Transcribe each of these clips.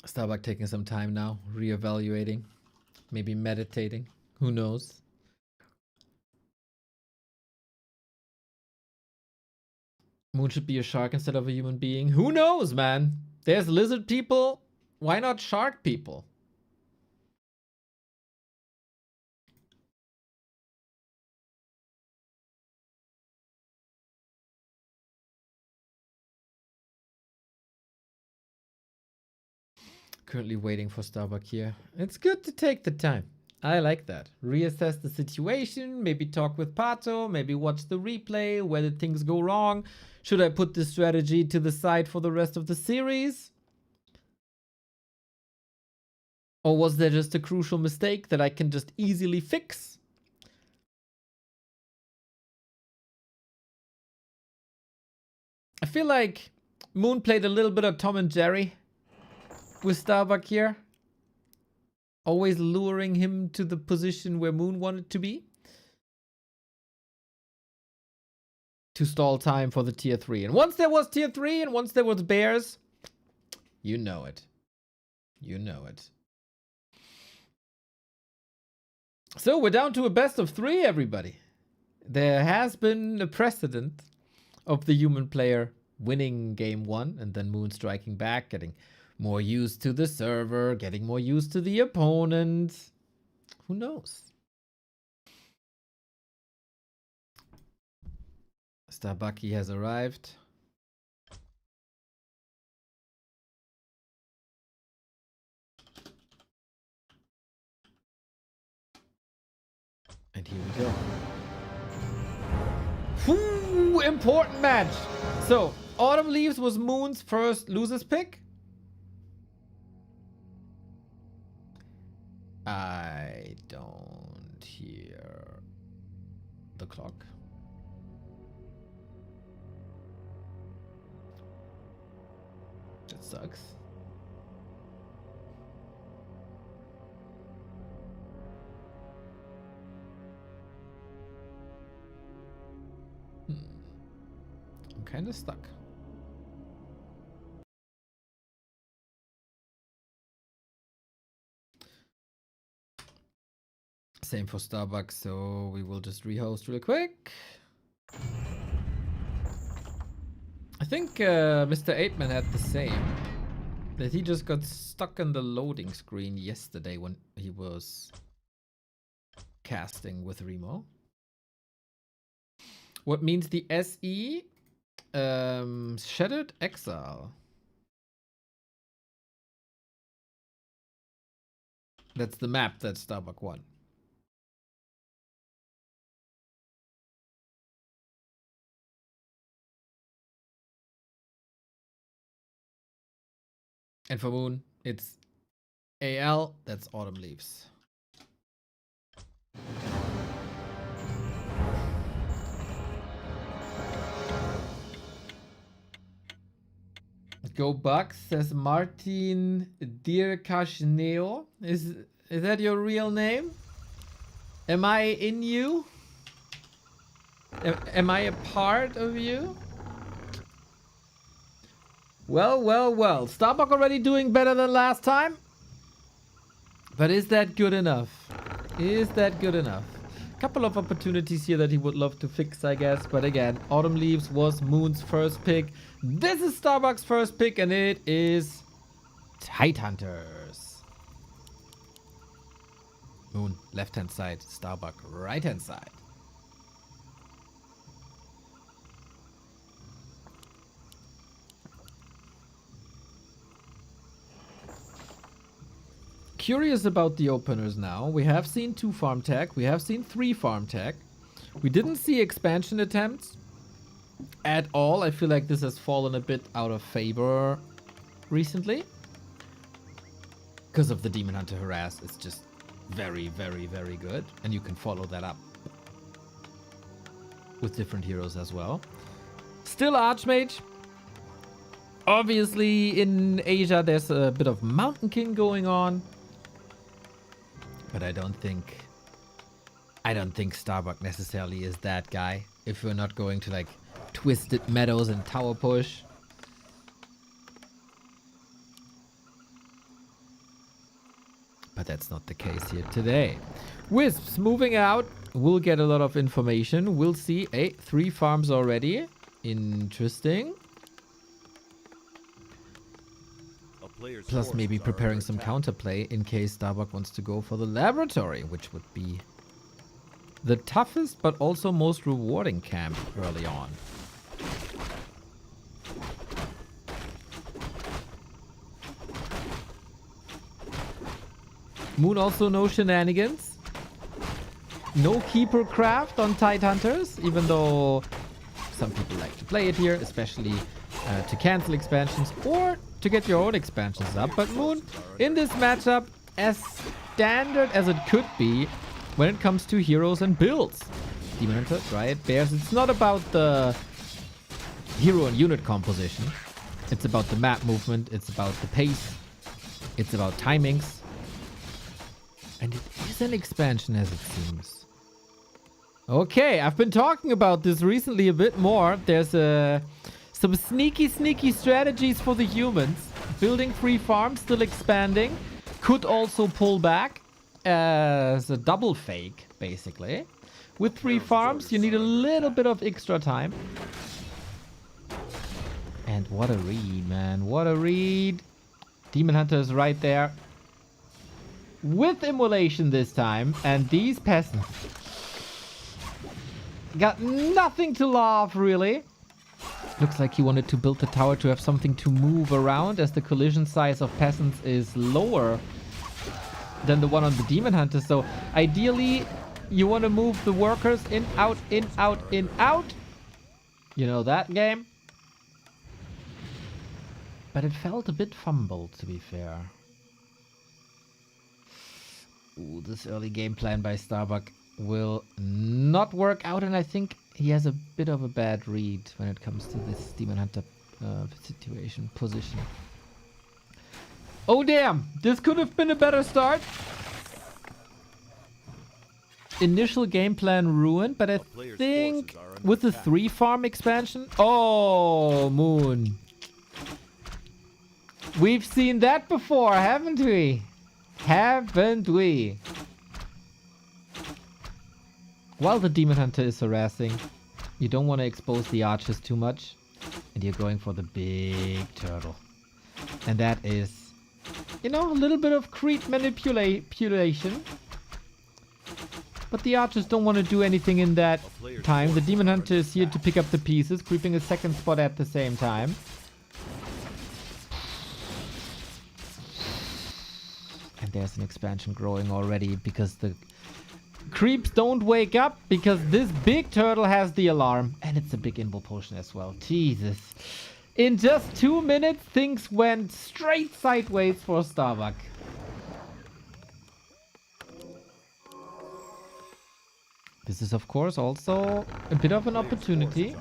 STARBUCK taking some time now, reevaluating, maybe meditating. Who knows? Moon should be a shark instead of a human being. Who knows, man? There's lizard people. Why not shark people? Currently waiting for STARBUCK here. It's good to take the time. I like that. Reassess the situation, maybe talk with Pato, maybe watch the replay. Where did things go wrong? Should I put this strategy to the side for the rest of the series? Or was there just a crucial mistake that I can just easily fix? I feel like Moon played a little bit of Tom and Jerry with STARBUCK here. Always luring him to the position where Moon wanted to be. To stall time for the tier 3. And once there was tier 3 and once there was bears, you know it. You know it. So we're down to a best of 3, everybody. There has been a precedent of the human player winning game 1 and then Moon striking back, getting more used to the server, getting more used to the opponent. Who knows? STARBUCK has arrived. And here we go. Ooh, important match. So, Autumn Leaves was Moon's first losers pick. I don't hear the clock. That sucks. I'm kind of stuck. Same for STARBUCK, so we will just rehost really quick. I think Mr. 8man had the same. That he just got stuck on the loading screen yesterday when he was casting with Remo. What means the SE? Shattered Exile. That's the map that STARBUCK won. And for Moon, it's AL, that's Autumn Leaves. Go Bucks, says Martin Dirkashneo. Is that your real name? Am I in you? Am I a part of you? Well, well, well. STARBUCK already doing better than last time. But is that good enough? Is that good enough? Couple of opportunities here that he would love to fix, I guess. But again, Autumn Leaves was Moon's first pick. This is STARBUCK's first pick, and it is Tidehunters. Moon, left-hand side. STARBUCK, right-hand side. Curious about the openers now. We have seen 2 farm tech. We have seen 3 farm tech. We didn't see expansion attempts at all. I feel like this has fallen a bit out of favor recently. Because of the Demon Hunter Harass. It's just very, very, very good. And you can follow that up with different heroes as well. Still Archmage. Obviously in Asia there's a bit of Mountain King going on. But I don't think STARBUCK necessarily is that guy. If we're not going to like Twisted Meadows and Tower Push. But that's not the case here today. Wisps moving out. We'll get a lot of information. We'll see. 3 farms already. Interesting. Plus maybe preparing some counterplay in case STARBUCK wants to go for the laboratory, which would be the toughest but also most rewarding camp early on. Moon also no shenanigans. No keeper craft on Tide Hunters, even though some people like to play it here, especially to cancel expansions or to get your own expansions up. But Moon, in this matchup, as standard as it could be when it comes to heroes and builds. Demon Hunter, Riot Bears, it's not about the hero and unit composition. It's about the map movement, it's about the pace, it's about timings. And it is an expansion as it seems. Okay, I've been talking about this recently a bit more. There's some sneaky strategies for the humans. Building 3 farms, still expanding. Could also pull back as a double fake, basically. With 3 farms, you need a little bit of extra time. And what a read, man. What a read. Demon Hunter is right there. With immolation this time. And these peasants got nothing to laugh, really. Looks like he wanted to build the tower to have something to move around, as the collision size of peasants is lower than the one on the Demon Hunter. So ideally, you want to move the workers in, out, in, out, in, out. You know that game. But it felt a bit fumbled, to be fair. Ooh, this early game plan by STARBUCK will not work out, and I think he has a bit of a bad read when it comes to this Demon Hunter position. Oh damn, this could have been a better start. Initial game plan ruined, but I think with the 3 farm expansion... Oh, Moon. We've seen that before, haven't we? Haven't we? While the Demon Hunter is harassing, you don't want to expose the archers too much, and you're going for the big turtle. And that is, you know, a little bit of creep manipulation. But the archers don't want to do anything in that time. The Demon Hunter is here to pick up the pieces, creeping a second spot at the same time. And there's an expansion growing already because the creeps don't wake up, because this big turtle has the alarm. And it's a big invul potion as well. Jesus. In just 2 minutes, things went straight sideways for STARBUCK. This is, of course, also a bit of an opportunity.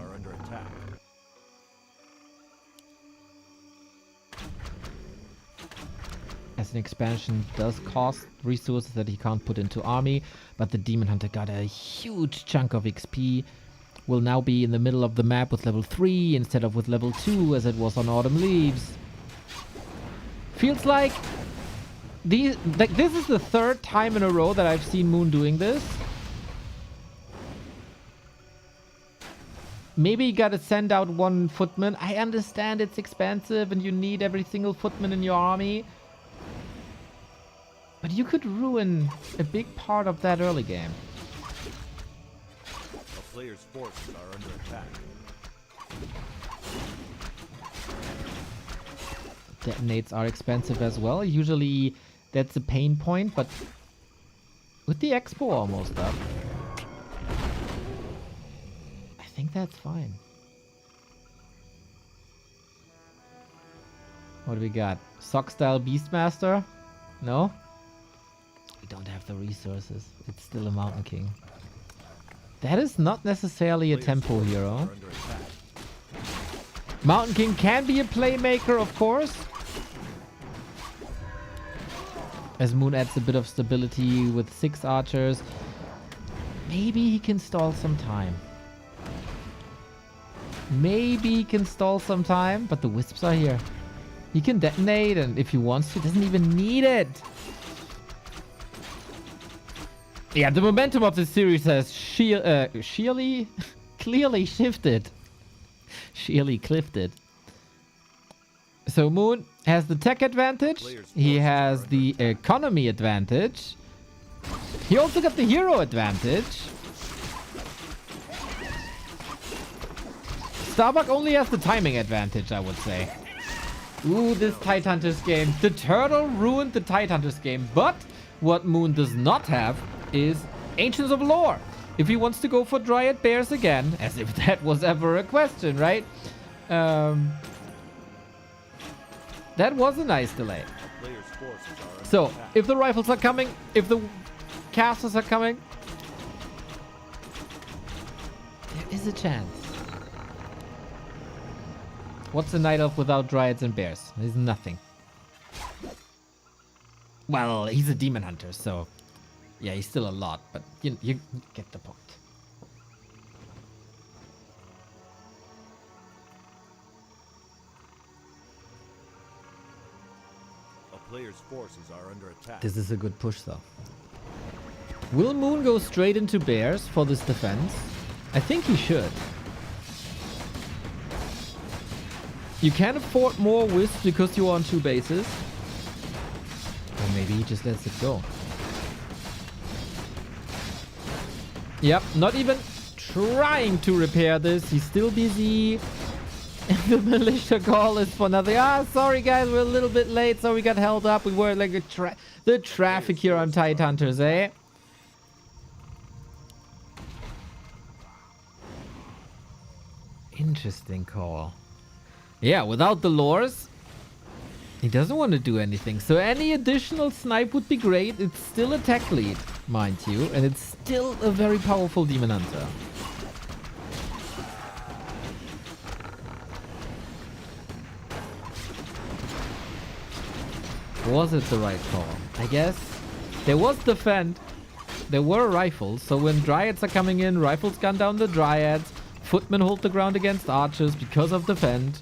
As an expansion does cost resources that he can't put into army, but the Demon Hunter got a huge chunk of XP. Will now be in the middle of the map with level 3 instead of with level 2 as it was on Autumn Leaves. Feels like this is the 3rd time in a row that I've seen Moon doing this. Maybe you gotta send out 1 footman. I understand it's expensive and you need every single footman in your army. But you could ruin a big part of that early game. The player's forces are under attack. Detonates are expensive as well. Usually that's a pain point, but with the expo almost up, I think that's fine. What do we got? Sock style Beastmaster? No? We don't have the resources. It's still a Mountain King. That is not necessarily a tempo hero. Mountain King can be a playmaker, of course. As Moon adds a bit of stability with 6 archers. Maybe he can stall some time. Maybe he can stall some time, but the wisps are here. He can detonate, and if he wants to, doesn't even need it. Yeah, the momentum of the series has clearly shifted. Sheerly cliffed. So Moon has the tech advantage. He has the economy advantage. He also got the hero advantage. STARBUCK only has the timing advantage, I would say. Ooh, this Tidehunters game. The turtle ruined the Tidehunters game. But what Moon does not have is Ancients of Lore. If he wants to go for Dryad Bears again, as if that was ever a question, right? That was a nice delay. So, if the rifles are coming, if the casters are coming, there is a chance. What's a night elf without dryads and bears? There's nothing. Well, he's a demon hunter, so yeah, he's still a lot, but you get the point. A player's forces are under attack. This is a good push, though. Will Moon go straight into bears for this defense? I think he should. You can afford more wisp because you're on 2 bases. Or maybe he just lets it go. Yep, not even trying to repair this. He's still busy. And the militia call is for nothing. Ah, sorry guys, we're a little bit late, so we got held up. We were like the traffic here on Tidehunters, eh? Interesting call. Yeah, without the lures, he doesn't want to do anything. So any additional snipe would be great. It's still a tech lead, mind you. And it's still a very powerful demon hunter. Was it the right call? I guess. There was defend. There were rifles. So when dryads are coming in, rifles gun down the dryads. Footmen hold the ground against archers because of defend.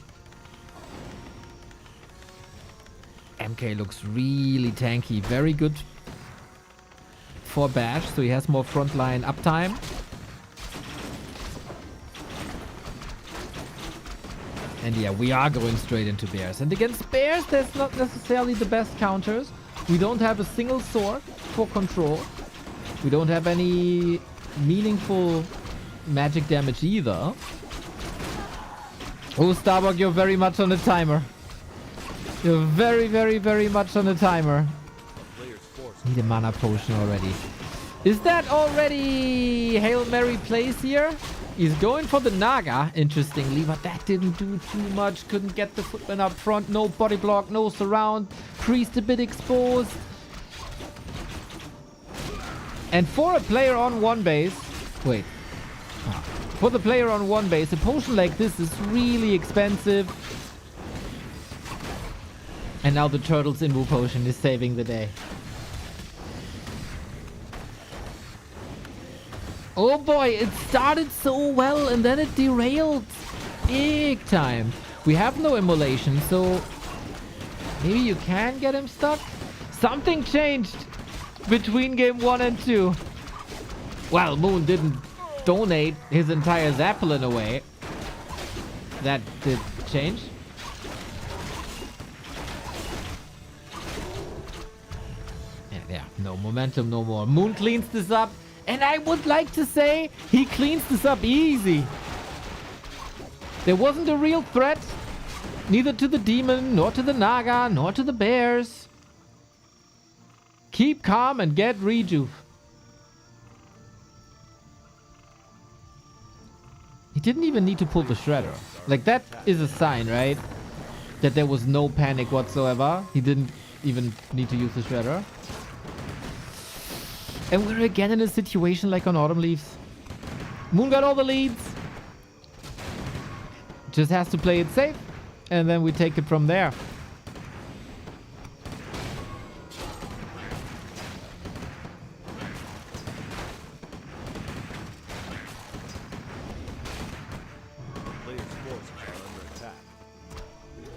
MK looks really tanky. Very good for bash, so he has more frontline uptime. And yeah, we are going straight into bears. And against bears, there's not necessarily the best counters. We don't have a single sword for control. We don't have any meaningful magic damage either. Oh, STARBUCK, you're very much on the timer. You're very, very, very much on the timer. Need a mana potion already. Is that already Hail Mary plays here? He's going for the Naga, interestingly, but that didn't do too much. Couldn't get the footman up front. No body block, no surround. Priest a bit exposed. And for a player on 1 base... Wait. For the player on 1 base, a potion like this is really expensive. And now the Turtle's Invu potion is saving the day. Oh boy, it started so well and then it derailed big time. We have no immolation, so maybe you can get him stuck? Something changed between game 1 and 2. Well, Moon didn't donate his entire Zeppelin away. That did change. Yeah, no momentum, no more. Moon cleans this up. And I would like to say he cleans this up easy. There wasn't a real threat. Neither to the demon, nor to the Naga, nor to the bears. Keep calm and get rejuve. He didn't even need to pull the shredder. Like, that is a sign, right? That there was no panic whatsoever. He didn't even need to use the shredder. And we're again in a situation like on Autumn Leaves. Moon got all the leads. Just has to play it safe. And then we take it from there.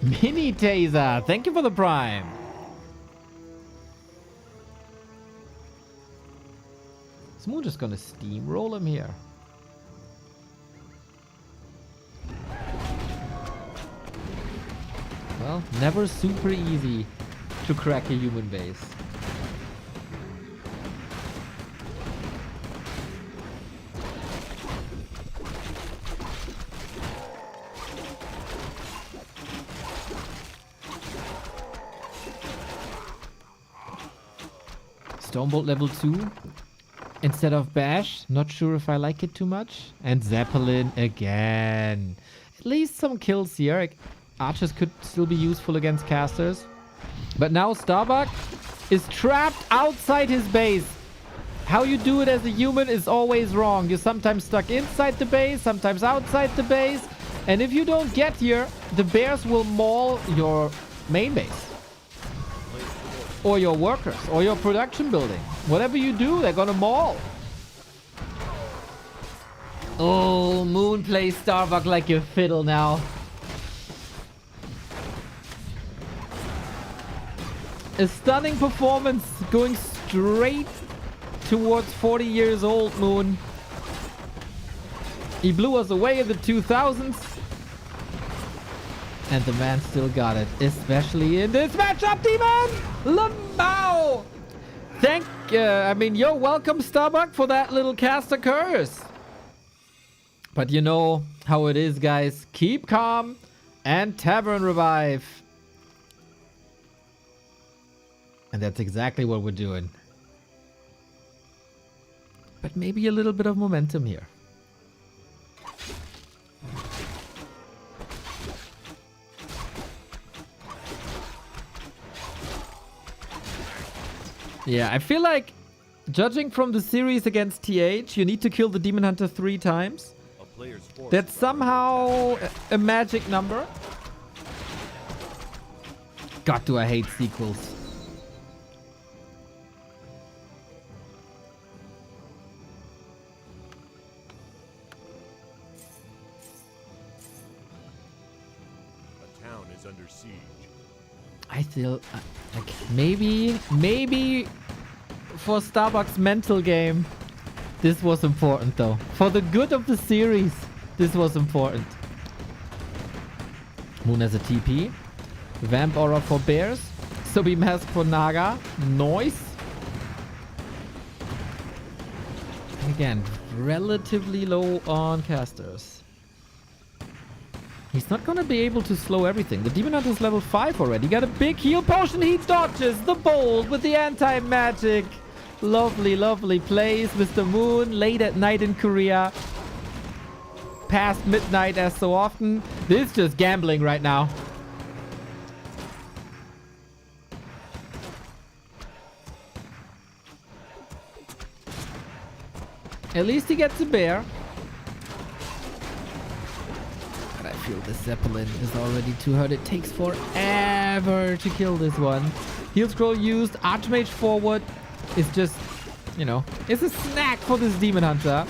Mini Taser, thank you for the prime. Moon just gonna steamroll him here. Well, never super easy to crack a human base. Stormbolt level 2 instead of Bash. Not sure if I like it too much. And Zeppelin again. At least some kills here. Archers could still be useful against casters. But now STARBUCK is trapped outside his base. How you do it as a human is always wrong. You're sometimes stuck inside the base, sometimes outside the base. And if you don't get here, the bears will maul your main base. Or your workers, or your production building. Whatever you do, they're gonna maul. Oh, Moon plays STARBUCK like a fiddle now. A stunning performance going straight towards 40 years old, Moon. He blew us away in the 2000s. And the man still got it, especially in this matchup, Demon! Lamau! You're welcome, STARBUCK, for that little caster curse. But you know how it is, guys. Keep calm and Tavern Revive. And that's exactly what we're doing. But maybe a little bit of momentum here. Yeah, I feel like, judging from the series against TH, you need to kill the Demon Hunter 3 times. That's somehow a magic number. God, do I hate sequels. A town is under siege. I still, like, maybe for STARBUCK's mental game, this was important though. For the good of the series, this was important. Moon has a TP. Vamp Aura for bears. Subi Mask for Naga. Noise. Again, relatively low on casters. He's not gonna be able to slow everything. The Demon Hunter is level 5 already. Got a big heal potion. He dodges the bolt with the anti-magic. Lovely, lovely plays, Mr. Moon. Late at night in Korea. Past midnight as so often. This is just gambling right now. At least he gets a bear. But I feel the Zeppelin is already too hurt. It takes forever to kill this one. Heal scroll used. Archmage forward is just, you know, it's a snack for this Demon Hunter.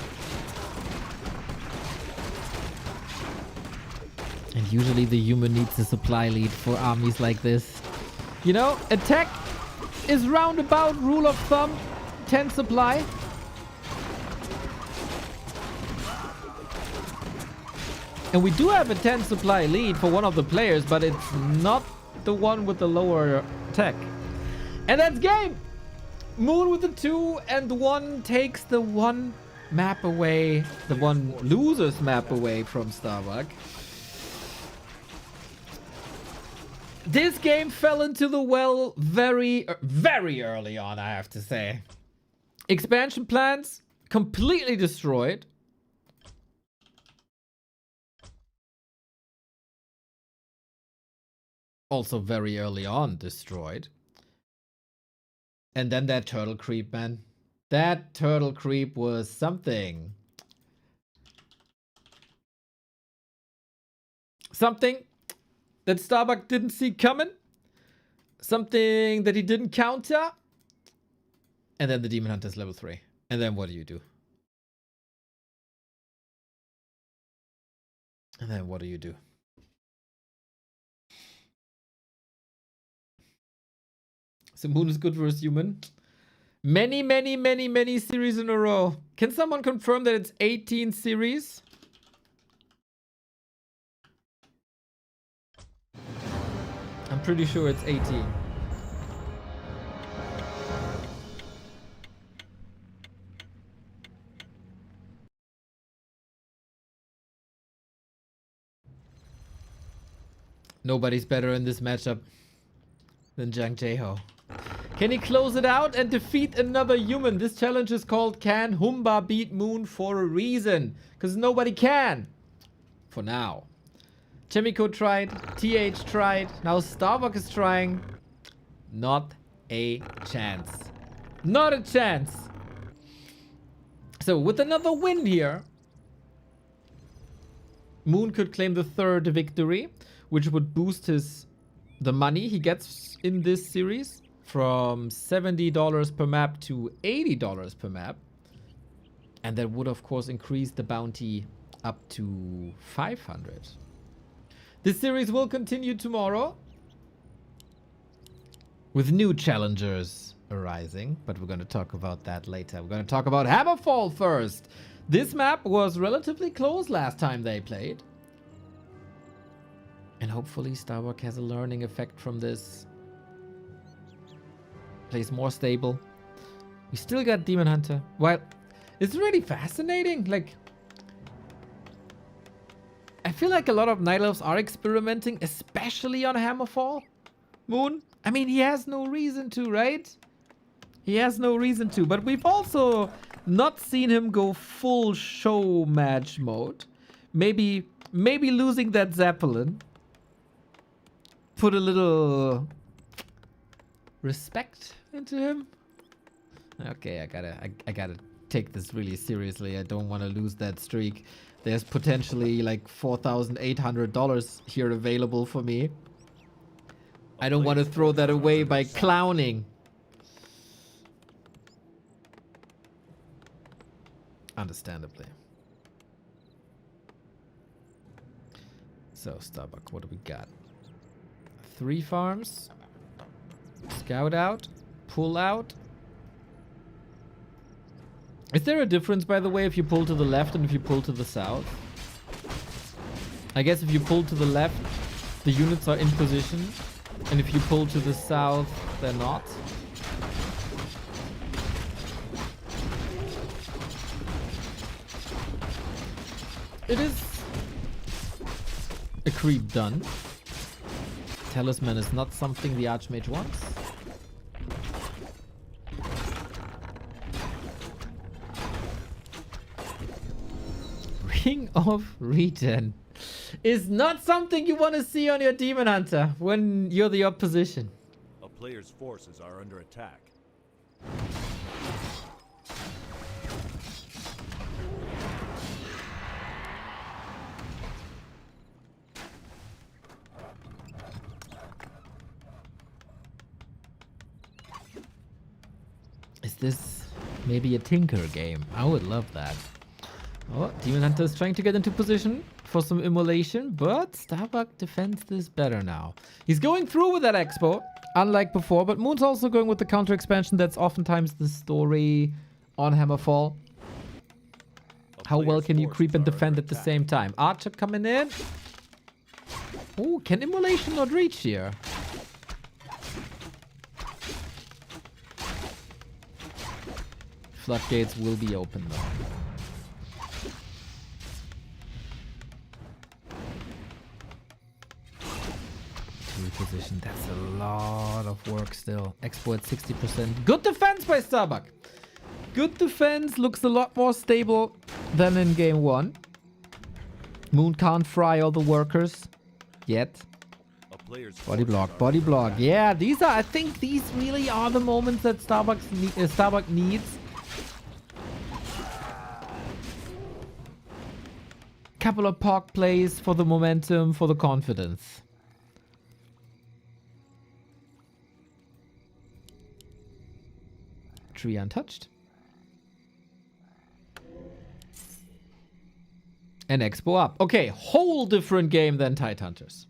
And usually the human needs a supply lead for armies like this. You know, attack is roundabout rule of thumb 10 supply. And we do have a 10 supply lead for one of the players, but it's not the one with the lower tech. And that's game! Moon with the 2 and 1 takes the 1 map away, the 1 loser's map away from STARBUCK. This game fell into the well very early on, I have to say. Expansion plans completely destroyed. Also very early on destroyed. And then that turtle creep, man. That turtle creep was something. Something that STARBUCK didn't see coming. Something that he didn't counter. And then the Demon Hunter's level 3. And then what do you do? And then what do you do? So Moon is good versus human. Many series in a row. Can someone confirm that it's 18 series? I'm pretty sure it's 18. Nobody's better in this matchup than Jang Jae-ho. Can he close it out and defeat another human? This challenge is called Can Humba Beat Moon for a reason? Because nobody can. For now. Chemico tried. TH tried. Now STARBUCK is trying. Not a chance. Not a chance. So with another win here, Moon could claim the third victory, which would boost the money he gets in this series from $70 per map to $80 per map. And that would, of course, increase the bounty up to 500. This series will continue tomorrow with new challengers arising, but we're going to talk about that later. We're going to talk about Hammerfall first. This map was relatively close last time they played. And hopefully STARBUCK has a learning effect from this. Plays more stable. We still got Demon Hunter. Well, it's really fascinating. Like, I feel like a lot of Night Elves are experimenting, especially on Hammerfall. Moon. I mean, he has no reason to, right? He has no reason to. But we've also not seen him go full Showmatch mode. Maybe losing that Zeppelin put a little respect into him. Okay, I gotta take this really seriously. I don't want to lose that streak. There's potentially like $4,800 here available for me. I don't want to throw that away by clowning. Understandably. So, STARBUCK, what do we got? 3 farms. Scout out. Pull out. Is there a difference, by the way, if you pull to the left and if you pull to the south? I guess if you pull to the left, the units are in position. And if you pull to the south, they're not. It is a creep done. Talisman is not something the Archmage wants. Ring of Regen is not something you want to see on your Demon Hunter when you're the opposition. A player's forces are under attack. Is this maybe a Tinker game? I would love that. Oh, Demon Hunter is trying to get into position for some immolation, but STARBUCK defends this better now. He's going through with that expo, unlike before, but Moon's also going with the counter expansion. That's oftentimes the story on Hammerfall. How well can you creep and defend at the same time? Archer coming in. Oh, can immolation not reach here? Floodgates will be open though. Reposition. That's a lot of work still. Expo at 60%. Good defense by STARBUCK. Good defense. Looks a lot more stable than in game 1. Moon can't fry all the workers yet. Body block, body block. Yeah, these are, I think these really are the moments that STARBUCK needs. Couple of POC plays for the momentum, for the confidence. Tree untouched. And Expo up. Okay, whole different game than Tidehunters.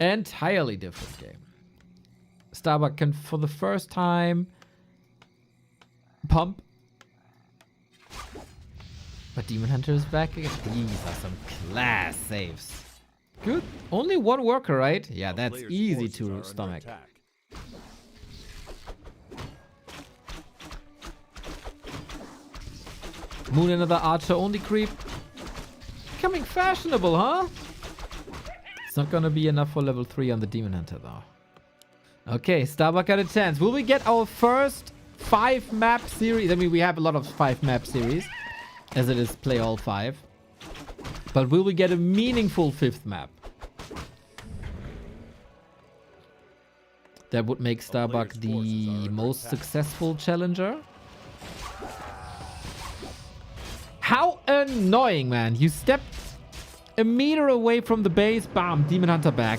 Entirely different game. STARBUCK can, for the first time, pump. But Demon Hunter is back again. These are some class saves. Good. Only one worker, right? Yeah, that's easy to stomach. Moon, another archer only creep. Becoming fashionable, huh? It's not gonna be enough for level 3 on the Demon Hunter, though. Okay, STARBUCK got a chance. Will we get our first 5-map series? I mean, we have a lot of 5-map series, as it is play all 5. But will we get a meaningful 5th map? That would make STARBUCK the most successful challenger. How annoying, man. You stepped a meter away from the base. Bam, Demon Hunter back.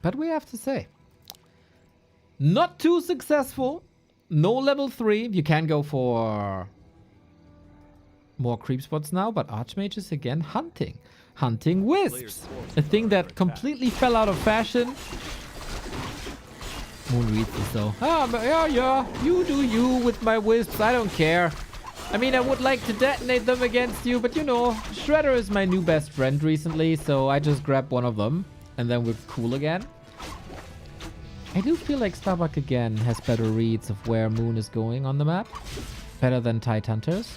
But we have to say, not too successful. No level 3. You can go for more creep spots now, but Archmages again hunting. Hunting wisps. A thing that completely fell out of fashion. Moon reads this though. Yeah, you do you with my wisps. I don't care. I mean, I would like to detonate them against you, but you know, Shredder is my new best friend recently, so I just grab one of them, and then we're cool again. I do feel like STARBUCK again has better reads of where Moon is going on the map. Better than Tide Hunters.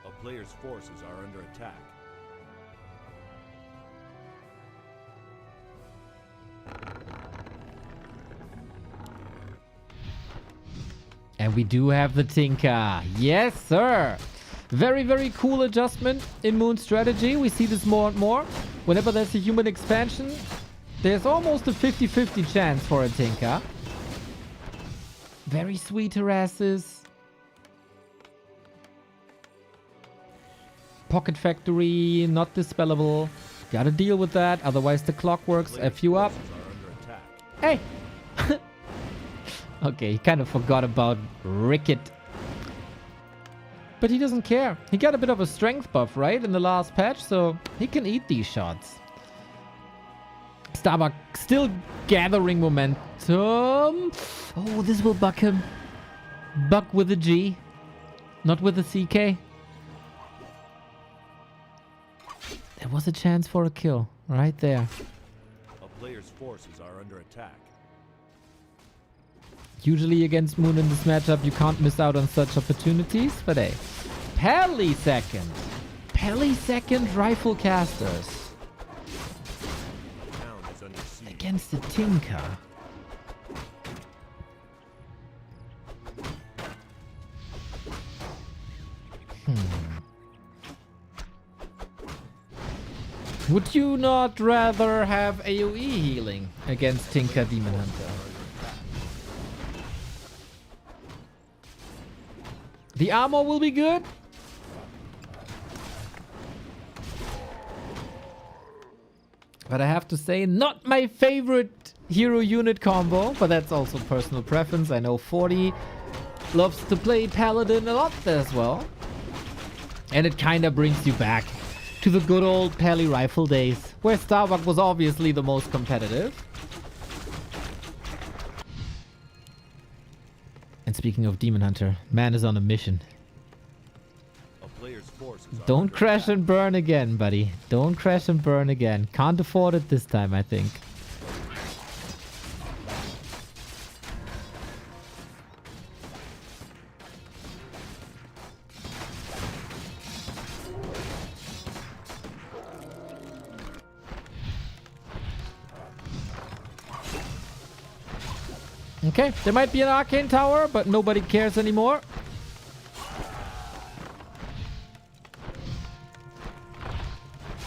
A player's forces are under attack. And we do have the Tinker. Yes, sir. Very, very cool adjustment in Moon's strategy. We see this more and more. Whenever there's a human expansion, there's almost a 50-50 chance for a Tinker. Very sweet harasses. Pocket Factory, not dispellable. Gotta deal with that, otherwise the Clockworks F you up. Hey! Okay, he kind of forgot about Ricket. But he doesn't care. He got a bit of a strength buff, right, in the last patch, so he can eat these shots. STARBUCK still gathering momentum. Oh, this will buck him. Buck with a G, not with a CK. There was a chance for a kill right there. A player's forces are under attack. Usually against Moon in this matchup, you can't miss out on such opportunities, but hey. Pelly second rifle casters. Against the Tinker. Would you not rather have AoE healing against Tinker Demon Hunter? The armor will be good. But I have to say, not my favorite hero unit combo, but that's also personal preference. I know 40 loves to play Paladin a lot as well. And it kind of brings you back to the good old Pally rifle days, where STARBUCK was obviously the most competitive. And speaking of Demon Hunter, man is on a mission. Don't crash and burn again, buddy. Don't crash and burn again. Can't afford it this time, I think. Okay, there might be an arcane tower, but nobody cares anymore.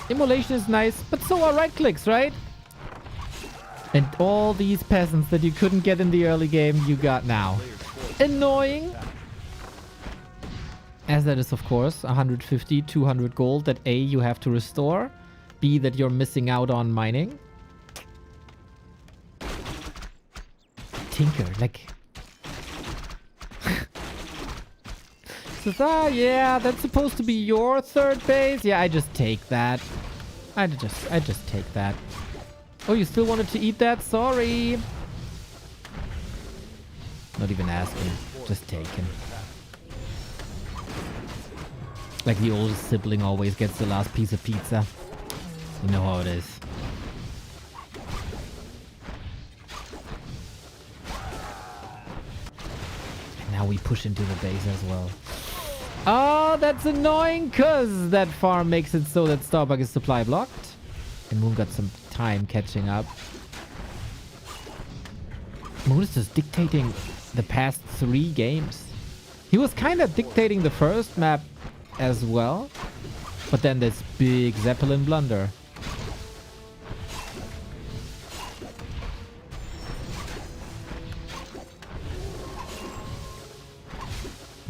Immolation is nice, but so are right clicks, right? And all these peasants that you couldn't get in the early game, you got now. Annoying. As that is, of course, 150, 200 gold that A, you have to restore. B, that you're missing out on mining. Tinker, like... Says, ah, yeah, that's supposed to be your third base. Yeah, I just take that. I just take that. Oh, you still wanted to eat that? Sorry. Not even asking. Just taking. Like the oldest sibling always gets the last piece of pizza. You know how it is. And now we push into the base as well. Oh, that's annoying because that farm makes it so that STARBUCK is supply blocked. And Moon got some time catching up. Moon is just dictating the past 3 games. He was kind of dictating the first map as well. But then this big Zeppelin blunder.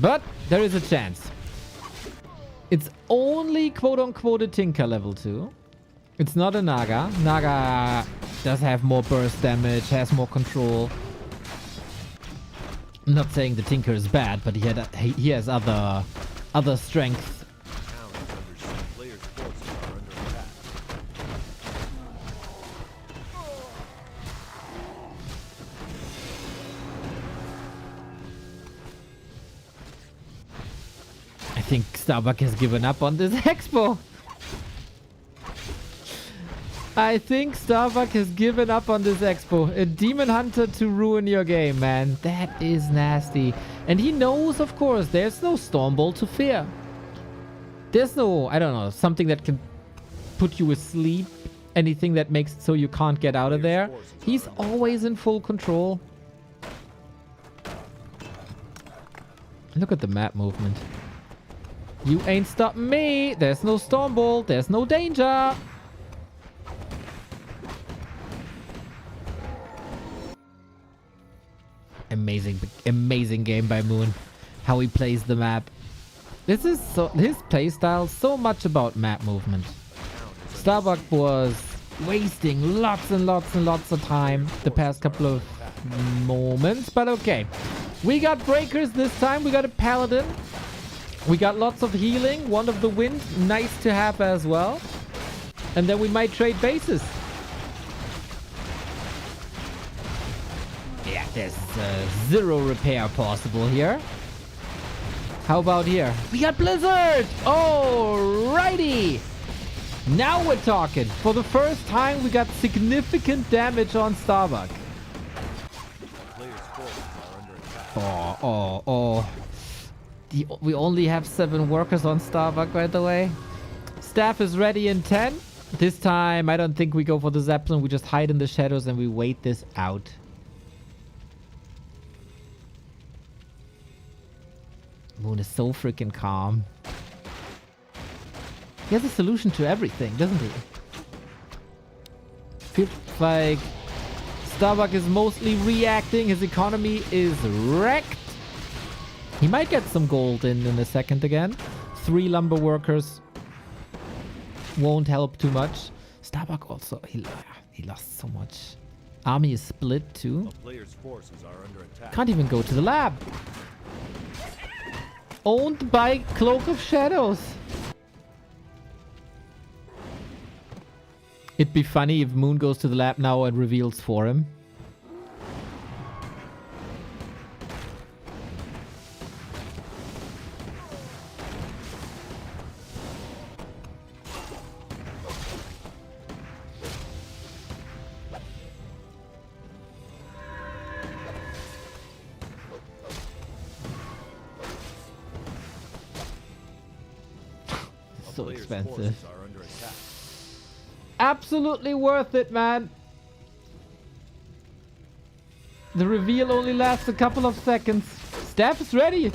But there is a chance. It's only quote-unquote a Tinker level 2. It's not a Naga. Naga does have more burst damage, has more control. I'm not saying the Tinker is bad, but he has other strengths. Players' forces are under attack. I think STARBUCK has given up on this expo. I think STARBUCK has given up on this expo. A Demon Hunter to ruin your game, man. That is nasty. And he knows, of course, there's no Stormbolt to fear. There's no, I don't know, something that can put you asleep. Anything that makes it so you can't get out of there. He's always in full control. Look at the map movement. You ain't stopping me. There's no Stormbolt. There's no danger. Amazing game by Moon. How he plays the map. This is so, his playstyle so much about map movement. STARBUCK was wasting lots and lots and lots of time the past couple of moments, but okay. We got breakers this time. We got a paladin. We got lots of healing. Wand of the Wind, nice to have as well. And then we might trade bases. Yeah, there's 0 repair possible here. How about here? We got Blizzard! Alrighty! Now we're talking. For the first time, we got significant damage on STARBUCK. Players' forces are under attack. Oh. We only have 7 workers on STARBUCK, by the way. Staff is ready in 10. This time, I don't think we go for the Zeppelin. We just hide in the shadows and we wait this out. Moon is so freaking calm. He has a solution to everything, doesn't he? Feels like STARBUCK is mostly reacting. His economy is wrecked. He might get some gold in a second again. 3 lumber workers won't help too much. STARBUCK also, he lost so much. Army is split too. A player's forces are under attack. Can't even go to the lab. Owned by Cloak of Shadows. It'd be funny if Moon goes to the lab now and reveals for him. So expensive. Are under attack. Absolutely worth it, man. The reveal only lasts a couple of seconds. Staff is ready.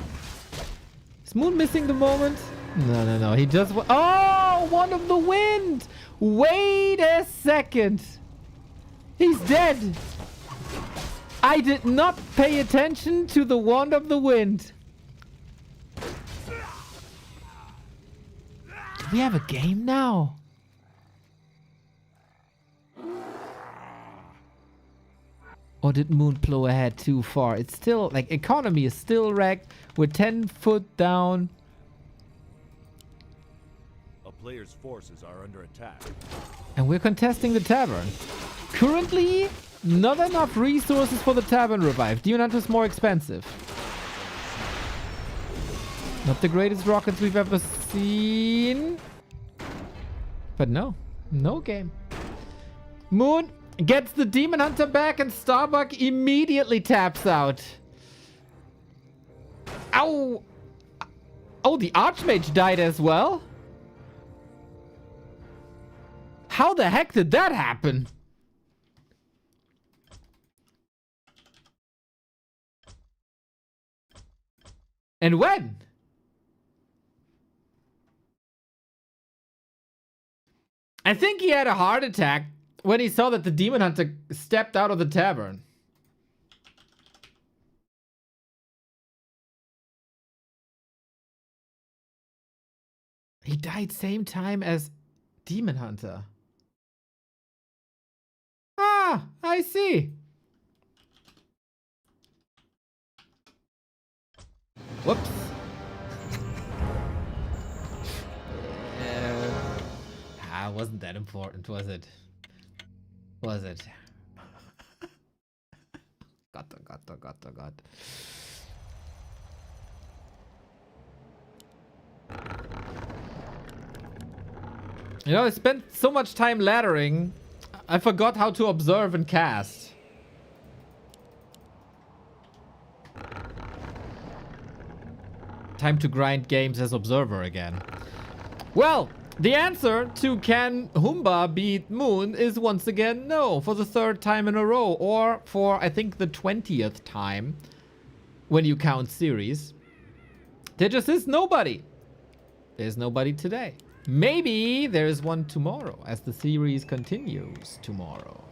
Is Moon missing the moment? No. He just... Oh! Wand of the Wind! Wait a second. He's dead. I did not pay attention to the Wand of the Wind. We have a game now. Or did Moon plow ahead too far? It's still, like, economy is still wrecked. We're 10 foot down. A player's forces are under attack. And we're contesting the tavern. Currently, not enough resources for the tavern revive. Demon Hunter's more expensive. Not the greatest rockets we've ever seen. But no game. Moon gets the Demon Hunter back and STARBUCK immediately taps out. Ow! Oh, the Archmage died as well? How the heck did that happen? And when? I think he had a heart attack when he saw that the Demon Hunter stepped out of the tavern. He died same time as Demon Hunter. Ah, I see. Whoops. Wasn't that important, was it? Was it? God. You know, I spent so much time laddering, I forgot how to observe and cast. Time to grind games as observer again. Well, the answer to can Humba beat Moon is once again no, for the 3rd time in a row, or for I think the 20th time when you count series. There just is nobody. There's nobody today. Maybe there's one tomorrow as the series continues tomorrow.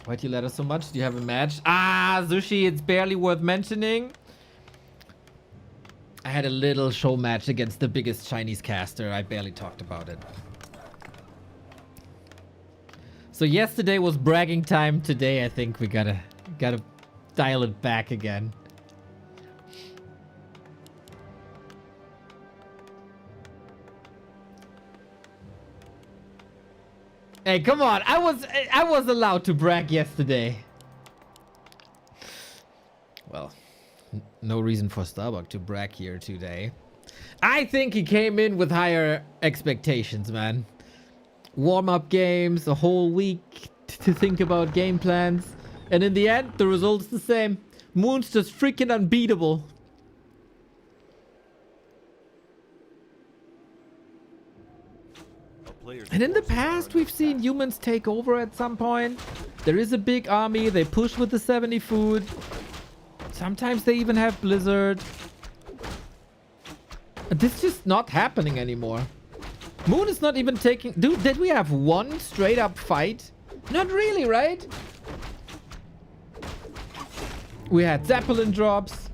Why'd you let us so much? Do you have a match? Ah, Sushi, it's barely worth mentioning. I had a little show match against the biggest Chinese caster. I barely talked about it. So yesterday was bragging time. Today I think we gotta dial it back again. Hey, come on. I was allowed to brag yesterday. Well, no reason for STARBUCK to brag here today. I think he came in with higher expectations, man. Warm-up games, a whole week to think about game plans. And in the end, the result's the same. Moon's just freaking unbeatable. And in the past, we've seen humans take over at some point. There is a big army. They push with the 70 food. Sometimes they even have Blizzard. This is just not happening anymore. Moon is not even taking... Dude, did we have one straight up fight? Not really, right? We had Zeppelin drops.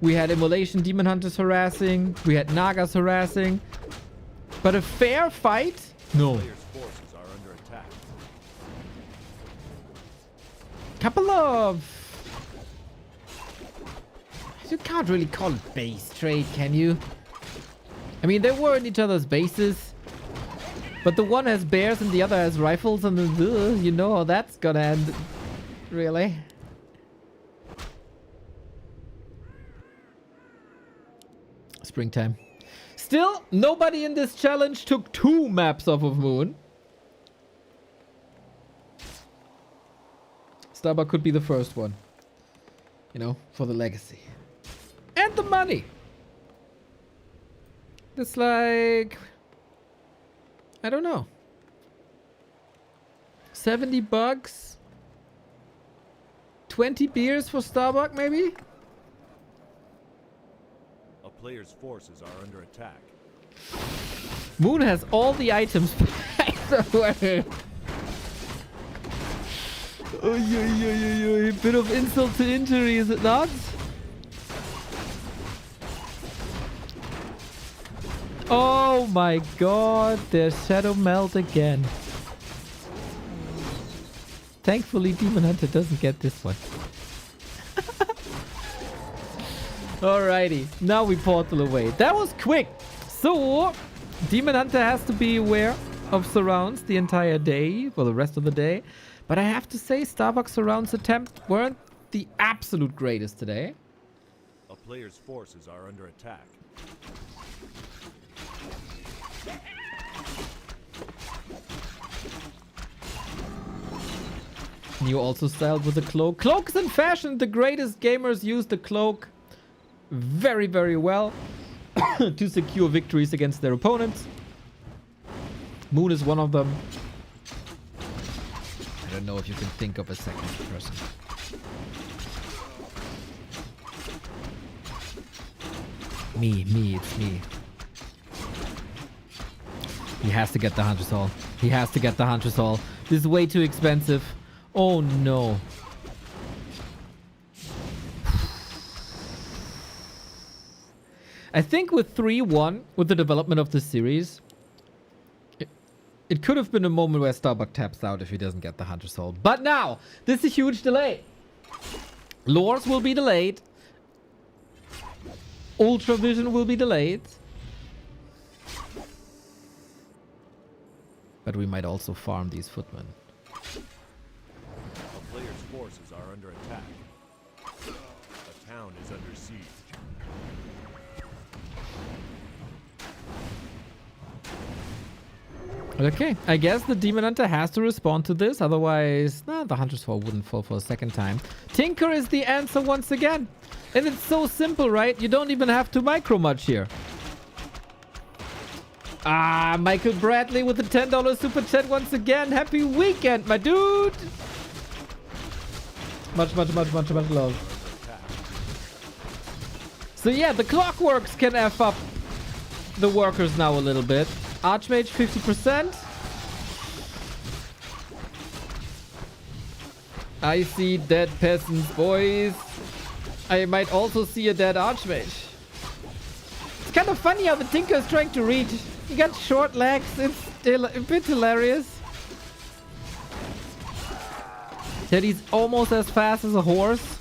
We had Immolation Demon Hunters harassing. We had Nagas harassing. But a fair fight? No. Forces are under attack. Couple of... You can't really call it base trade, can you? I mean, they were in each other's bases. But the one has bears and the other has rifles, and you know how that's gonna end. Really? Springtime. Still, nobody in this challenge took 2 maps off of Moon. STARBUCK could be the first one. You know, for the legacy. And the money. It's like... I don't know. $70? 20 beers for STARBUCK, maybe? A player's forces are under attack. Moon has all the items packed away. A bit of insult to injury, is it not? Oh my god, there's Shadow Melt again. Thankfully, Demon Hunter doesn't get this one. Alrighty, now we portal away. That was quick. So, Demon Hunter has to be aware of surrounds the entire day, for the rest of the day. But I have to say, STARBUCK surrounds attempt weren't the absolute greatest today. A player's forces are under attack. Neo also styled with a cloak. Cloak is in fashion. The greatest gamers use the cloak very, very well to secure victories against their opponents. Moon is one of them. I don't know if you can think of a second person. Me, it's me. He has to get the Hunter's Hall. He has to get the Hunter's Hall. This is way too expensive. Oh no. I think with 3-1, with the development of the series, it could have been a moment where STARBUCK taps out if he doesn't get the Hunter's Hall. But now, this is a huge delay. Lures will be delayed. Ultra Vision will be delayed. But we might also farm these footmen. A player's forces are under attack. A town is under siege. Okay, I guess the Demon Hunter has to respond to this, otherwise, the Hunter's Fall wouldn't fall for a second time. Tinker is the answer once again. And it's so simple, right? You don't even have to micro much here. Ah, Michael Bradley with the $10 super chat once again. Happy weekend, my dude. Much love. So yeah, the Clockworks can F up the workers now a little bit. Archmage 50%. I see dead peasants, boys. I might also see a dead Archmage. It's kind of funny how the Tinker is trying to reach. He got short legs. It's a bit hilarious. That he's almost as fast as a horse.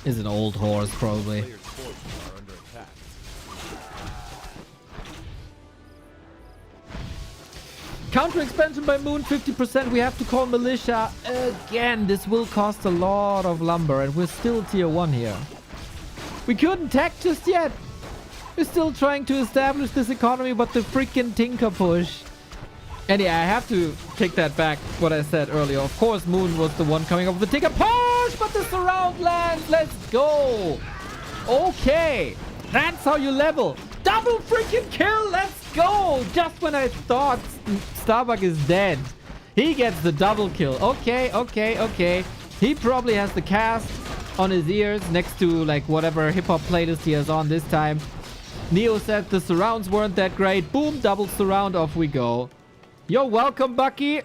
Is an old horse, probably. Player's forces are under attack. Counter expansion by Moon 50%. We have to call militia again. This will cost a lot of lumber, and we're still tier 1 here. We couldn't tech just yet. We're still trying to establish this economy, but the freaking Tinker push. And yeah, I have to take that back, what I said earlier. Of course, Moon was the one coming up with the Tinker push, but the surround lands. Let's go. Okay, that's how you level. Double freaking kill. Let's go. Just when I thought STARBUCK is dead, he gets the double kill. Okay. He probably has the cast on his ears next to like whatever hip-hop playlist he has on this time. Neo said the surrounds weren't that great. Boom, double surround, off we go. You're welcome, Bucky.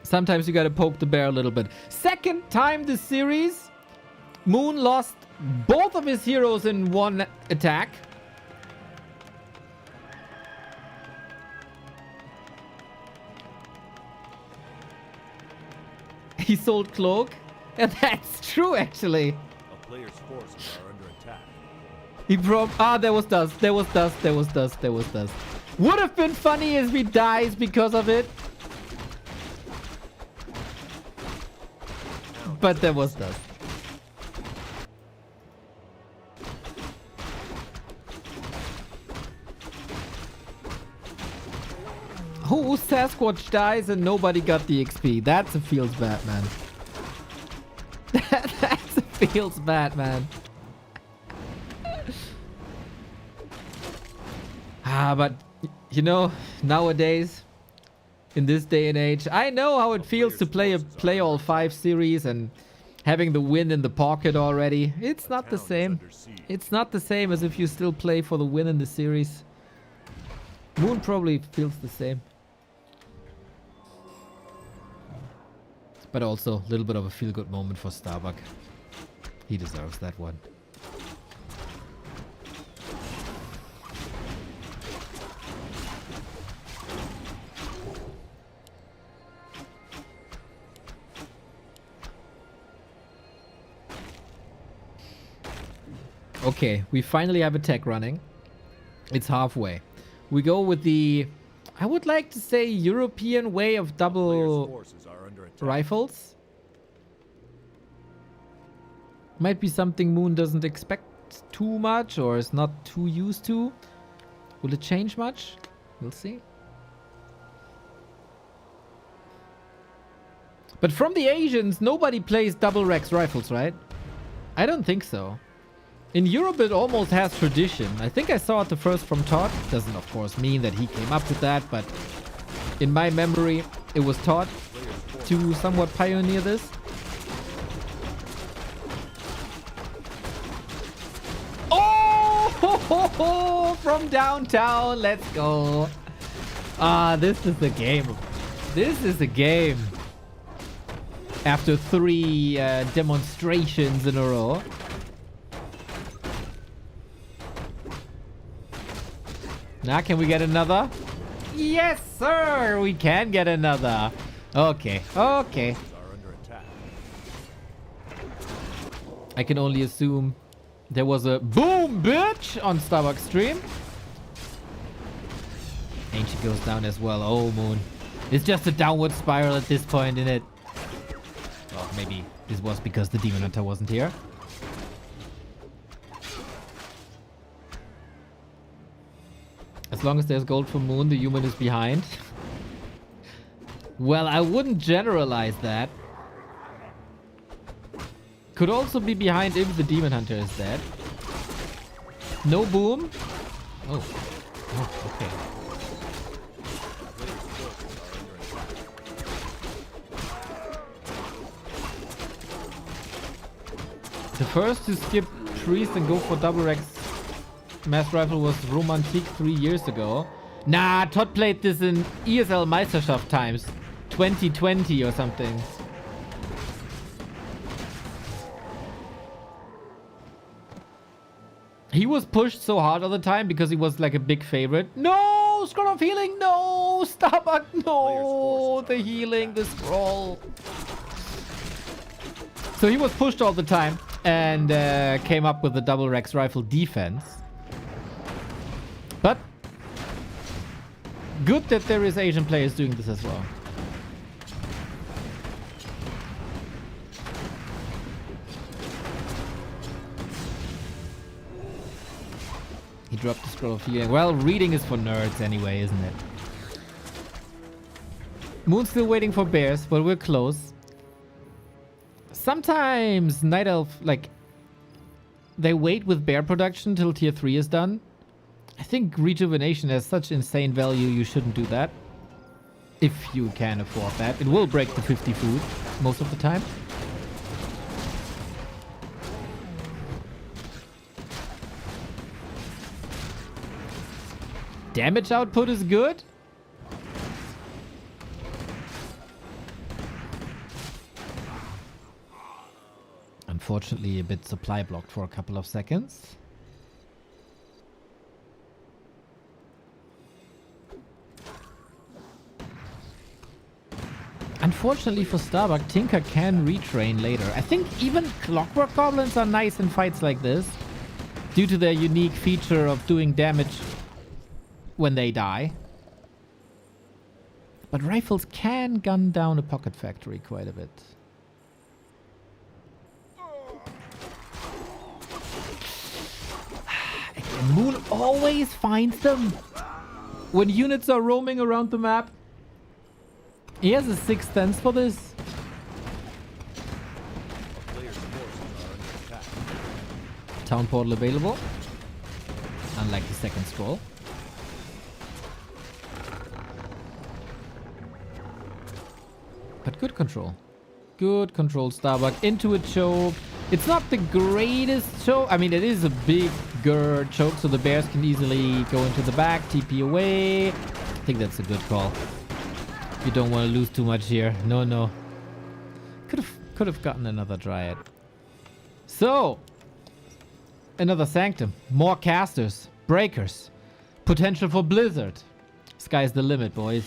Sometimes you gotta poke the bear a little bit. Second time this series, Moon lost both of his heroes in one attack. He sold Cloak. And that's true, actually. A player's forces are under attack. He broke. Ah, there was dust. Would have been funny if he dies because of it. But there was dust. Who Sasquatch dies and nobody got the XP? That's a feels bad, man. That's a feels bad, man. But you know, nowadays, in this day and age, I know how it feels to play all 5 series and having the win in the pocket already. It's not the same. It's not the same as if you still play for the win in the series. Moon probably feels the same. But also a little bit of a feel-good moment for STARBUCK. He deserves that one. Okay, we finally have a tech running. It's halfway. We go with the, I would like to say, European way of double Forces are under attack. rifles. Might be something Moon doesn't expect too much or is not too used to. Will it change much? We'll see. But from the Asians, nobody plays double Rex rifles, right? I don't think so. In Europe, it almost has tradition. I think I saw it the first from Todd. Doesn't, of course, mean that he came up with that, but in my memory, it was Todd to somewhat pioneer this. Oh, from downtown. Let's go. Ah, this is the game. This is the game. After 3 demonstrations in a row. Now, can we get another? Yes, sir! We can get another. Okay, okay. I can only assume there was a boom, bitch, on STARBUCK stream. Ancient goes down as well. Oh, Moon. It's just a downward spiral at this point, isn't it? Well, maybe this was because the Demon Hunter wasn't here. As long as there's gold for Moon, the human is behind. Well, I wouldn't generalize that. Could also be behind if the Demon Hunter is dead. No boom. Oh. Oh, okay. The first to skip trees and go for double Rex mass rifle was Romantique 3 years ago. Nah, Todd played this in ESL Meisterschaft times. 2020 or something. He was pushed so hard all the time because he was like a big favorite. No! Scroll of healing! No! STARBUCK! No! The healing, the scroll. So he was pushed all the time and came up with the double Rex rifle defense. But good that there is Asian players doing this as well. He dropped the scroll of healing. Well, reading is for nerds anyway, isn't it? Moon's still waiting for bears, but we're close. Sometimes Night Elf, like, they wait with bear production till tier 3 is done. I think rejuvenation has such insane value, you shouldn't do that. If you can afford that. It will break the 50 food most of the time. Damage output is good. Unfortunately, a bit supply blocked for a couple of seconds. Unfortunately for STARBUCK, Tinker can retrain later. I think even Clockwork Goblins are nice in fights like this, due to their unique feature of doing damage when they die. But rifles can gun down a pocket factory quite a bit. Again, Moon always finds them when units are roaming around the map. He has a sixth sense for this. Town portal available. Unlike the second scroll. But good control. Good control, STARBUCK. Into a choke. It's not the greatest choke. I mean, it is a bigger choke, so the bears can easily go into the back, TP away. I think that's a good call. You don't want to lose too much here. No, no. Could have gotten another Dryad. So, another Sanctum. More casters. Breakers. Potential for Blizzard. Sky's the limit, boys.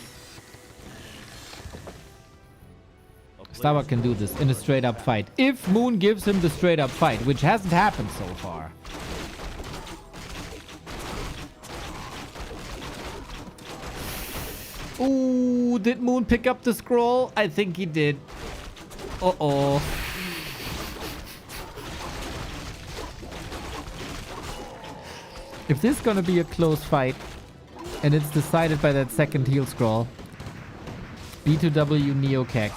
STARBUCK can do this in a straight up fight. If Moon gives him the straight up fight, which hasn't happened so far. Ooh, did Moon pick up the scroll? I think he did. Uh-oh. If this is gonna be a close fight, and it's decided by that second heal scroll, B2W Neo Kek.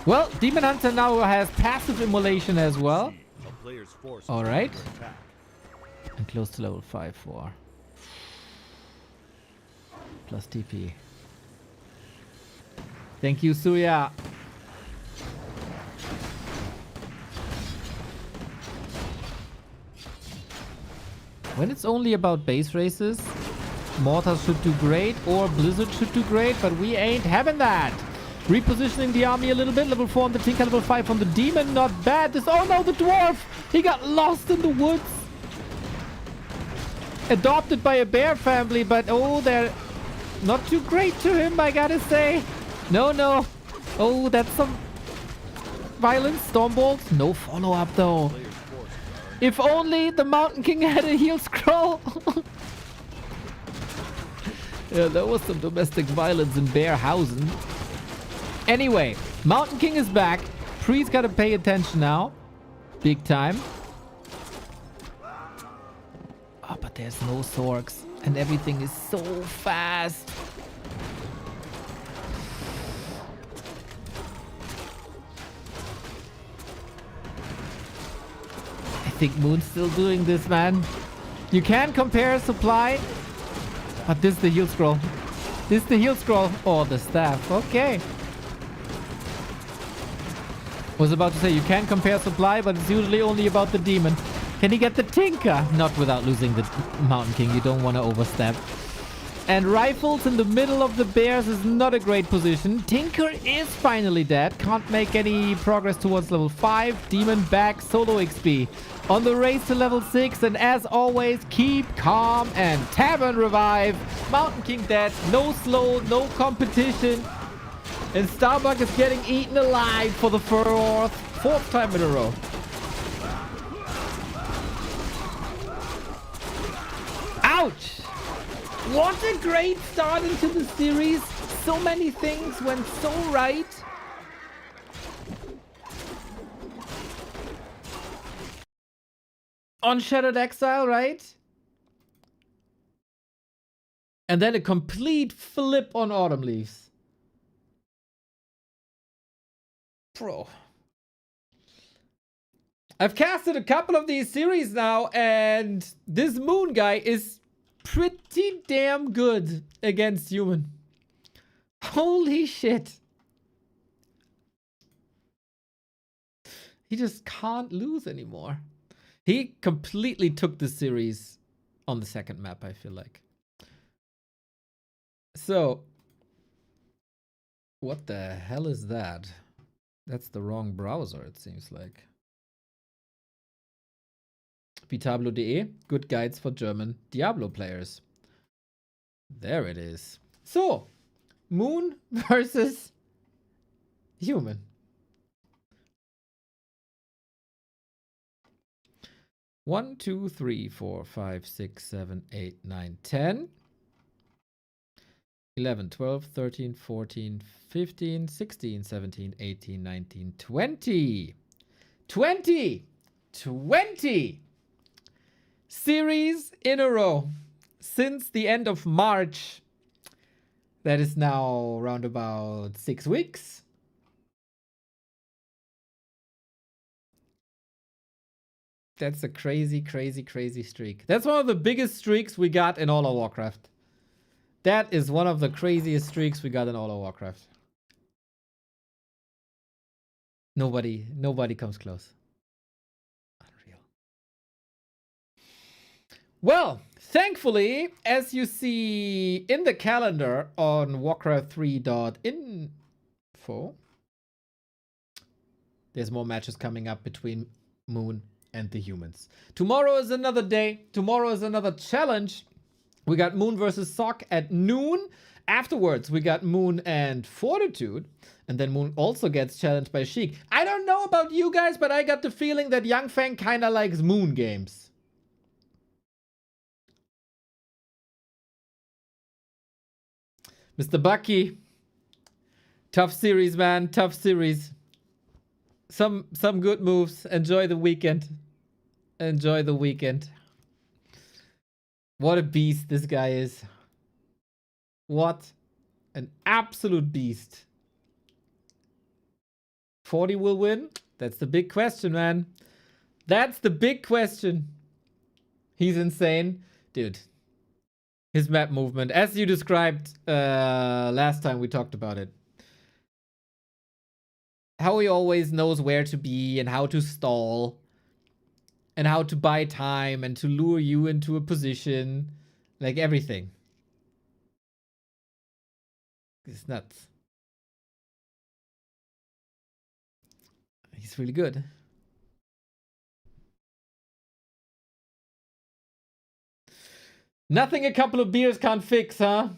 Well, Demon Hunter now has passive immolation as well. Alright. And close to level 5-4. Plus TP. Thank you, Suya. When it's only about base races, Mortars should do great or Blizzard should do great, but we ain't having that. Repositioning the army a little bit. Level 4 on the Tinker, level 5 on the Demon. Not bad. This, oh no, the Dwarf! He got lost in the woods. Adopted by a bear family, but oh, they're not too great to him, I gotta say. No, no. Oh, that's some violence. Stormbolt. No follow-up, though. If only the Mountain King had a heal scroll. Yeah, there was some domestic violence in Bearhausen. Anyway, Mountain King is back. Priest gotta pay attention now. Big time. Oh, but there's no Sorks. And everything is so fast. I think Moon's still doing this, man. You can compare supply. But this is the heal scroll. This is the heal scroll. Oh, the staff. Okay. Was about to say you can compare supply, but it's usually only about the demon. Can he get the Tinker? Not without losing the Mountain King. You don't want to overstep. And rifles in the middle of the bears is not a great position. Tinker is finally dead. Can't make any progress towards level 5. Demon back, solo XP. On the race to level 6. And as always, keep calm and Tavern revive. Mountain King dead. No slow, no competition. And STARBUCK is getting eaten alive for the fourth time in a row. Ouch! What a great start into the series. So many things went so right. On Shattered Exile, right? And then a complete flip on Autumn Leaves. Bro. I've casted a couple of these series now, and this Moon guy is pretty damn good against human. Holy shit. He just can't lose anymore. He completely took the series on the second map, I feel like. So, what the hell is that? That's the wrong browser, it seems like. Vitablo.de, good guides for German Diablo players. There it is. So, Moon versus human. One, 2, 3, 4, 5, 6, 7, 8, 9, 10. 11, 12, 13, 14, 15, 16, 17, 18, 19, 20. 20 series in a row since the end of March. That is now around about 6 weeks. That's a crazy, crazy, crazy streak. That's one of the biggest streaks we got in all of Warcraft. That is one of the craziest streaks we got in all of Warcraft. Nobody comes close. Unreal. Well, thankfully, as you see in the calendar on Warcraft3.info, there's more matches coming up between Moon and the humans. Tomorrow is another day. Tomorrow is another challenge. We got Moon versus Sock at noon. Afterwards, we got Moon and Fortitude. And then Moon also gets challenged by Sheik. I don't know about you guys, but I got the feeling that Yang Feng kind of likes Moon games. Mr. Bucky. Tough series, man. Tough series. Some good moves. Enjoy the weekend. Enjoy the weekend. What a beast this guy is. What an absolute beast. 40 will win? That's the big question, man. That's the big question. He's insane. Dude. His map movement, as you described last time we talked about it. How he always knows where to be and how to stall. And how to buy time and to lure you into a position. Like everything. It's nuts. He's really good. Nothing a couple of beers can't fix, huh?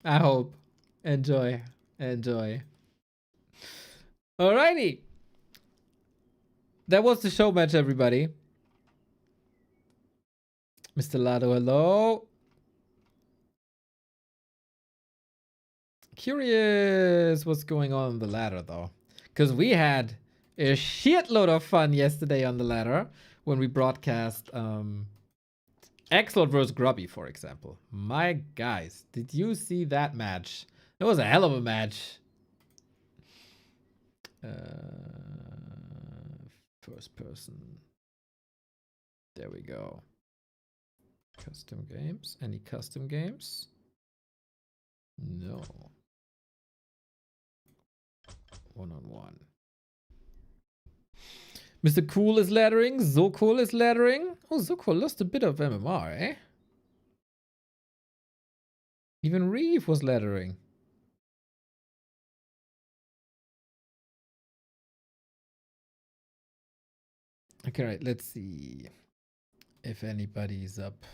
I hope. Enjoy. Enjoy. Alrighty. That was the show match, everybody. Mr. Lado, hello. Curious what's going on the ladder, though. Because we had a shitload of fun yesterday on the ladder when we broadcast Axelot vs. Grubby, for example. My guys, did you see that match? It was a hell of a match. First person. There we go. Custom games. Any custom games? No. One-on-one. Mr. Cool is laddering. Zokol is laddering. Oh, Zokol lost a bit of MMR, eh? Even Reeve was laddering. Okay, right. Let's see if anybody's up.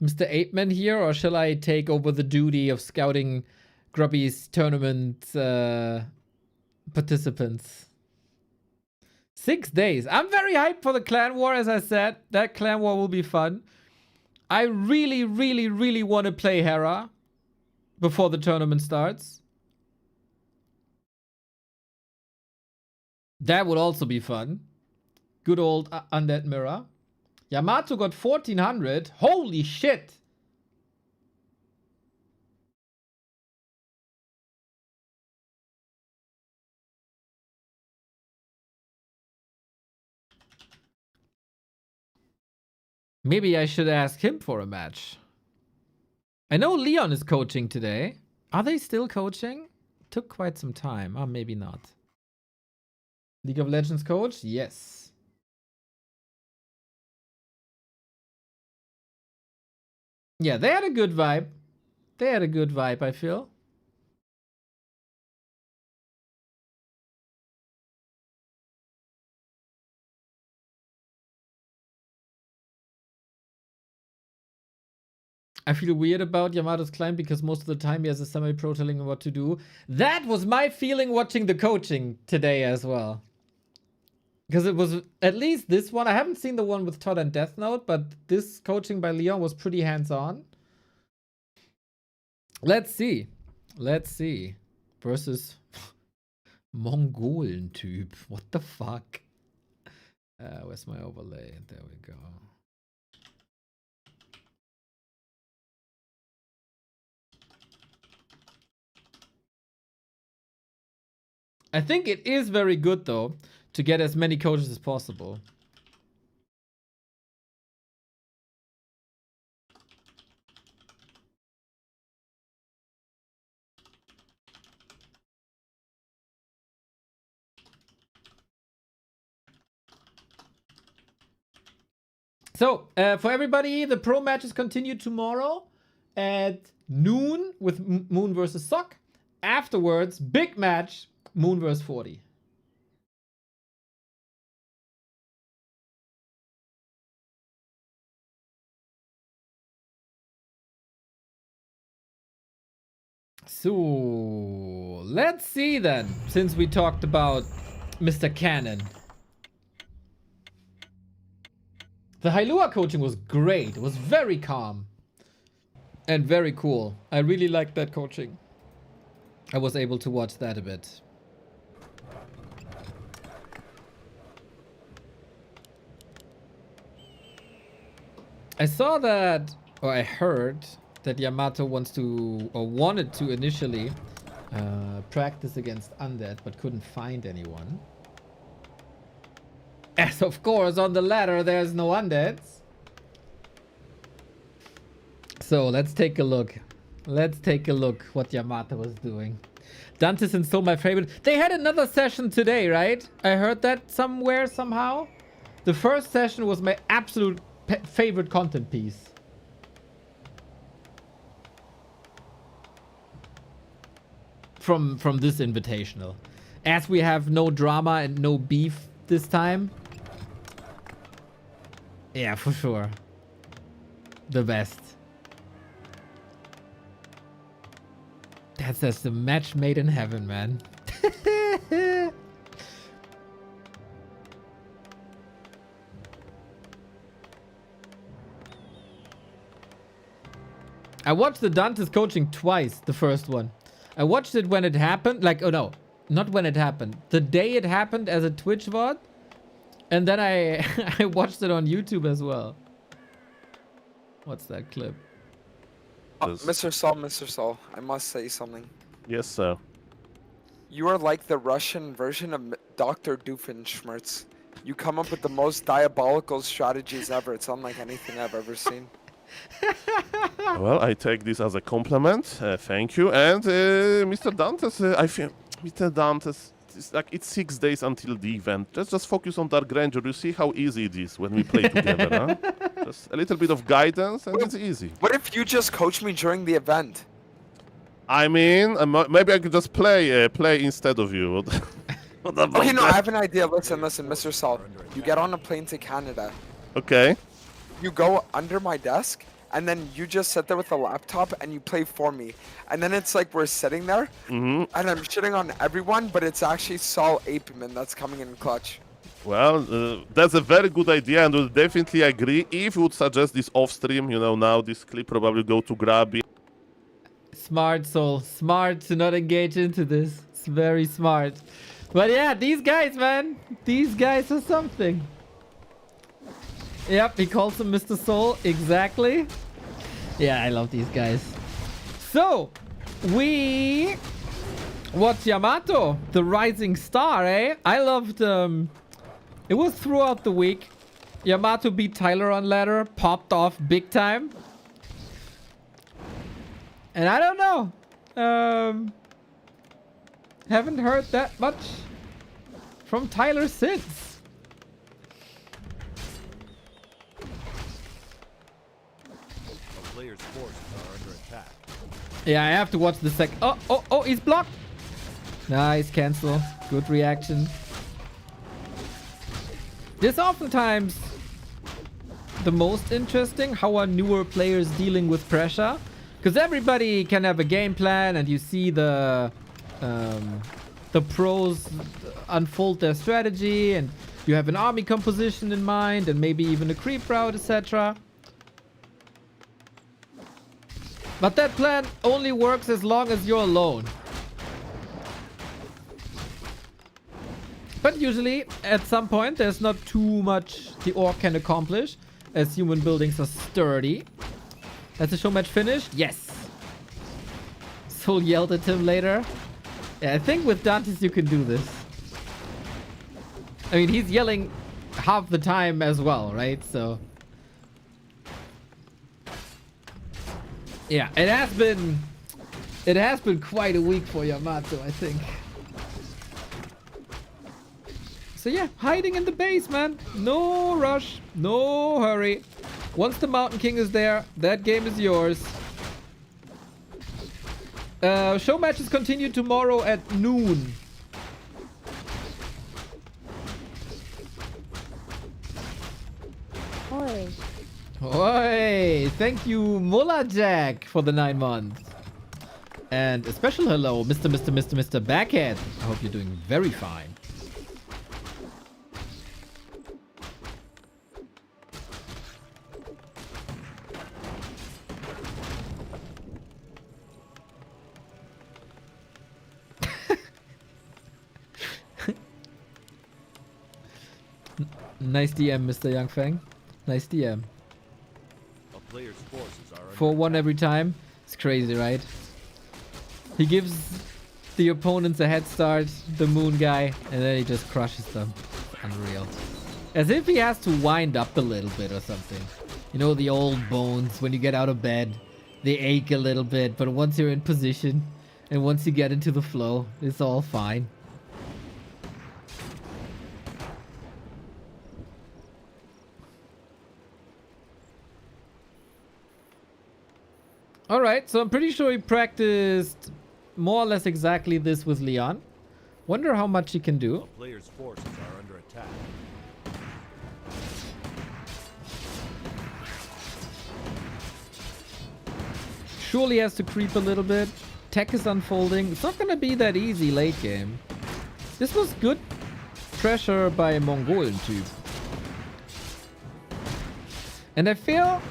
Mr. 8-Man here, or shall I take over the duty of scouting Grubby's tournament participants? 6 days. I'm very hyped for the clan war, as I said. That clan war will be fun. I really, really, really want to play Hera before the tournament starts. That would also be fun. Good old Undead Mirror. Yamato got 1400. Holy shit. Maybe I should ask him for a match. I know Leon is coaching today. Are they still coaching? Took quite some time. Oh, maybe not. League of Legends coach? Yes. Yeah, they had a good vibe. They had a good vibe, I feel. I feel weird about Yamato's climb because most of the time he has a semi-pro telling him what to do. That was my feeling watching the coaching today as well. Because it was at least this one. I haven't seen the one with Todd and Death Note, but this coaching by Leon was pretty hands-on. Let's see. Let's see. Versus Mongolen-Typ. What the fuck? Where's my overlay? There we go. I think it is very good, though, to get as many coaches as possible. So, for everybody, the pro matches continue tomorrow at noon with Moon versus Sock. Afterwards, big match, Moon versus 40. So, let's see then, since we talked about Mr. Cannon. The Hailua coaching was great. It was very calm. And very cool. I really liked that coaching. I was able to watch that a bit. I saw that, or I heard that Yamato wants to, or wanted to initially, practice against undead, but couldn't find anyone. As of course, on the ladder, there's no undeads. So let's take a look. Let's take a look what Yamato was doing. Dante's and so my favorite. They had another session today, right? I heard that somewhere, somehow. The first session was my absolute favorite content piece. From this invitational. As we have no drama and no beef this time. Yeah, for sure. The best. That's the match made in heaven, man. I watched the Dante's coaching twice, the first one. I watched it when it happened. Like, oh no, not when it happened. The day it happened as a Twitch VOD. And then I watched it on YouTube as well. What's that clip? Mr. Saul, I must say something. Yes, sir. You are like the Russian version of Dr. Doofenshmirtz. You come up with the most diabolical strategies ever. It's unlike anything I've ever seen. Well, I take this as a compliment. Thank you. And Mr. Dantes, I feel Mr. Dantes, it's 6 days until the event. Let's just focus on Dark Ranger. You see how easy it is when we play together, huh? Just a little bit of guidance and it's easy. What if you just coach me during the event? I mean, maybe I could just play instead of you. Okay, no, I have an idea. Listen, Mr. Saul. You get on a plane to Canada. Okay. You go under my desk, and then you just sit there with a laptop and you play for me. And then it's like we're sitting there, and I'm shitting on everyone, but it's actually Saul Apeman that's coming in clutch. Well, that's a very good idea, and we'll definitely agree. If you would suggest this off-stream, you know, now this clip probably go to Grabby. Smart, Soul. Smart to not engage into this. It's very smart. But yeah, these guys, man. These guys are something. Yep, he calls him Mr. Soul. Exactly. Yeah, I love these guys. So, we watched Yamato, the rising star, eh? I loved, it was throughout the week. Yamato beat Tyler on ladder, popped off big time. And I don't know. Haven't heard that much from Tyler since. Players' forces are under attack. Yeah, I have to watch the sec. Oh, he's blocked. Nice, cancel. Good reaction. This oftentimes the most interesting, how are newer players dealing with pressure? Because everybody can have a game plan and you see the pros unfold their strategy and you have an army composition in mind and maybe even a creep route, etc. But that plan only works as long as you're alone. But usually, at some point, there's not too much the orc can accomplish, as human buildings are sturdy. Has the show match finished? Yes. Soul yelled at him later. Yeah, I think with Dantes you can do this. I mean, he's yelling half the time as well, right? So... yeah, it has been quite a week for Yamato, I think. So yeah, hiding in the base, man. No rush, no hurry. Once the Mountain King is there, that game is yours. Show matches continue tomorrow at noon. Oi. Oi! Thank you, Mullah Jack, for the 9 months. And a special hello, Mr. Backhead. I hope you're doing very fine. Nice DM, Mr. Youngfang. Nice DM. A player's forces are under 4-1 every time. It's crazy, right? He gives the opponents a head start, the moon guy, and then he just crushes them. Unreal. As if he has to wind up a little bit or something. You know, the old bones, when you get out of bed, they ache a little bit, but once you're in position, and once you get into the flow, it's all fine. Alright, so I'm pretty sure he practiced more or less exactly this with Leon. Wonder how much he can do. A player's forces are under attack. Surely has to creep a little bit. Tech is unfolding. It's not gonna be that easy late game. This was good pressure by Mongolian tube. And I feel...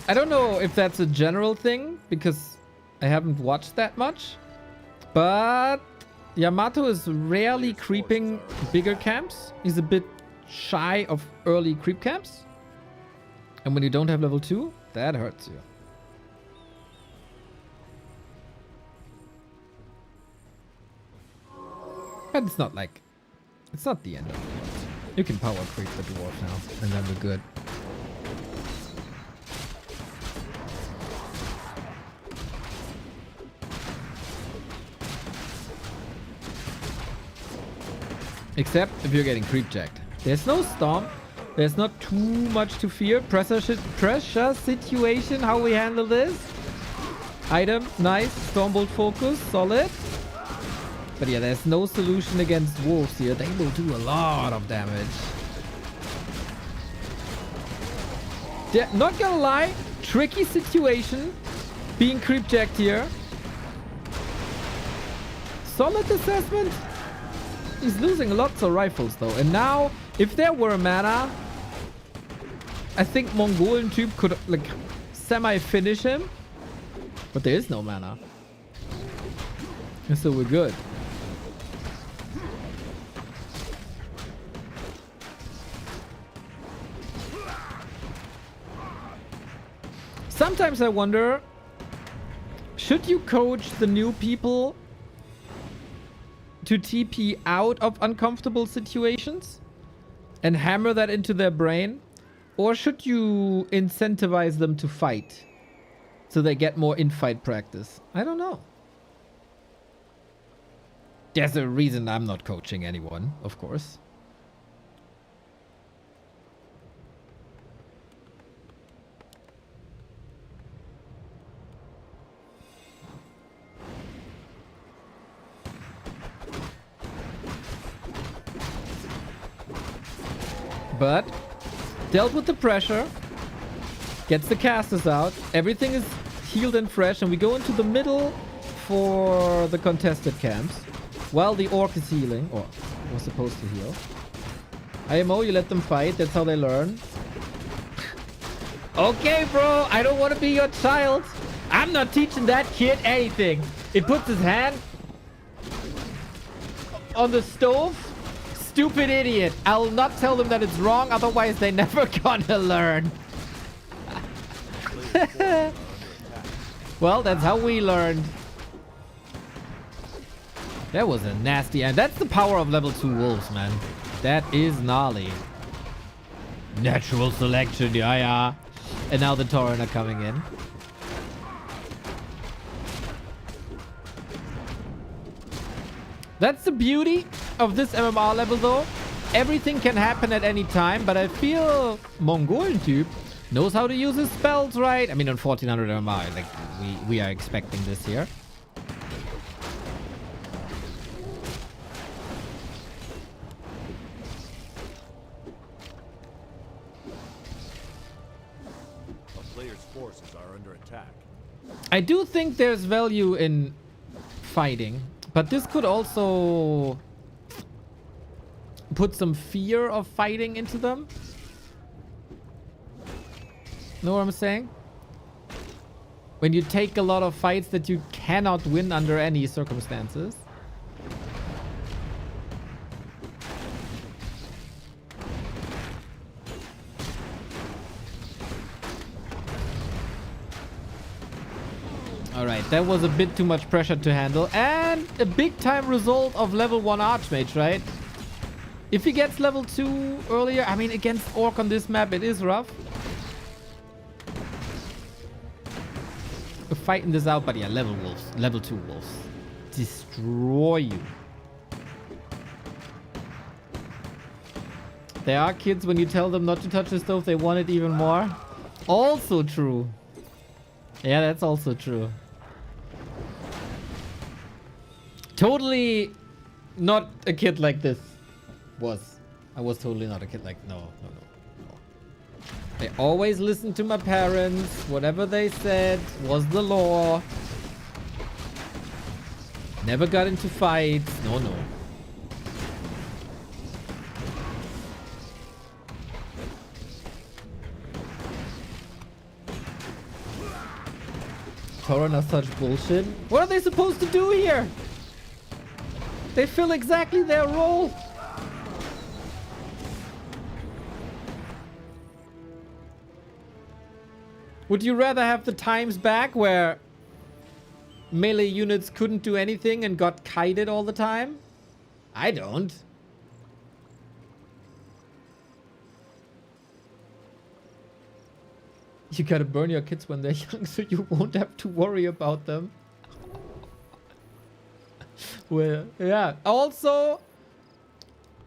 I don't know if that's a general thing, because I haven't watched that much. But Yamato is rarely creeping bigger camps. He's a bit shy of early creep camps. And when you don't have level 2, that hurts you. But it's not like... It's not the end of the world. You can power creep the dwarf now, and then we're good. Except if you're getting creep jacked. There's no storm. There's not too much to fear. Pressure situation, how we handle this. Item, nice. Stormbolt focus, solid. But yeah, there's no solution against wolves here. They will do a lot of damage. Yeah, not gonna lie, tricky situation. Being creep jacked here. Solid assessment. He's losing lots of rifles though. And now, if there were mana, I think Mongolian Tube could like semi-finish him. But there is no mana. And so we're good. Sometimes I wonder, should you coach the new people to TP out of uncomfortable situations and hammer that into their brain? Or should you incentivize them to fight so they get more in-fight practice? I don't know. There's a reason I'm not coaching anyone, of course. But dealt with the pressure, gets the casters out, everything is healed and fresh, and we go into the middle for the contested camps while the orc is healing, or was supposed to heal. IMO, you let them fight, that's how they learn. Okay, bro, I don't want to be your child. I'm not teaching that kid anything. It puts his hand on the stove. Stupid idiot. I'll not tell them that it's wrong, otherwise they're never gonna learn. Well, that's how we learned. That was a nasty end. That's the power of level 2 wolves, man. That is gnarly. Natural selection, yeah. And now the Tauren are coming in. That's the beauty of this MMR level though. Everything can happen at any time, but I feel Mongolian Tube knows how to use his spells right. I mean, on 1400 MMR, like we are expecting this here. A player's forces are under attack. I do think there's value in fighting, but this could also put some fear of fighting into them. Know what I'm saying? When you take a lot of fights that you cannot win under any circumstances. Alright, that was a bit too much pressure to handle. And a big time result of level 1 Archmage, right? If he gets level 2 earlier, I mean, against Orc on this map, it is rough. We're fighting this out, but yeah, level wolves. Level 2 wolves. Destroy you. There are kids, when you tell them not to touch the stove, they want it even more. Also true. Yeah, that's also true. Totally not a kid like this. I was totally not a kid like... No. I always listened to my parents. Whatever they said was the law. Never got into fights. No. Tauren are such bullshit. What are they supposed to do here? They fill exactly their role. Would you rather have the times back where melee units couldn't do anything and got kited all the time? I don't. You gotta burn your kids when they're young so you won't have to worry about them. Well, yeah. Also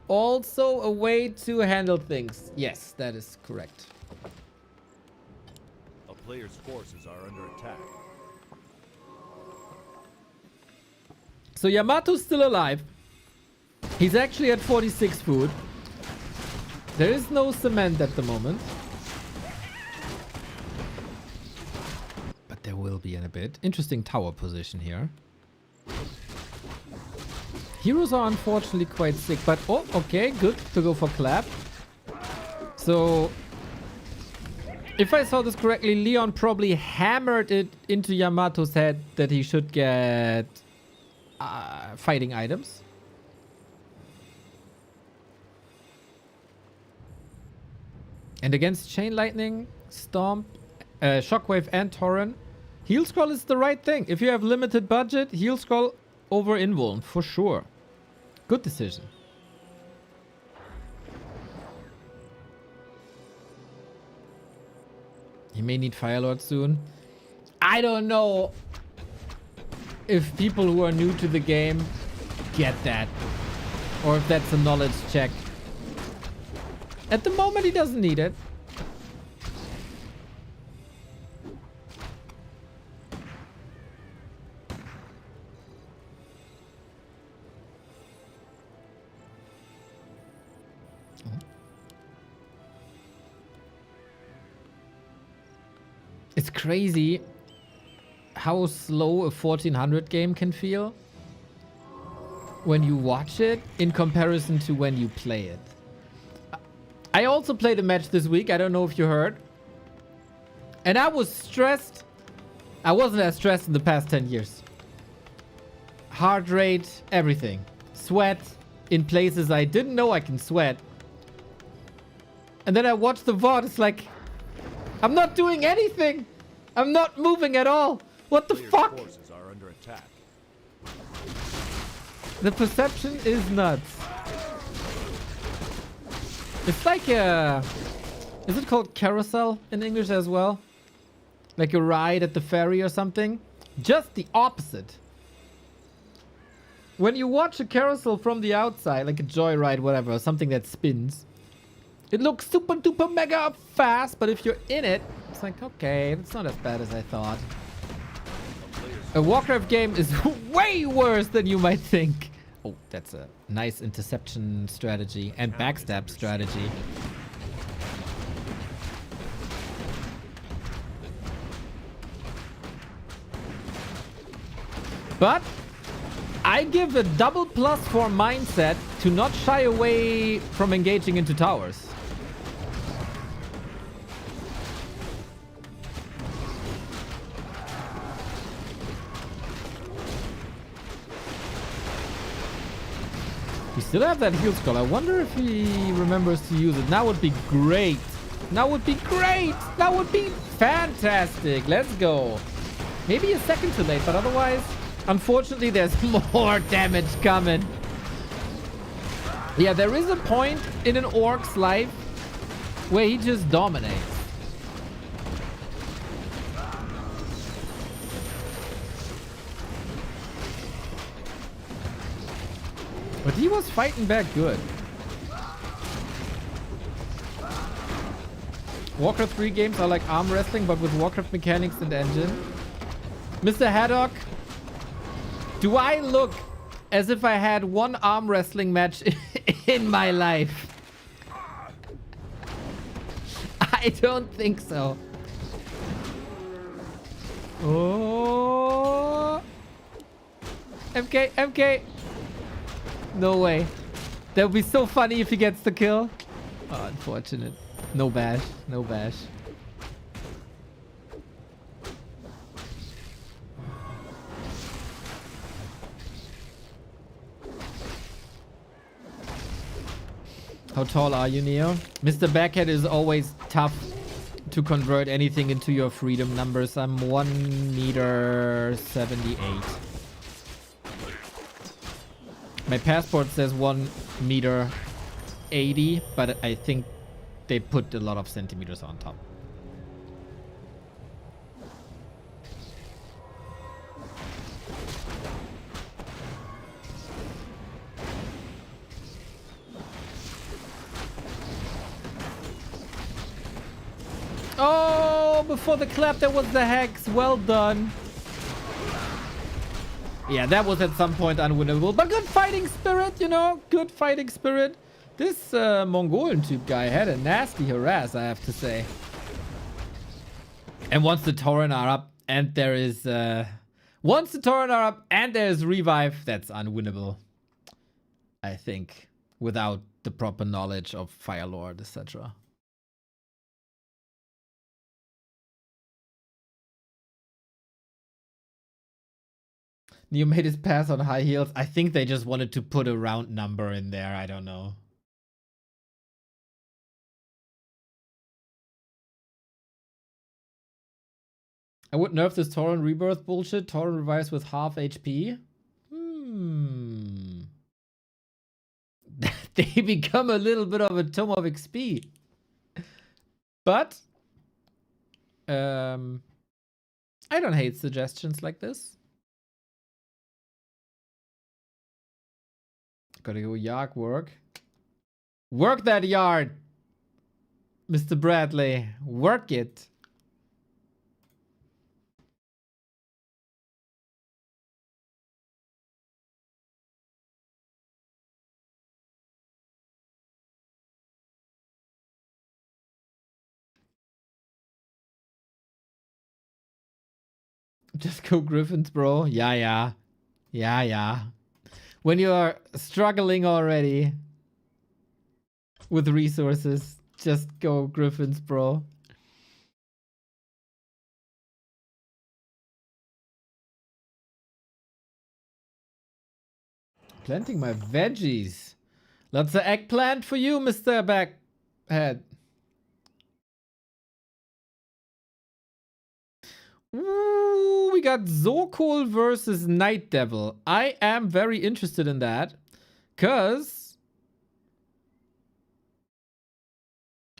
a way to handle things. Yes, that is correct. A player's forces are under attack. So Yamato's still alive. He's actually at 46 food. There is no cement at the moment. But there will be in a bit. Interesting tower position here. Heroes are unfortunately quite sick, but oh, okay, good to go for clap. So, if I saw this correctly, Leon probably hammered it into Yamato's head that he should get fighting items. And against Chain Lightning, Stomp, Shockwave and Tauren, Heal Scroll is the right thing. If you have limited budget, Heal Scroll over Invuln, for sure. Good decision. He may need Firelord soon. I don't know if people who are new to the game get that. Or if that's a knowledge check. At the moment, he doesn't need it. It's crazy how slow a 1400 game can feel when you watch it in comparison to when you play it. I also played a match this week. I don't know if you heard. And I was stressed. I wasn't as stressed in the past 10 years. Heart rate, everything. Sweat in places I didn't know I can sweat. And then I watched the VOD. It's like, I'm not doing anything. I'm not moving at all. What the fuck? Forces are under attack. The perception is nuts. It's like a... Is it called carousel in English as well? Like a ride at the ferry or something? Just the opposite. When you watch a carousel from the outside, like a joyride, whatever, something that spins, it looks super duper mega fast, but if you're in it, it's like, okay, it's not as bad as I thought. A Warcraft game is way worse than you might think. Oh, that's a nice interception strategy and backstab strategy. But I give a double plus for mindset to not shy away from engaging into towers. We still have that heal scroll. I wonder if he remembers to use it. That would be great. That would be great. That would be fantastic. Let's go. Maybe a second too late, but otherwise, unfortunately, there's more damage coming. Yeah, there is a point in an orc's life where he just dominates. But he was fighting back good. Warcraft 3 games are like arm wrestling, but with Warcraft mechanics and engine. Mr. Haddock, do I look as if I had one arm wrestling match in my life? I don't think so. Oh. MK, MK. No way. That would be so funny if he gets the kill. Oh, unfortunate. No bash. No bash. How tall are you, Neo? Mr. Backhead is always tough to convert anything into your freedom numbers. I'm 1m78. My passport says 1m80, but I think they put a lot of centimeters on top. Oh, before the clap, there was the hex. Well done. Yeah, that was at some point unwinnable, but good fighting spirit, you know, good fighting spirit. This Mongolian type guy had a nasty harass, I have to say. And once the Tauren are up and there is revive, that's unwinnable. I think, without the proper knowledge of Fire Lord, etc. Neo made his pass on high heels. I think they just wanted to put a round number in there. I don't know. I would nerf this Tauren rebirth bullshit. Tauren revives with half HP. They become a little bit of a tome of XP. But I don't hate suggestions like this. Gotta go yard work. Work that yard, Mr. Bradley. Work it. Just go Griffins, bro. Yeah. When you are struggling already with resources, just go Griffins, bro. Planting my veggies. Lots of eggplant for you, Mr. Backhead. Ooh, we got Zokol versus Night Devil. I am very interested in that. Cause...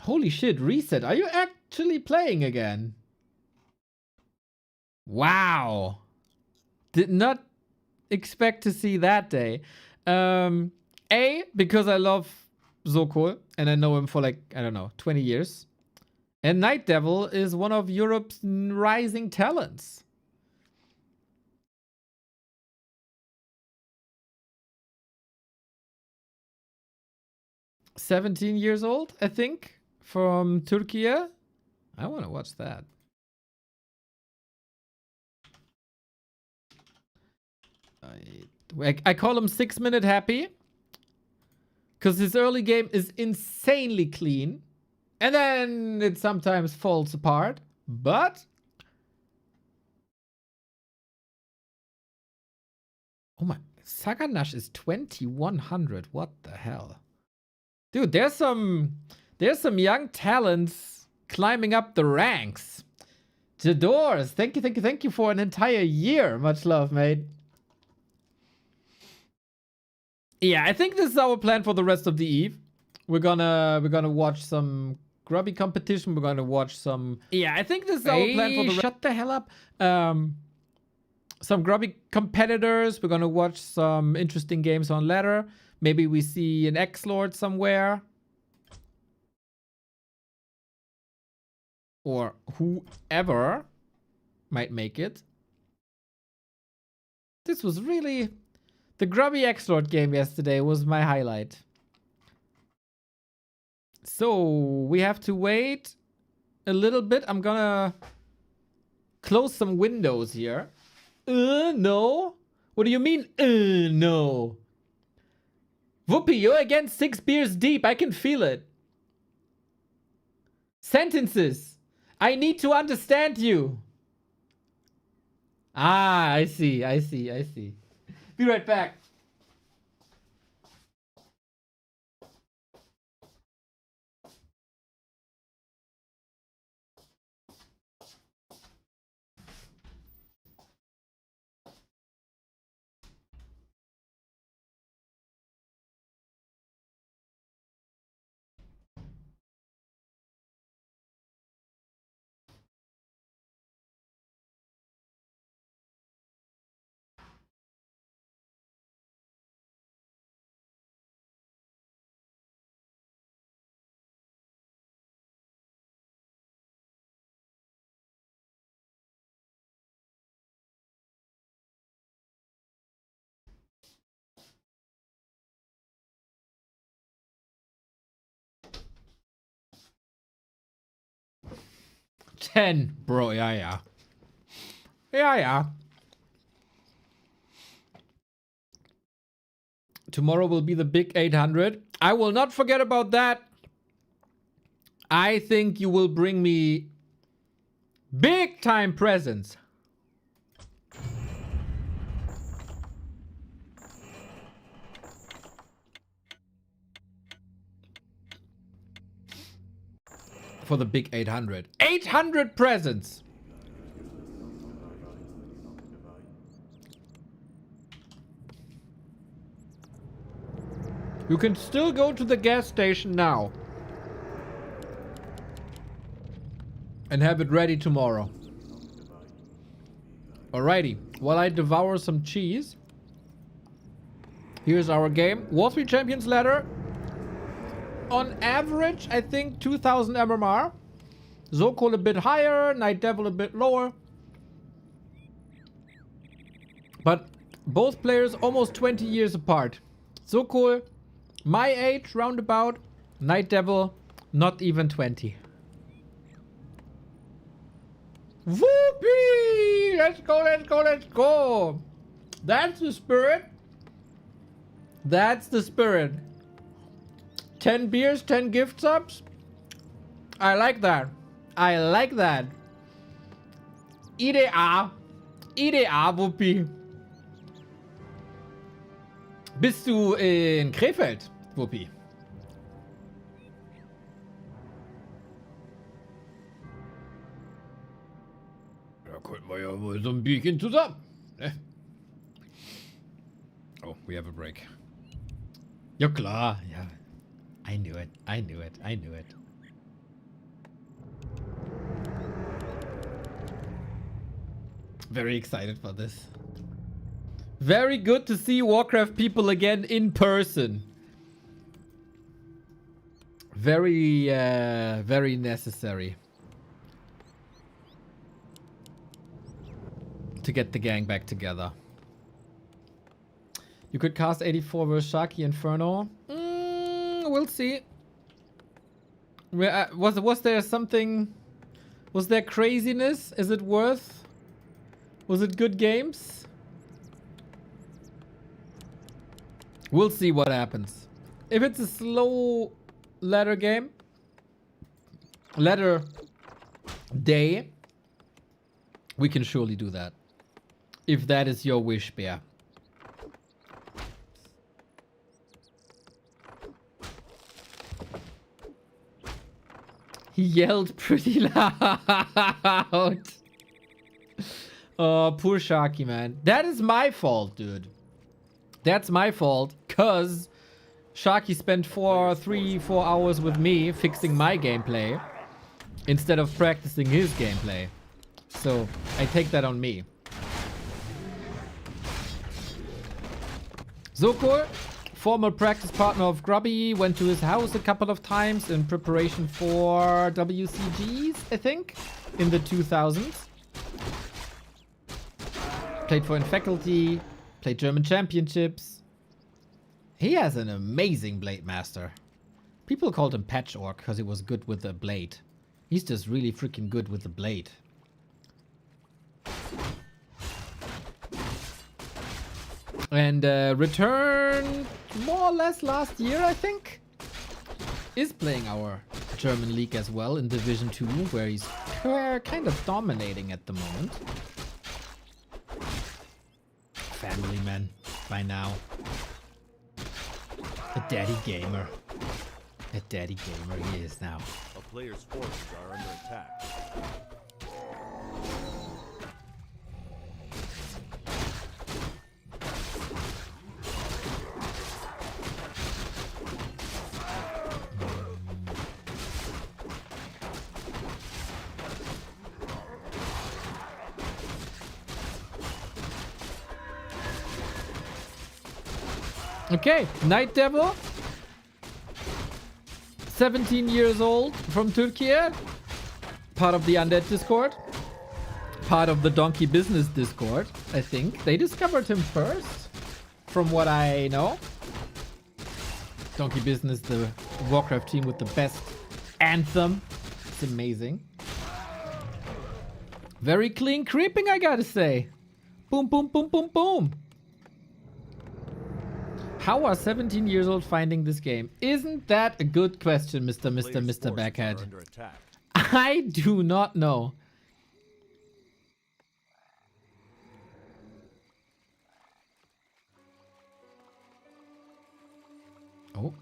Holy shit, reset. Are you actually playing again? Wow. Did not expect to see that day. A, because I love Zokol and I know him for like, I don't know, 20 years. And Night Devil is one of Europe's rising talents. "17 years old, I think, from Turkey. I want to watch that. I call him 6 Minute Happy. Because his early game is insanely clean. And then it sometimes falls apart. But... Oh my... Saganash is 2100. What the hell? Dude, there's some young talents climbing up the ranks. Jadors, thank you for an entire year. Much love, mate. Yeah, I think this is our plan for the rest of the eve. We're gonna watch some grubby competition. We're gonna watch some. Yeah, I think this is our plan for the. Shut the hell up. Some grubby competitors. We're gonna watch some interesting games on ladder. Maybe we see an X-Lord somewhere. Or whoever might make it. This was really... The grubby X-Lord game yesterday was my highlight. So, we have to wait a little bit. I'm gonna close some windows here. No? What do you mean, no? Whoopi, you're again 6 beers deep. I can feel it. Sentences. I need to understand you. Ah, I see. Be right back. Ten, bro. Yeah. Tomorrow will be the big 800. I will not forget about that. I think you will bring me big time presents. For the big 800. 800 presents! You can still go to the gas station now. And have it ready tomorrow. Alrighty. While I devour some cheese. Here's our game. War 3 Champions ladder. On average, I think 2000 MMR. Zokol a bit higher, Night Devil a bit lower. But both players almost 20 years apart. Zokol, my age, roundabout. Night Devil, not even 20. Whoopee! Let's go! That's the spirit. That's the spirit. 10 beers, 10 gift subs. I like that. Ideal, Wuppi. Bist du in Krefeld, Wuppi? Da könnten wir ja wohl so ein Bierchen zusammen. Oh, we have a break. Ja klar, ja. I knew it. Very excited for this. Very good to see Warcraft people again in person. Very necessary. To get the gang back together. You could cast 84 versus Sharky Inferno. We'll see. Was there something? Was there craziness? Is it worth? Was it good games? We'll see what happens. If it's a slow ladder game, ladder day, we can surely do that. If that is your wish, Bear. He yelled pretty loud. Oh, poor Sharky, man. That is my fault, dude. That's my fault, cause Sharky spent 3-4 hours with me fixing my gameplay instead of practicing his gameplay. So I take that on me. Zoko, former practice partner of Grubby, went to his house a couple of times in preparation for WCGs, I think, in the 2000s. Played for Faculty, played German championships. He has an amazing blade master. People called him Patch Orc because he was good with the blade. He's just really freaking good with the blade. And returned more or less last year, I think. Is playing our German league as well in Division 2, where he's kind of dominating at the moment. Family man by now. A daddy gamer. A daddy gamer he is now. A player's forces are under attack. Okay, Night Devil. 17 years old from Turkey. Part of the Undead Discord. Part of the Donkey Business Discord, I think. They discovered him first, from what I know. Donkey Business, the Warcraft team with the best anthem. It's amazing. Very clean creeping, I gotta say. Boom, boom, boom, boom, boom. How are 17 years old finding this game? Isn't that a good question, Mr. Backhead? I do not know.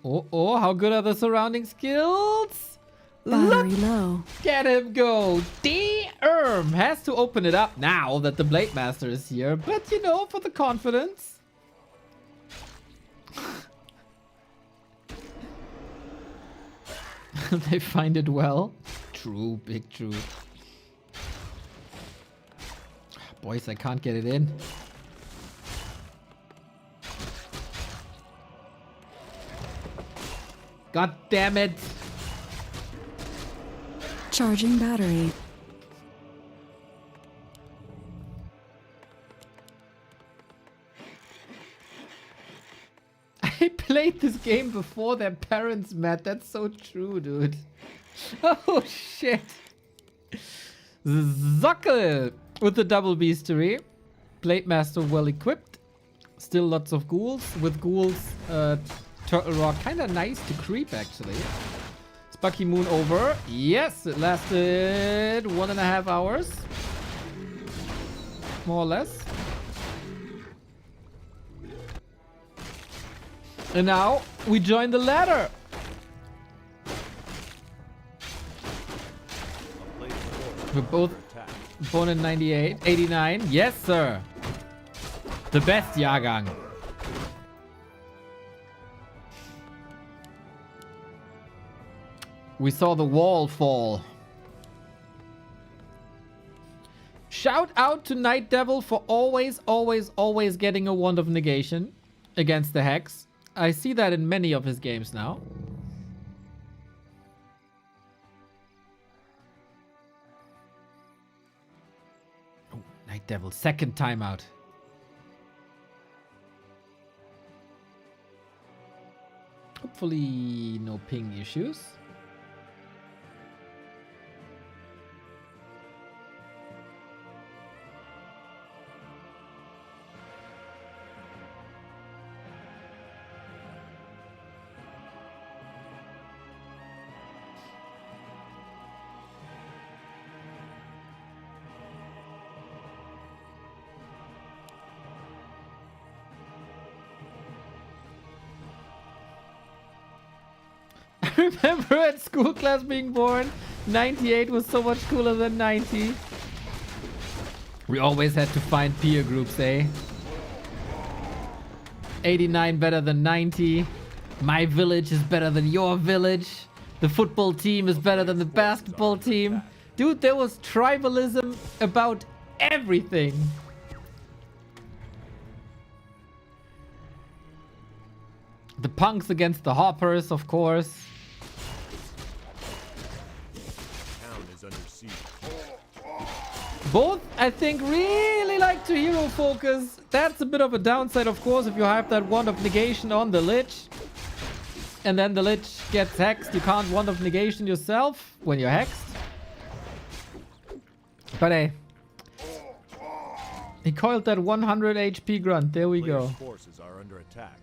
Oh, how good are the surrounding skills? Battery low. Get him go. D-Erm has to open it up now that the Blade Master is here. But, you know, for the confidence. They find it well. True, big true. Boys, I can't get it in. God damn it. Charging battery. I played this game before their parents met. That's so true, dude. Oh, shit. Zockel with the double beastery. Blade Master well equipped. Still lots of ghouls. With ghouls, Turtle Rock kind of nice to creep, actually. Spucky Moon over. Yes, it lasted 1.5 hours. More or less. And now we join the ladder. We're both born in 98, 89. Yes, sir. The best Jahrgang. We saw the wall fall. Shout out to Night Devil for always getting a wand of negation against the Hex. I see that in many of his games now. Oh, Night Devil, second timeout. Hopefully no ping issues. I remember at school class being born, 98 was so much cooler than 90. We always had to find peer groups, eh? 89 better than 90. My village is better than your village. The football team is better than the basketball team. Dude, there was tribalism about everything. The punks against the hoppers, of course. Town is under siege. Both, I think, really like to hero focus. That's a bit of a downside, of course, if you have that wand of negation on the Lich. And then the Lich gets hexed. You can't wand of negation yourself when you're hexed. But hey. He coiled that 100 HP grunt. There we Players' go. forces are under attack.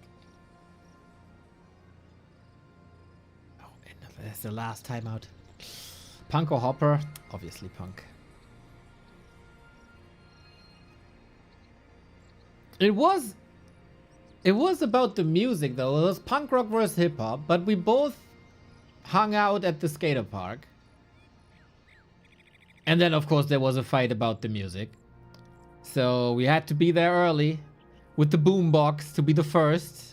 Oh, that's the last timeout. Punk or Hopper? Obviously Punk. It was about the music though. It was punk rock versus hip hop, but we both hung out at the skater park. And then of course there was a fight about the music. So we had to be there early with the boombox to be the first.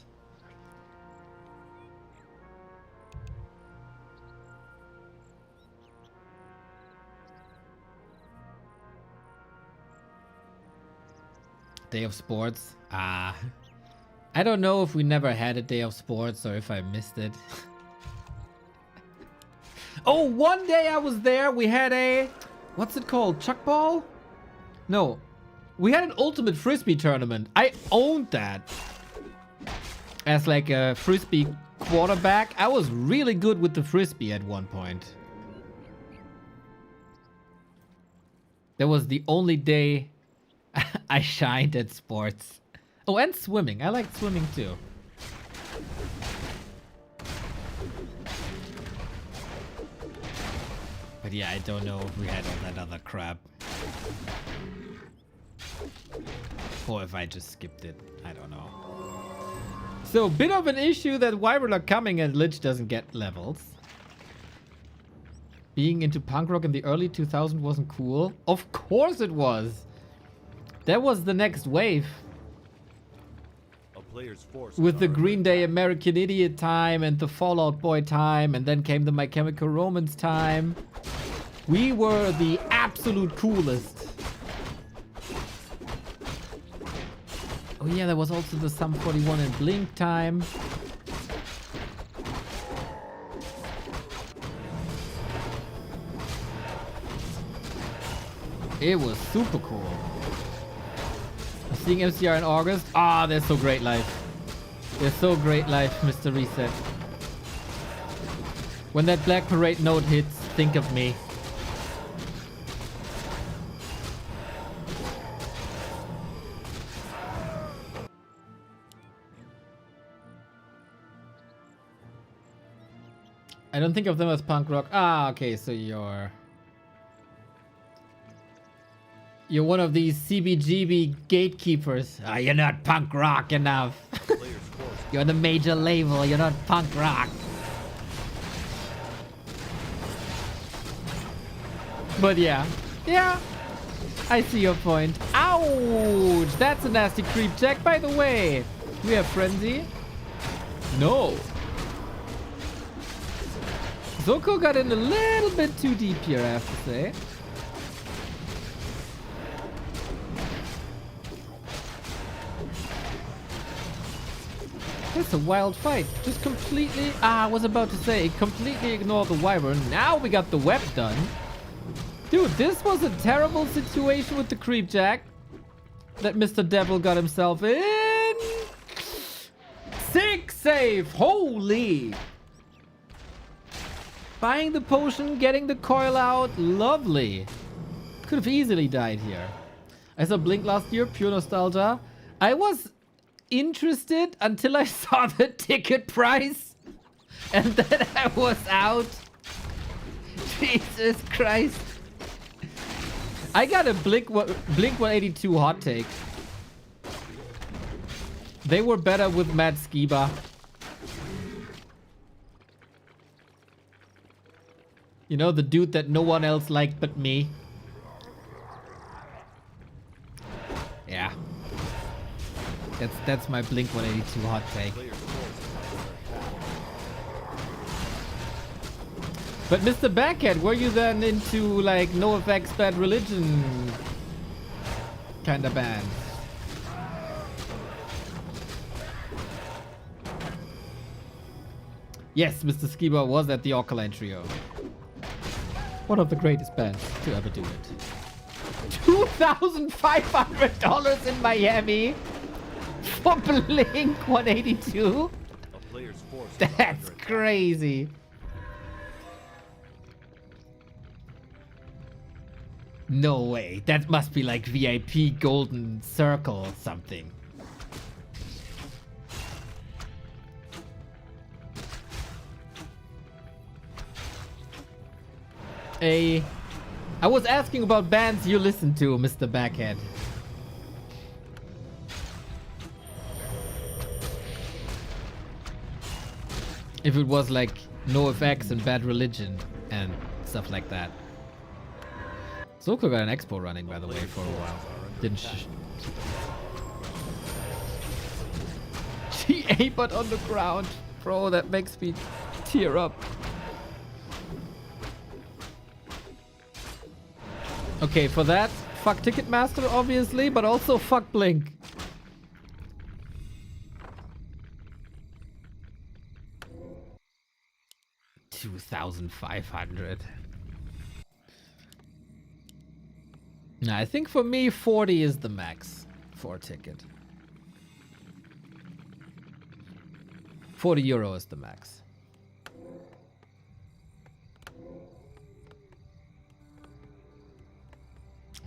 Day of sports. I don't know if we never had a day of sports or if I missed it. Oh, one day I was there. We had a, what's it called? Chuck ball? No, we had an ultimate frisbee tournament. I owned that as like a frisbee quarterback. I was really good with the frisbee at one point. That was the only day I shined at sports. Oh, and swimming. I liked swimming too. But yeah, I don't know if we had all that other crap. Or if I just skipped it. I don't know. So, bit of an issue that Wyvern are coming and Lich doesn't get levels. Being into punk rock in the early 2000s wasn't cool. Of course it was. That was the next wave. A player's forces With the are Green under Day American Idiot time and the Fall Out Boy time, and then came the My Chemical Romance time. We were the absolute coolest. Oh yeah, there was also the Sum 41 and Blink time. It was super cool. Seeing MCR in August. Ah, they're so great live. They're so great live, Mr. Reset. When that Black Parade note hits, think of me. I don't think of them as punk rock. Ah, okay, so you're one of these CBGB gatekeepers. Ah, you're not punk rock enough. players' forces. You're the major label, you're not punk rock. But yeah, I see your point. Ouch, that's a nasty creep check. By the way, we have Frenzy? No. Zoko got in a little bit too deep here, I have to say. That's a wild fight. Just completely, I was about to say, completely ignore the Wyvern. Now we got the web done. Dude, this was a terrible situation with the creep jack that Mr. Devil got himself in. 6 save, holy. Buying the potion, getting the coil out, lovely. Could have easily died here. I saw Blink last year, pure nostalgia. I was interested until I saw the ticket price. And then I was out. Jesus Christ. I got a Blink 182 hot take. They were better with Matt Skiba. You know, the dude that no one else liked but me. Yeah. That's my Blink 182 hot take. But Mr. Backhead, were you then into like NoFX Bad Religion kind of band? Yes, Mr. Skiba was at the Alkaline Trio. One of the greatest bands to ever do it. $2,500 in Miami for Blink 182? A player's force is That's under attack. crazy. No way. That must be like VIP Golden Circle or something. I was asking about bands you listen to, Mr. Backhead. If it was like NoFX and Bad Religion and stuff like that. Zoko got an expo running, by the way, for a while. Didn't GA but on the ground. Bro, that makes me tear up. Okay, for that, fuck Ticketmaster, obviously, but also fuck Blink. $2,500. Nah, I think for me, 40 is the max for a ticket. 40 euro is the max.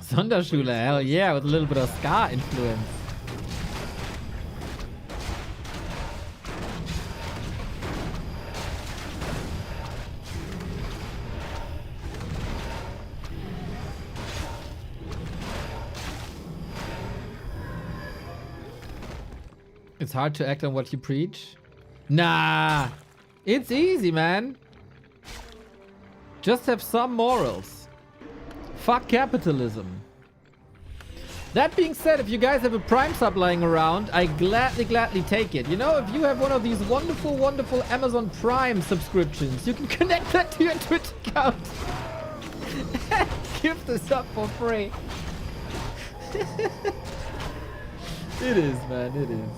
Sonderschule, hell yeah, with a little bit of ska influence. It's hard to act on what you preach. Nah, it's easy, man. Just have some morals. Fuck capitalism. That being said, if you guys have a Prime sub lying around, I gladly take it. You know, if you have one of these wonderful Amazon Prime subscriptions, you can connect that to your Twitch account. Give this up for free. It is, man, it is.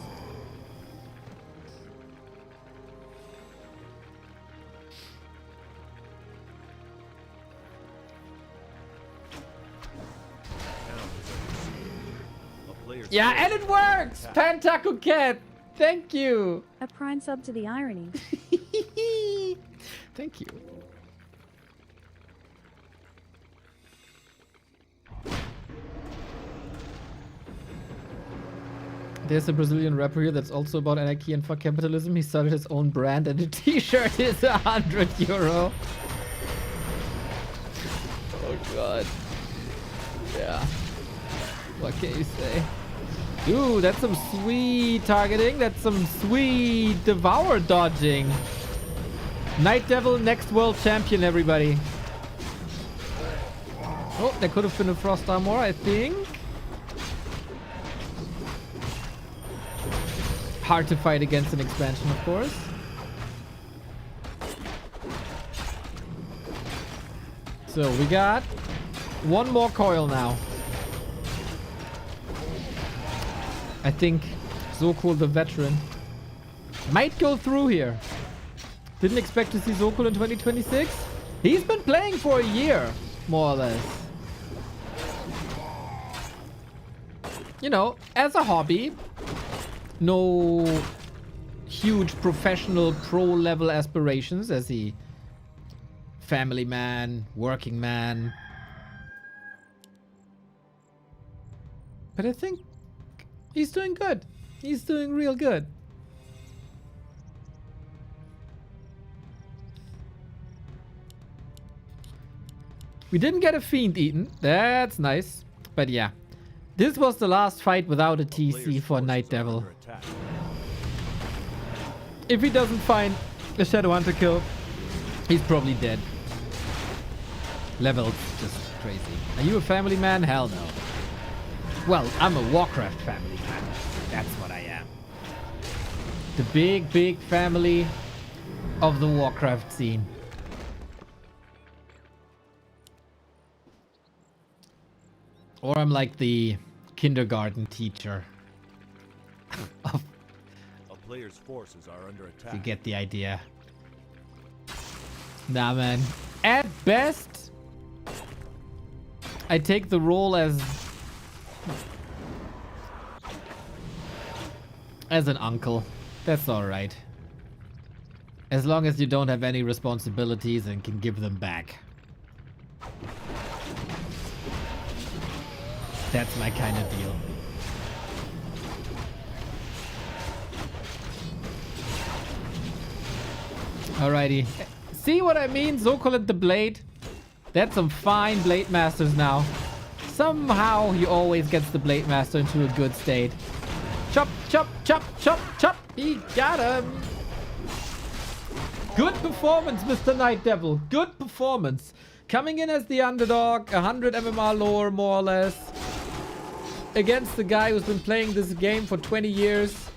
Yeah, and it works! Pentaco Cat! Thank you! A prime sub to the irony. Thank you. There's a Brazilian rapper here that's also about anarchy and fuck capitalism. He started his own brand and a t-shirt is €100. Oh god. Yeah. What can you say? Ooh, that's some sweet targeting. That's some sweet devour dodging. Night Devil, next world champion, everybody. Oh, there could have been a Frost Armor, I think. Hard to fight against an expansion, of course. So we got one more coil now. I think Zokul, the veteran, might go through here. Didn't expect to see Zokul in 2026. He's been playing for a year, more or less. You know, as a hobby. No huge professional pro level aspirations as a family man, working man. But I think he's doing good. He's doing real good. We didn't get a Fiend eaten. That's nice. But yeah. This was the last fight without a TC for Night Devil. If he doesn't find a Shadow Hunter kill, he's probably dead. Levels just crazy. Are you a family man? Hell no. Well, I'm a Warcraft family man. That's what I am. The big, big family of the Warcraft scene. Or I'm like the kindergarten teacher. Of, A player's forces are under attack. you get the idea. Nah, man. At best, I take the role as an uncle. That's alright. As long as you don't have any responsibilities and can give them back. That's my kind of deal. Alrighty. See what I mean? Zokolet the Blade. That's some fine Blade Masters now. Somehow he always gets the Blade Master into a good state. Chop, chop, chop, chop, chop. He got him. Good performance, Mr. Night Devil. Good performance. Coming in as the underdog, 100 MMR lower, more or less. Against the guy who's been playing this game for 20 years.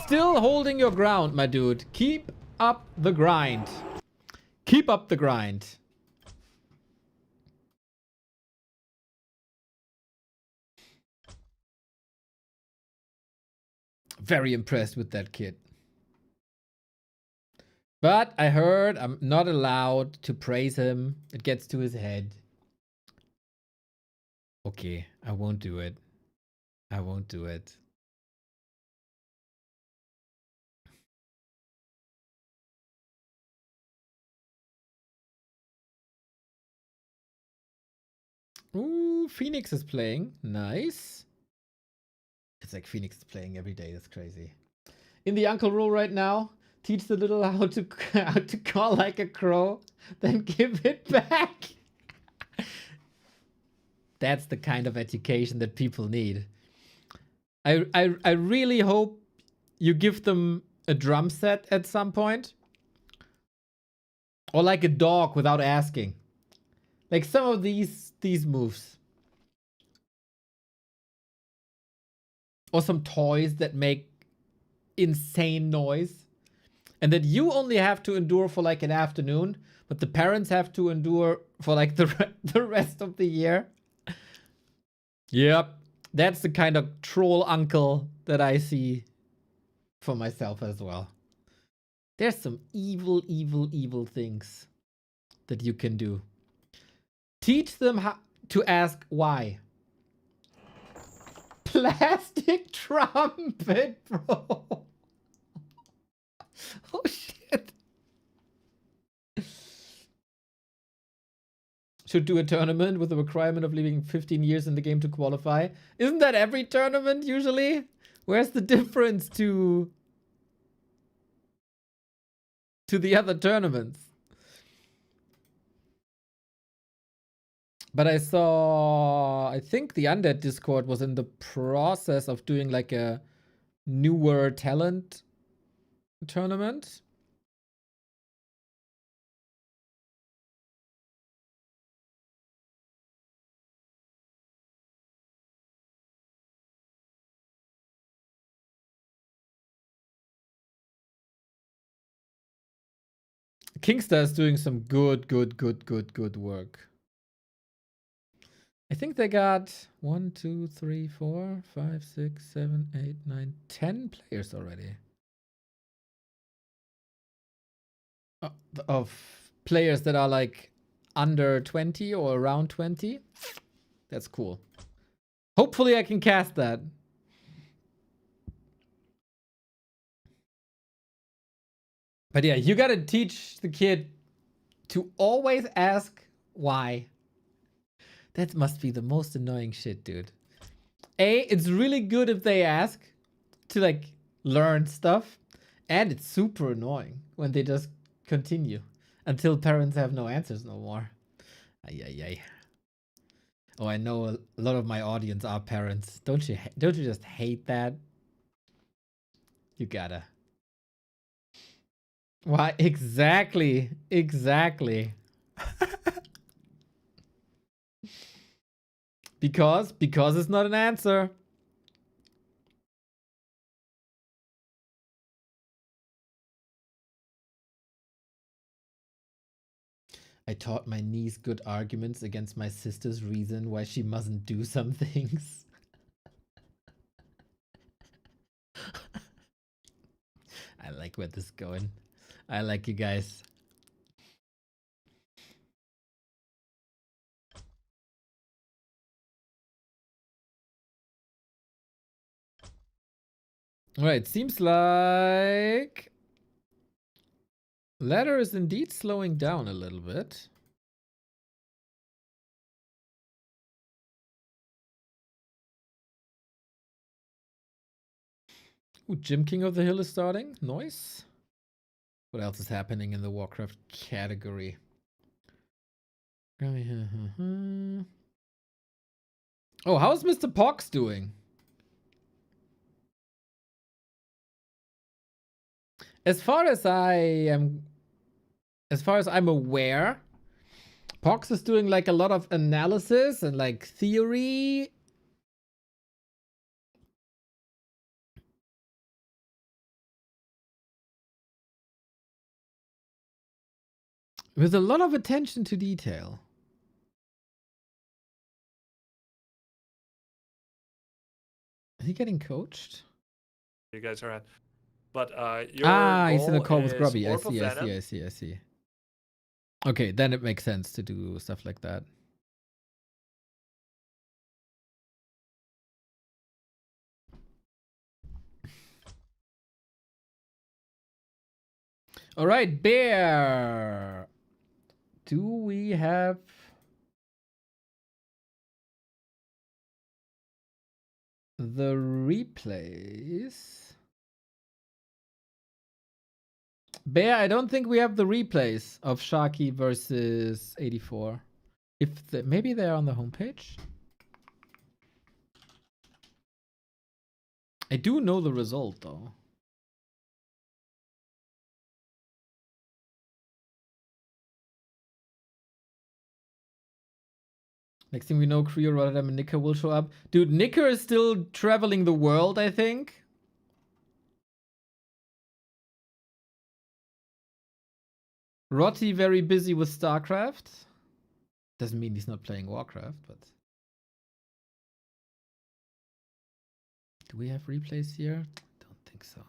Still holding your ground, my dude. Keep up the grind. Keep up the grind. Very impressed with that kid. But I heard I'm not allowed to praise him. It gets to his head. Okay, I won't do it. I won't do it. Ooh, Phoenix is playing. Nice. It's like Phoenix is playing every day. That's crazy. In the uncle role right now, teach the little how to call like a crow, then give it back. That's the kind of education that people need. I really hope you give them a drum set at some point. Or like a dog without asking. Like some of these moves. Or some toys that make insane noise. And that you only have to endure for like an afternoon. But the parents have to endure for like the rest of the year. Yep. That's the kind of troll uncle that I see for myself as well. There's some evil, evil, evil things that you can do. Teach them how to ask why. Plastic trumpet, bro. Oh, shit. Should do a tournament with the requirement of living 15 years in the game to qualify. Isn't that every tournament usually? Where's the difference to the other tournaments? But I saw, I think the Undead Discord was in the process of doing like a newer talent tournament. Kingstar is doing some good work. I think they got 1, 2, 3, 4, 5, 6, 7, 8, 9, 10 players already. Of players that are like under 20 or around 20. That's cool. Hopefully I can cast that. But yeah, you gotta teach the kid to always ask why. That must be the most annoying shit, dude. It's really good if they ask to like learn stuff. And it's super annoying when they just continue until parents have no answers no more. Ay, ay, ay. Oh, I know a lot of my audience are parents. Don't you just hate that? You gotta. Why? Exactly. Exactly. Because it's not an answer. I taught my niece good arguments against my sister's reason why she mustn't do some things. I like where this is going. I like you guys. Alright, seems like ladder is indeed slowing down a little bit. Ooh, Gym King of the Hill is starting. Nice. What else is happening in the Warcraft category? Oh, how's Mr. Pox doing? As far as I'm aware, Pox is doing like a lot of analysis and like theory. With a lot of attention to detail. Is he getting coached? You guys are at. But He's in a call with Grubby. I Venom. see. Okay, then it makes sense to do stuff like that. All right, Bear. Do we have the replays? Bear, I don't think we have the replays of Sharky versus 84. Maybe they're on the homepage. I do know the result though. Next thing we know, Creo, Rotterdam, and Nicker will show up. Dude, Nicker is still traveling the world, I think. Rotti very busy with StarCraft. Doesn't mean he's not playing Warcraft, but... Do we have replays here? Don't think so.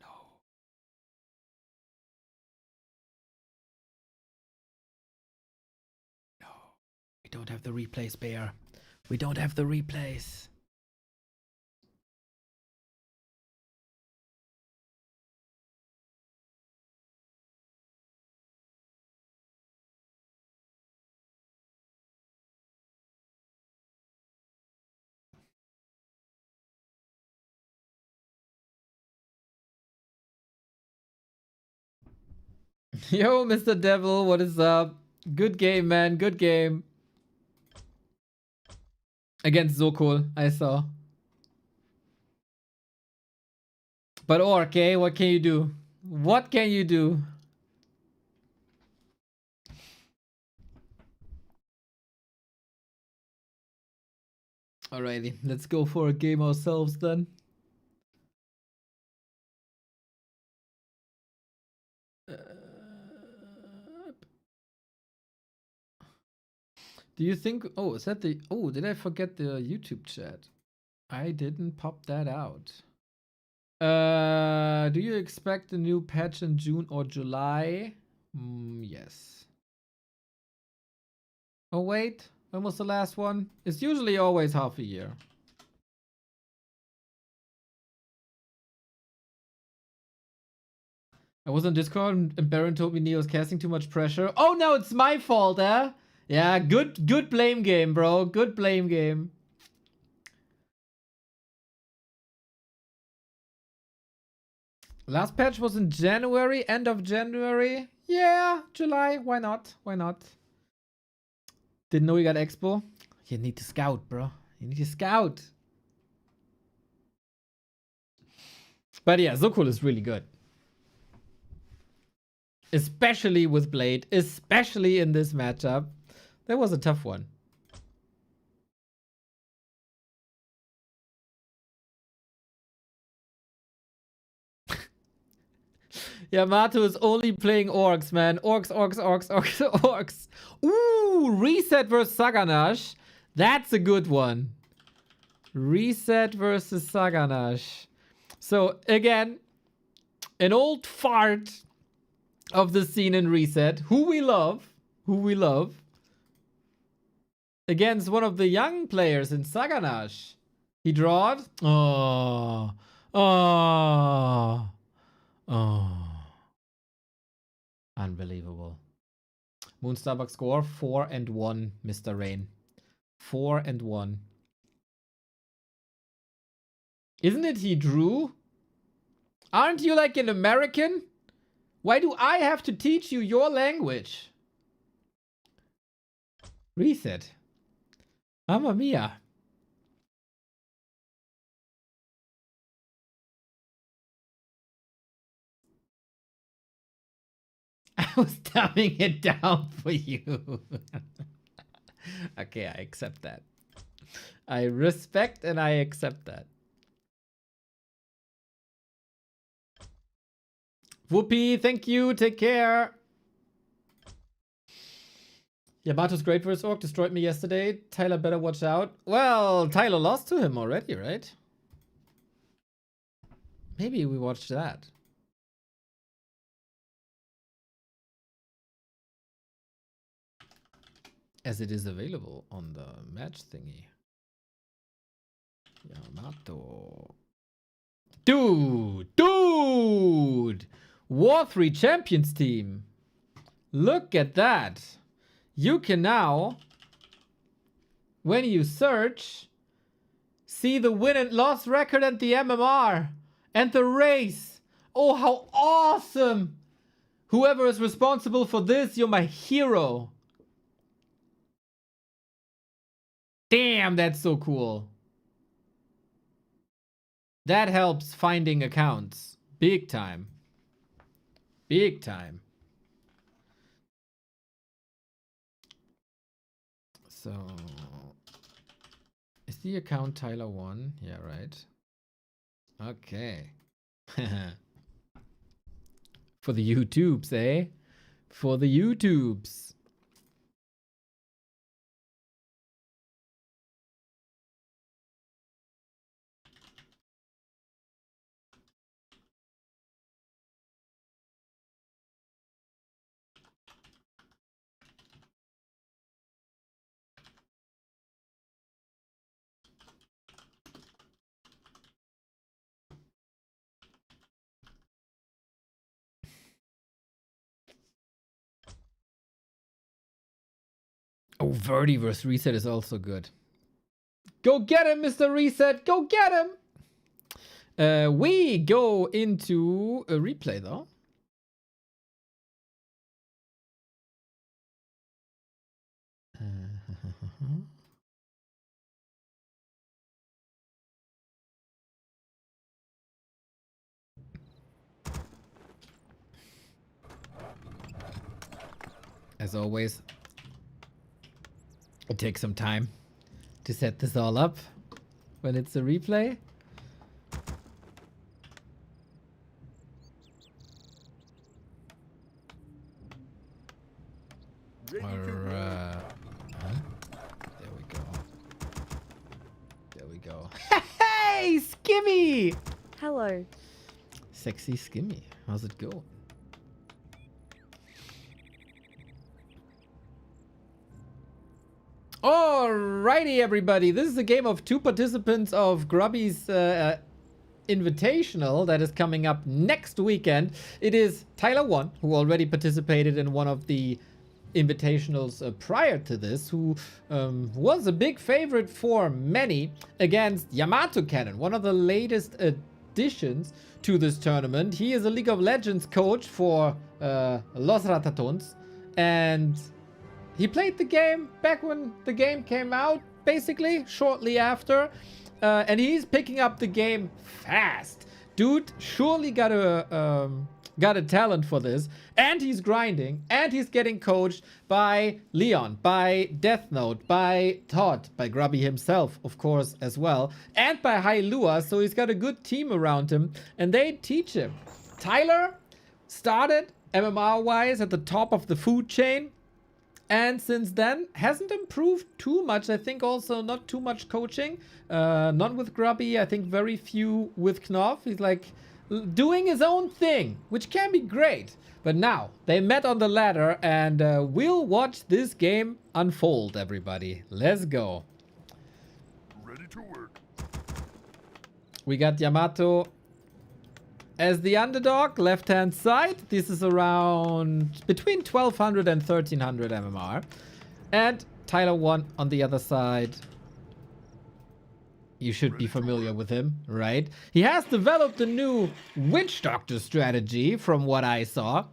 No. No. We don't have the replays, Bear. We don't have the replays. Yo, Mr. Devil, what is up? Good game, man. Good game. Against Zokol, I saw. But Orc, eh? What can you do? What can you do? Alrighty, let's go for a game ourselves then. Do you think... Oh, is that the... Oh, did I forget the YouTube chat? I didn't pop that out. Do you expect a new patch in June or July? Yes. Oh, wait. When was the last one? It's usually always half a year. I was on Discord and Baron told me Neo's casting too much pressure. Oh no, it's my fault, eh? Yeah, good blame game, bro. Good blame game. Last patch was in January, end of January. Yeah, July. Why not? Why not? Didn't know you got Expo. You need to scout, bro. You need to scout. But yeah, Zokul is really good. especially with Blade, especially in this matchup. That was a tough one. Yamato is only playing orcs, man. Orcs. Ooh, Reset versus Saganash. That's a good one. Reset versus Saganash. So, again, an old fart of the scene in Reset. Who we love. Against one of the young players in Saganash. He drawed. Oh. Unbelievable. Moon Starbuck score 4-1, Mr. Rain. 4-1. Isn't it he drew? Aren't you like an American? Why do I have to teach you your language? Reset. Mamma mia. I was dumbing it down for you. Okay, I accept that. I respect and I accept that. Whoopi, thank you. Take care. Yamato's great versus Orc destroyed me yesterday. Tyler better watch out. Well, Tyler lost to him already, right? Maybe we watched that. As it is available on the match thingy. Yamato. Dude! War 3 Champions team. Look at that. You can now, when you search, see the win and loss record and the MMR and the race. Oh, how awesome! Whoever is responsible for this, you're my hero. Damn, that's so cool. That helps finding accounts. Big time. Big time. So, is the account Tyler 1? Yeah, right. Okay. For the YouTubes, eh? For the YouTubes. Oh, Verdi versus Reset is also good. Go get him, Mr. Reset. Go get him. We go into a replay, though. As always, it takes some time to set this all up when it's a replay. There we go. There we go. Hey, Skimmy! Hello. Sexy Skimmy. How's it going? Alrighty, everybody. This is a game of 2 participants of Grubby's Invitational that is coming up next weekend. It is Tyler 1, who already participated in one of the invitationals prior to this, who was a big favorite for many, against Yamato Cannon, one of the latest additions to this tournament. He is a League of Legends coach for Los Ratatons, and he played the game back when the game came out, basically, shortly after. And he's picking up the game fast. Dude surely got a got a talent for this, and he's grinding, and he's getting coached by Leon, by Death Note, by Todd, by Grubby himself, of course, as well, and by Hailua, so he's got a good team around him, and they teach him. Tyler started MMR-wise at the top of the food chain, and since then hasn't improved too much. I think also not too much coaching, none with Grubby, I think very few with Knopf. He's like doing his own thing, which can be great. But now they met on the ladder, and we'll watch this game unfold, everybody. Let's go. Ready to work. We got Yamato as the underdog, left-hand side. This is around between 1200 and 1300 MMR. And Tyler 1 on the other side. You should be familiar with him, right? He has developed a new Witch Doctor strategy from what I saw.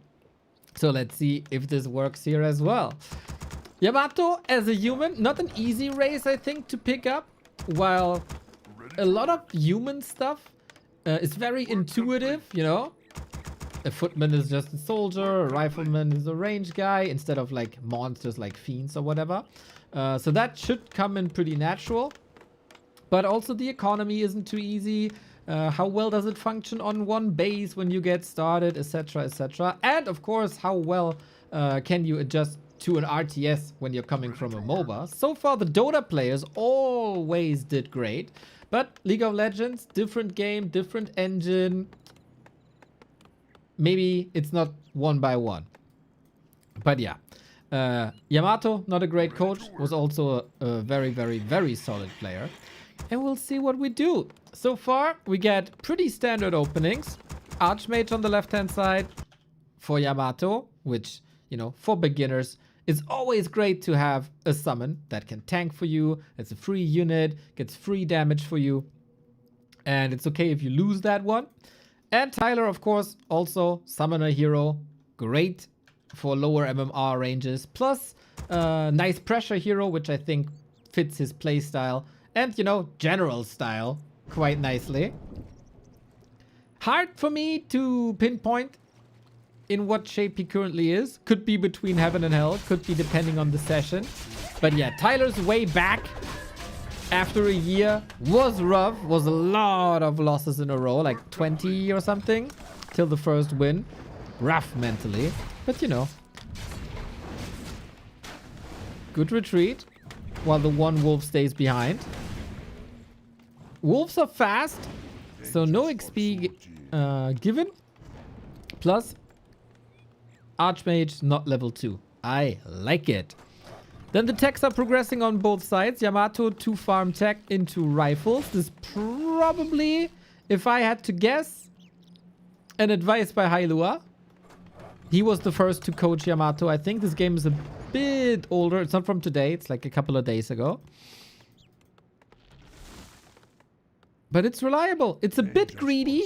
So let's see if this works here as well. Yamato as a human, not an easy race, I think, to pick up. While a lot of human stuff is very intuitive, you know? A footman is just a soldier, a rifleman is a range guy, instead of like monsters like fiends or whatever. So that should come in pretty natural. But also the economy isn't too easy. How well does it function on one base when you get started, etc, etc. And of course, how well can you adjust to an RTS when you're coming from a MOBA. So far, the Dota players always did great. But League of Legends, different game, different engine. Maybe it's not one by one. But yeah. Yamato, not a great coach, was also a very, very, very solid player. And we'll see what we do. So far, we get pretty standard openings. Archmage on the left-hand side for Yamato, which, you know, for beginners, it's always great to have a summon that can tank for you. It's a free unit, gets free damage for you. And it's okay if you lose that one. And Tyler, of course, also summoner hero. Great for lower MMR ranges. Plus, nice pressure hero, which I think fits his playstyle. And, you know, general style quite nicely. Hard for me to pinpoint in what shape he currently is. Could be between heaven and hell. Could be depending on the session. But yeah, Tyler's way back after a year was rough. Was a lot of losses in a row. Like 20 or something. Till the first win. Rough mentally. But you know. Good retreat. While the one wolf stays behind. Wolves are fast. So no XP given. Plus, Archmage not level 2. I like it. Then the techs are progressing on both sides. Yamato to farm tech into rifles. This probably, if I had to guess, an advice by Hailua. He was the first to coach Yamato. I think this game is a bit older. It's not from today. It's like a couple of days ago. But it's reliable. It's a bit greedy,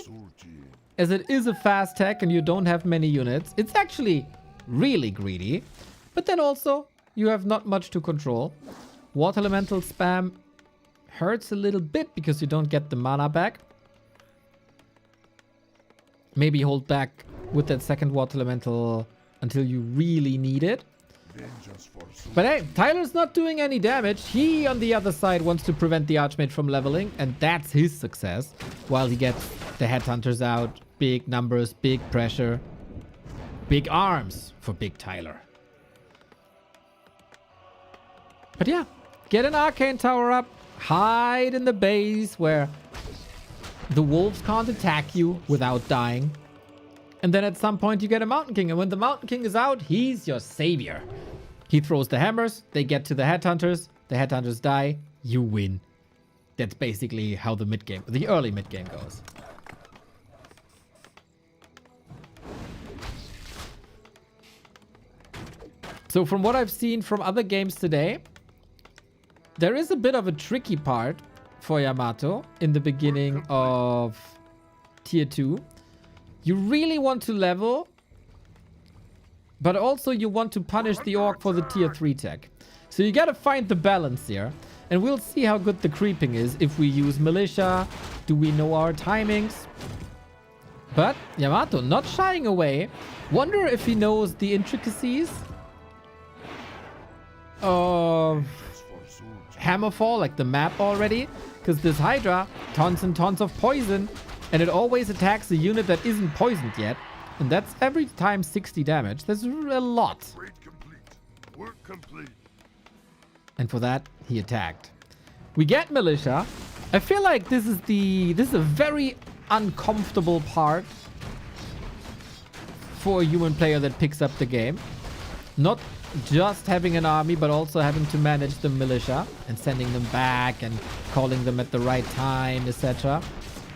as it is a fast tech and you don't have many units. It's actually really greedy. But then also, you have not much to control. Water Elemental spam hurts a little bit because you don't get the mana back. Maybe hold back with that second Water Elemental until you really need it. But hey, Tyler's not doing any damage. He, on the other side, wants to prevent the Archmage from leveling, and that's his success. While he gets the Headhunters out. Big numbers, big pressure. Big arms for Big Tyler. But yeah, get an Arcane Tower up. Hide in the base where the wolves can't attack you without dying. And then at some point you get a Mountain King. And when the Mountain King is out, he's your savior. He throws the hammers. They get to the Headhunters. The Headhunters die. You win. That's basically how the mid-game, the early mid-game goes. So from what I've seen from other games today, there is a bit of a tricky part for Yamato in the beginning of Tier 2. You really want to level, but also you want to punish the Orc for the Tier 3 tech. So you gotta find the balance here. And we'll see how good the creeping is if we use Militia. Do we know our timings? But Yamato not shying away. Wonder if he knows the intricacies of Hammerfall, like the map already. Because this Hydra, tons and tons of poison. And it always attacks a unit that isn't poisoned yet. And that's every time 60 damage. That's a lot. Work complete. And for that, he attacked. We get Militia. I feel like this is a very uncomfortable part for a human player that picks up the game. Not just having an army, but also having to manage the Militia and sending them back and calling them at the right time, etc.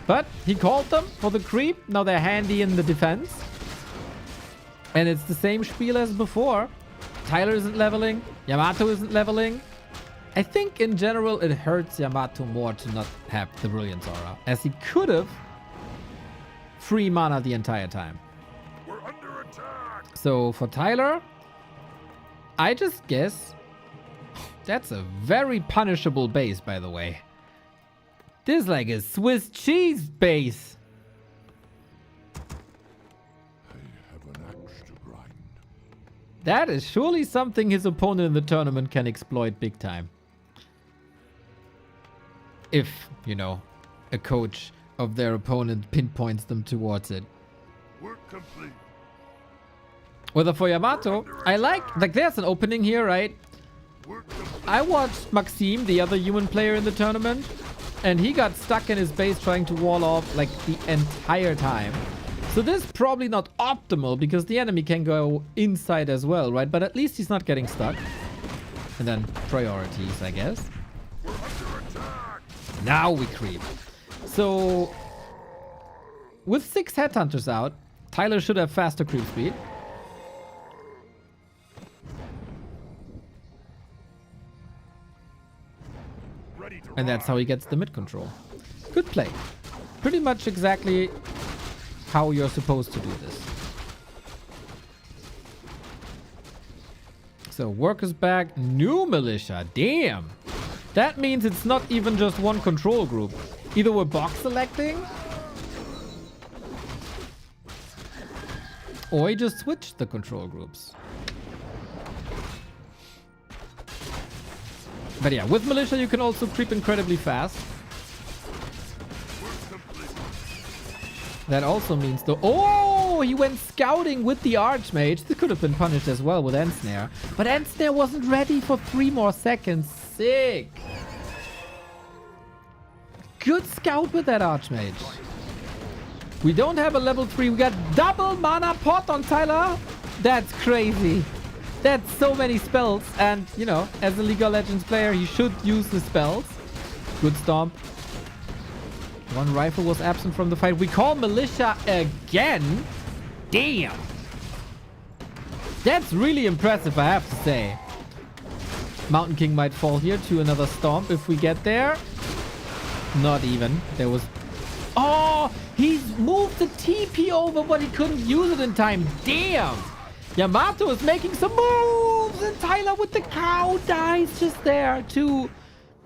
But he called them for the creep. Now they're handy in the defense. And it's the same spiel as before. Tyler isn't leveling. Yamato isn't leveling. I think in general it hurts Yamato more to not have the Brilliance Aura, as he could have free mana the entire time. We're under attack. So for Tyler, I just guess that's a very punishable base, by the way. This is like a Swiss cheese base. I have an axe to grind. That is surely something his opponent in the tournament can exploit big time. If, you know, a coach of their opponent pinpoints them towards it. Work complete. Whether for Yamato, I like there's an opening here, right? Work complete. I watched Maxime, the other human player in the tournament, and he got stuck in his base trying to wall off like the entire time. So this is probably not optimal because the enemy can go inside as well, right? But at least he's not getting stuck. And then priorities, I guess. We're under attack. Now we creep. So with 6 headhunters out, Tyler should have faster creep speed. Ready to And that's how he gets the mid control. Good play. Pretty much exactly how you're supposed to do this. So workers back, new Militia. Damn. That means it's not even just one control group. Either we're box selecting, or he just switched the control groups. But yeah, with Militia you can also creep incredibly fast. That also means the... Oh, he went scouting with the Archmage. This could have been punished as well with Ensnare. But Ensnare wasn't ready for 3 more seconds. Sick. Good scout with that Archmage. We don't have a level 3. We got double mana pot on Tyler. That's crazy. That's so many spells. And, you know, as a League of Legends player, he should use the spells. Good stomp. One rifle was absent from the fight. We call Militia again. Damn. That's really impressive, I have to say. Mountain King might fall here to another stomp if we get there. Not even. There was... Oh, he's moved the TP over, but he couldn't use it in time. Damn. Yamato is making some moves, and Tyler with the cow dies just there to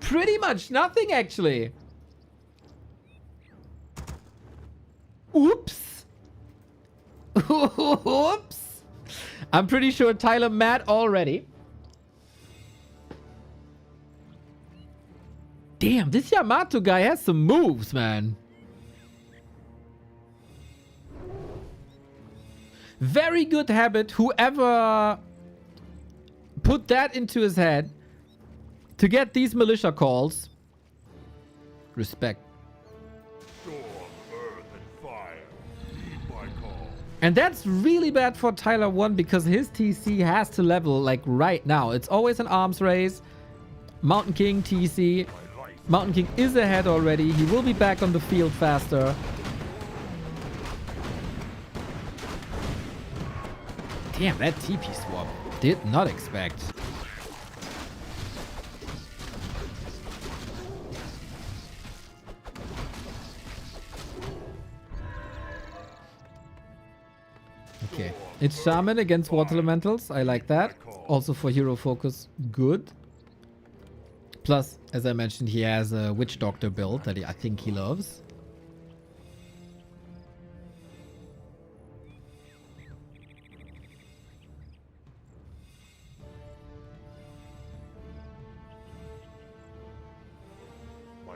pretty much nothing, actually. Oops. Oops. I'm pretty sure Tyler mad already. Damn, this Yamato guy has some moves, man. Very good habit. Whoever put that into his head to get these Militia calls. Respect. Storm, earth, and fire. Heed my call. And that's really bad for Tyler 1 because his TC has to level like right now. It's always an arms race. Mountain King TC. Mountain King is ahead already. He will be back on the field faster. Damn, that TP swap. Did not expect. Okay. It's Shaman against Water Elementals. I like that. Also for hero focus, good. Plus, as I mentioned, he has a Witch Doctor build that I think he loves.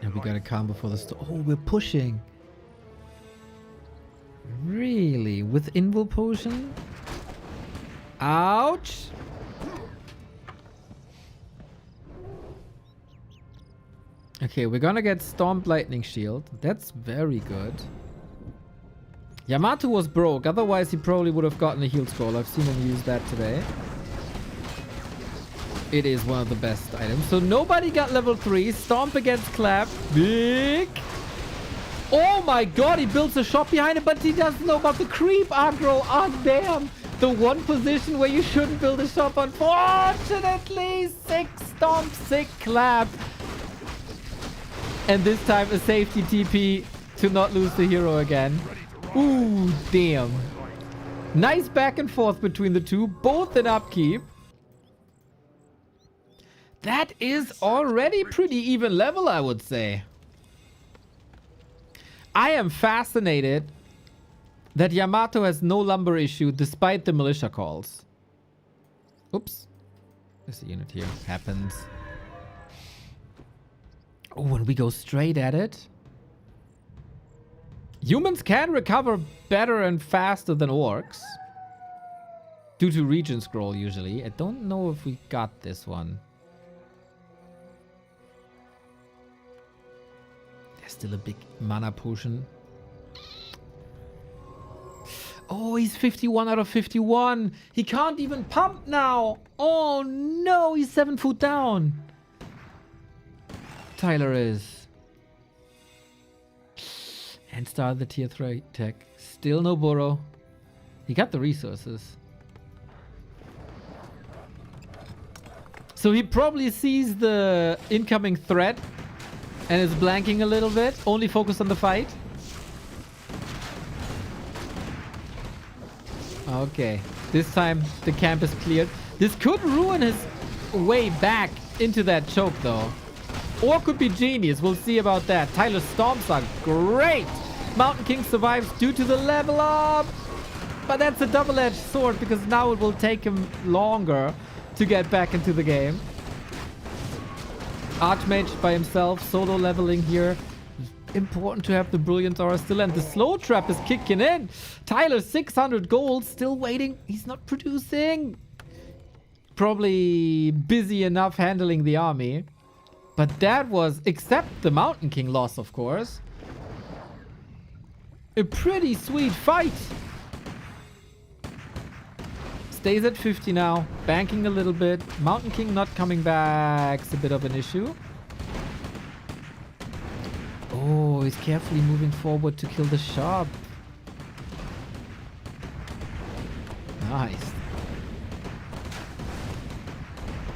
And we got a combo for the storm. Oh, we're pushing. Really? With Invul Potion? Ouch! Okay, we're gonna get Storm Lightning Shield. That's very good. Yamato was broke, otherwise he probably would have gotten a heal scroll. I've seen him use that today. It is one of the best items. So nobody got level 3. Stomp against Clap. Big. Oh my god, he builds a shop behind it, but he doesn't know about the creep aggro. Oh damn. The one position where you shouldn't build a shop, unfortunately. Sick Stomp, sick Clap. And this time a safety TP to not lose the hero again. Ooh, damn. Nice back and forth between the two, both in upkeep. That is already pretty even level, I would say. I am fascinated that Yamato has no lumber issue despite the militia calls. Oops. There's a unit here. Happens. Oh, and we go straight at it. Humans can recover better and faster than orcs. Due to region scroll, usually. I don't know if we got this one. There's still a big mana potion. Oh, he's 51 out of 51. He can't even pump now. Oh, no. He's 7 foot down. Tyler is. And start the tier 3 tech. Still no burrow. He got the resources. So he probably sees the incoming threat and is blanking a little bit. Only focus on the fight. Okay. This time the camp is cleared. This could ruin his way back into that choke though. Or could be genius. We'll see about that. Tyler's stomps are great. Mountain King survives due to the level up. But that's a double-edged sword because now it will take him longer to get back into the game. Archmage by himself, solo leveling here. Important to have the Brilliant Aura still, and the slow trap is kicking in. Tyler, 600 gold, still waiting. He's not producing. Probably busy enough handling the army. But that was, except the Mountain King loss, of course, a pretty sweet fight. Stays at 50 now, banking a little bit. Mountain King not coming back is a bit of an issue. Oh, he's carefully moving forward to kill the shop. Nice.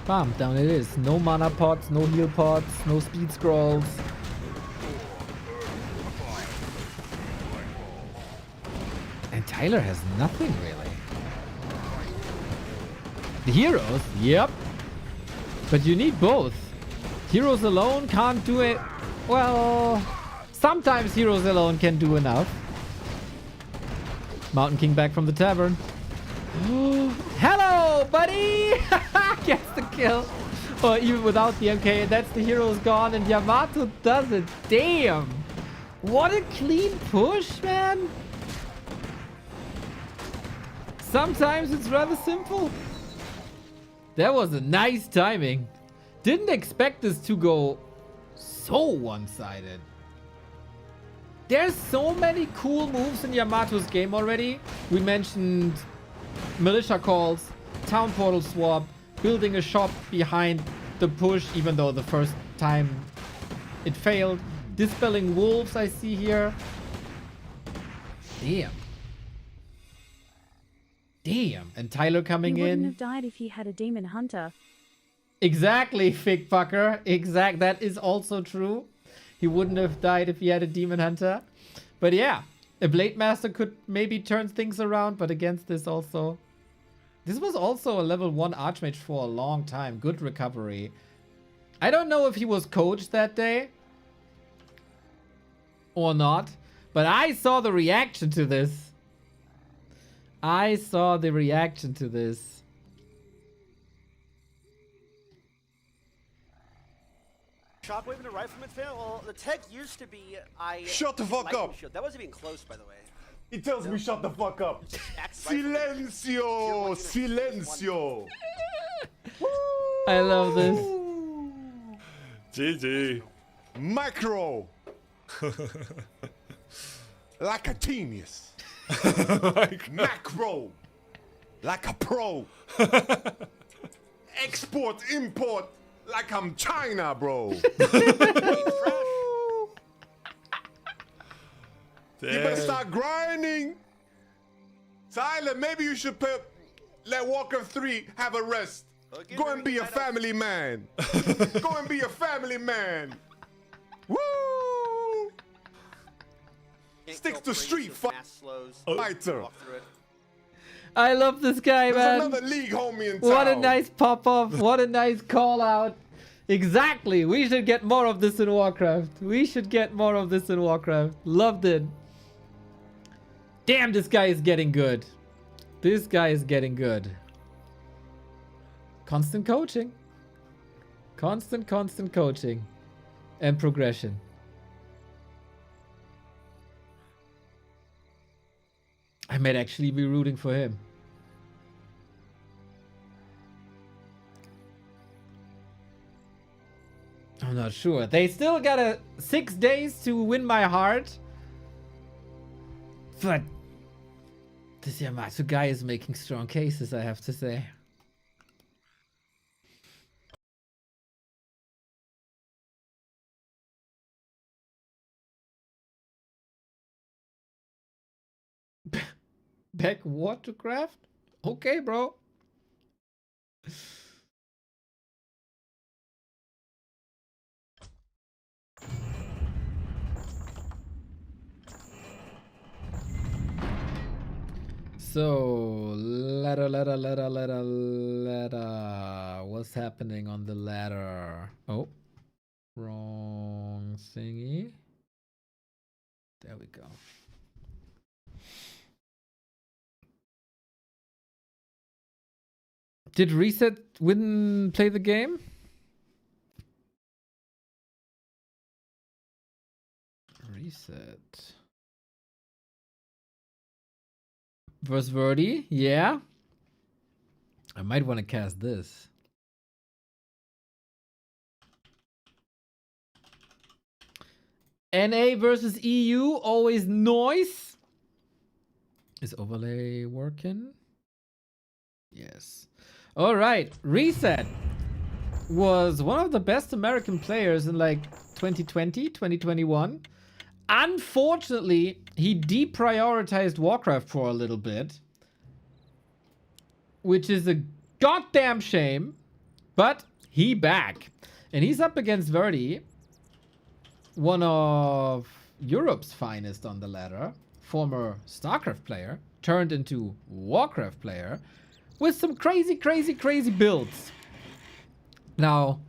Bam, down it is. No mana pots, no heal pots, no speed scrolls. And Tyler has nothing really. The heroes, yep. But you need both. Heroes alone can't do it. Well, sometimes heroes alone can do enough. Mountain King back from the tavern. Hello, buddy! Gets the kill. Or even without the MK, that's the heroes gone and Yamato does it. Damn! What a clean push, man! Sometimes it's rather simple. That was a nice timing. Didn't expect this to go so one-sided. There's so many cool moves in Yamato's game already. We mentioned militia calls, town portal swap, building a shop behind the push, even though the first time it failed. Dispelling wolves I see here. Damn. Damn. And Tyler coming in. He wouldn't have died if he had a demon hunter. Exactly, Fig Fucker. That is also true. He wouldn't have died if he had a Demon Hunter. But yeah, a Blade Master could maybe turn things around, but against this also... This was also a level 1 Archmage for a long time. Good recovery. I don't know if he was coached that day or not, but I saw the reaction to this. I saw the reaction to this. Shockwave and a Rifleman fan? Well, the tech used to be Shut the fuck Lightning up! Shield. That wasn't even close, by the way. He tells me shut the fuck up. Rifleman. Silencio! Silencio! I love this. GG. Macro! Like a genius. Macro! Like a pro. Export, import, like I'm China, bro. You better start grinding. Tyler, maybe you should let Warcraft 3 have a rest. Go and be a family man. Go and be a family man. Woo! Sticks to street fighter. I love this guy, There's man. another league homie in town. What a nice pop-off. What a nice call-out. Exactly. We should get more of this in Warcraft. We should get more of this in Warcraft. Loved it. Damn, this guy is getting good. This guy is getting good. Constant coaching. Constant coaching. And progression. I might actually be rooting for him. I'm not sure. They still got 6 days to win my heart. But this Yamato guy is making strong cases, I have to say. Back Warcraft? Okay, bro. So, ladder. What's happening on the ladder? Oh, wrong thingy. There we go. Did Reset play the game? Reset. Versus Verdi? Yeah. I might want to cast this. NA versus EU, always noise. Is overlay working? Yes. All right. Reset was one of the best American players in like 2020, 2021. Unfortunately, he deprioritized Warcraft for a little bit, which is a goddamn shame, but he back. And he's up against Verdi, one of Europe's finest on the ladder, former StarCraft player, turned into Warcraft player, with some crazy builds. Now,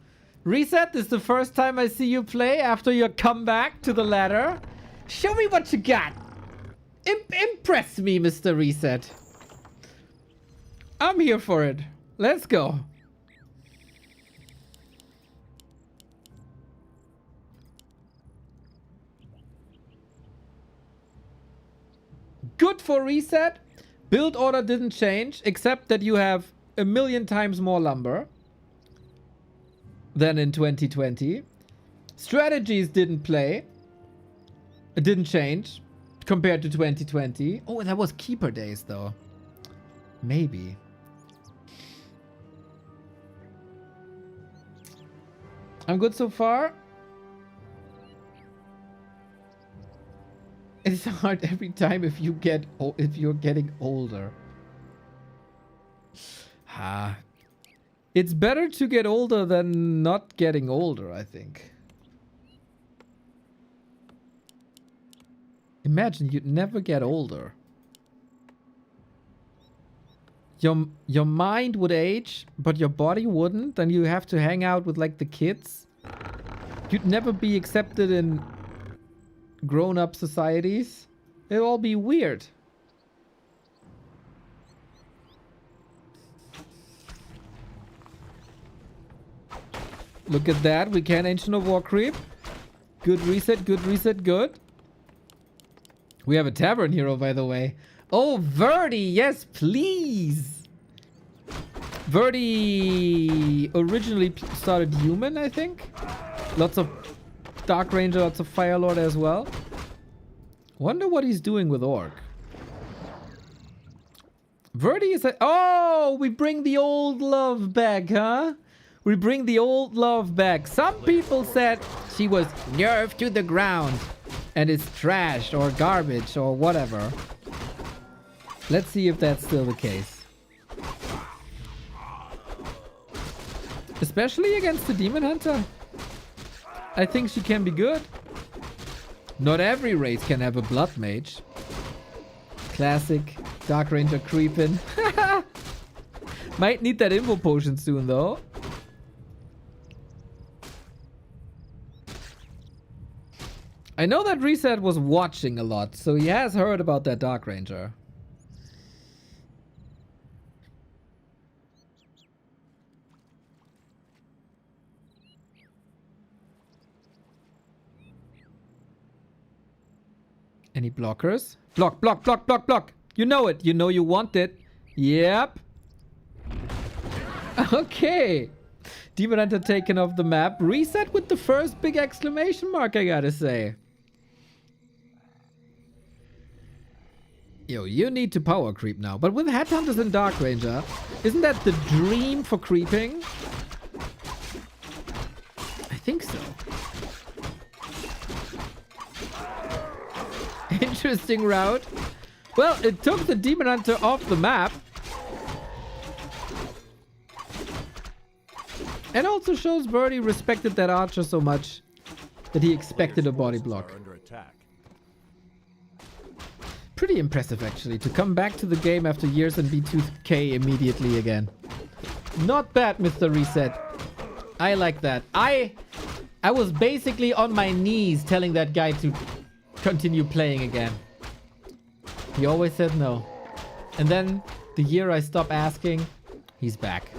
Reset, this is the first time I see you play after your comeback to the ladder. Show me what you got. Impress me, Mr. Reset. I'm here for it. Let's go. Good for Reset. Build order didn't change, except that you have 1,000,000 times more lumber than in 2020. Strategies didn't change compared to 2020. Oh, that was Keeper Days, though. Maybe. I'm good so far. It's hard every time if you're getting older. It's better to get older than not getting older, I think. Imagine you'd never get older. Your mind would age, but your body wouldn't. Then you have to hang out with like the kids. You'd never be accepted in grown-up societies. It'd all be weird. Look at that. We can Ancient of War creep. Good reset, good reset, good. We have a Tavern Hero, by the way. Oh, Verdi, yes, please. Verdi originally started human, I think. Lots of Dark Ranger, lots of Fire Lord as well. Wonder what he's doing with Orc. Verdi is a... Oh, we bring the old love back, huh? We bring the old love back. Some people said she was nerfed to the ground and is trash or garbage or whatever. Let's see if that's still the case. Especially against the Demon Hunter. I think she can be good. Not every race can have a Blood Mage. Classic Dark Ranger creeping. Might need that Info Potion soon though. I know that Reset was watching a lot, so he has heard about that Dark Ranger. Any blockers? Block, block, block, block, block. You know it. You know you want it. Yep. Okay. Demon Hunter taken off the map. Reset with the first big exclamation mark, I gotta say. Yo, you need to power creep now. But with Headhunters and Dark Ranger, isn't that the dream for creeping? I think so. Interesting route. Well, it took the Demon Hunter off the map. And also shows Birdie respected that archer so much that he expected a body block. Pretty impressive actually, to come back to the game after years and be 2K immediately again. Not bad, Mr. Reset. I like that. I was basically on my knees telling that guy to continue playing again. He always said no. And then the year I stopped asking, he's back.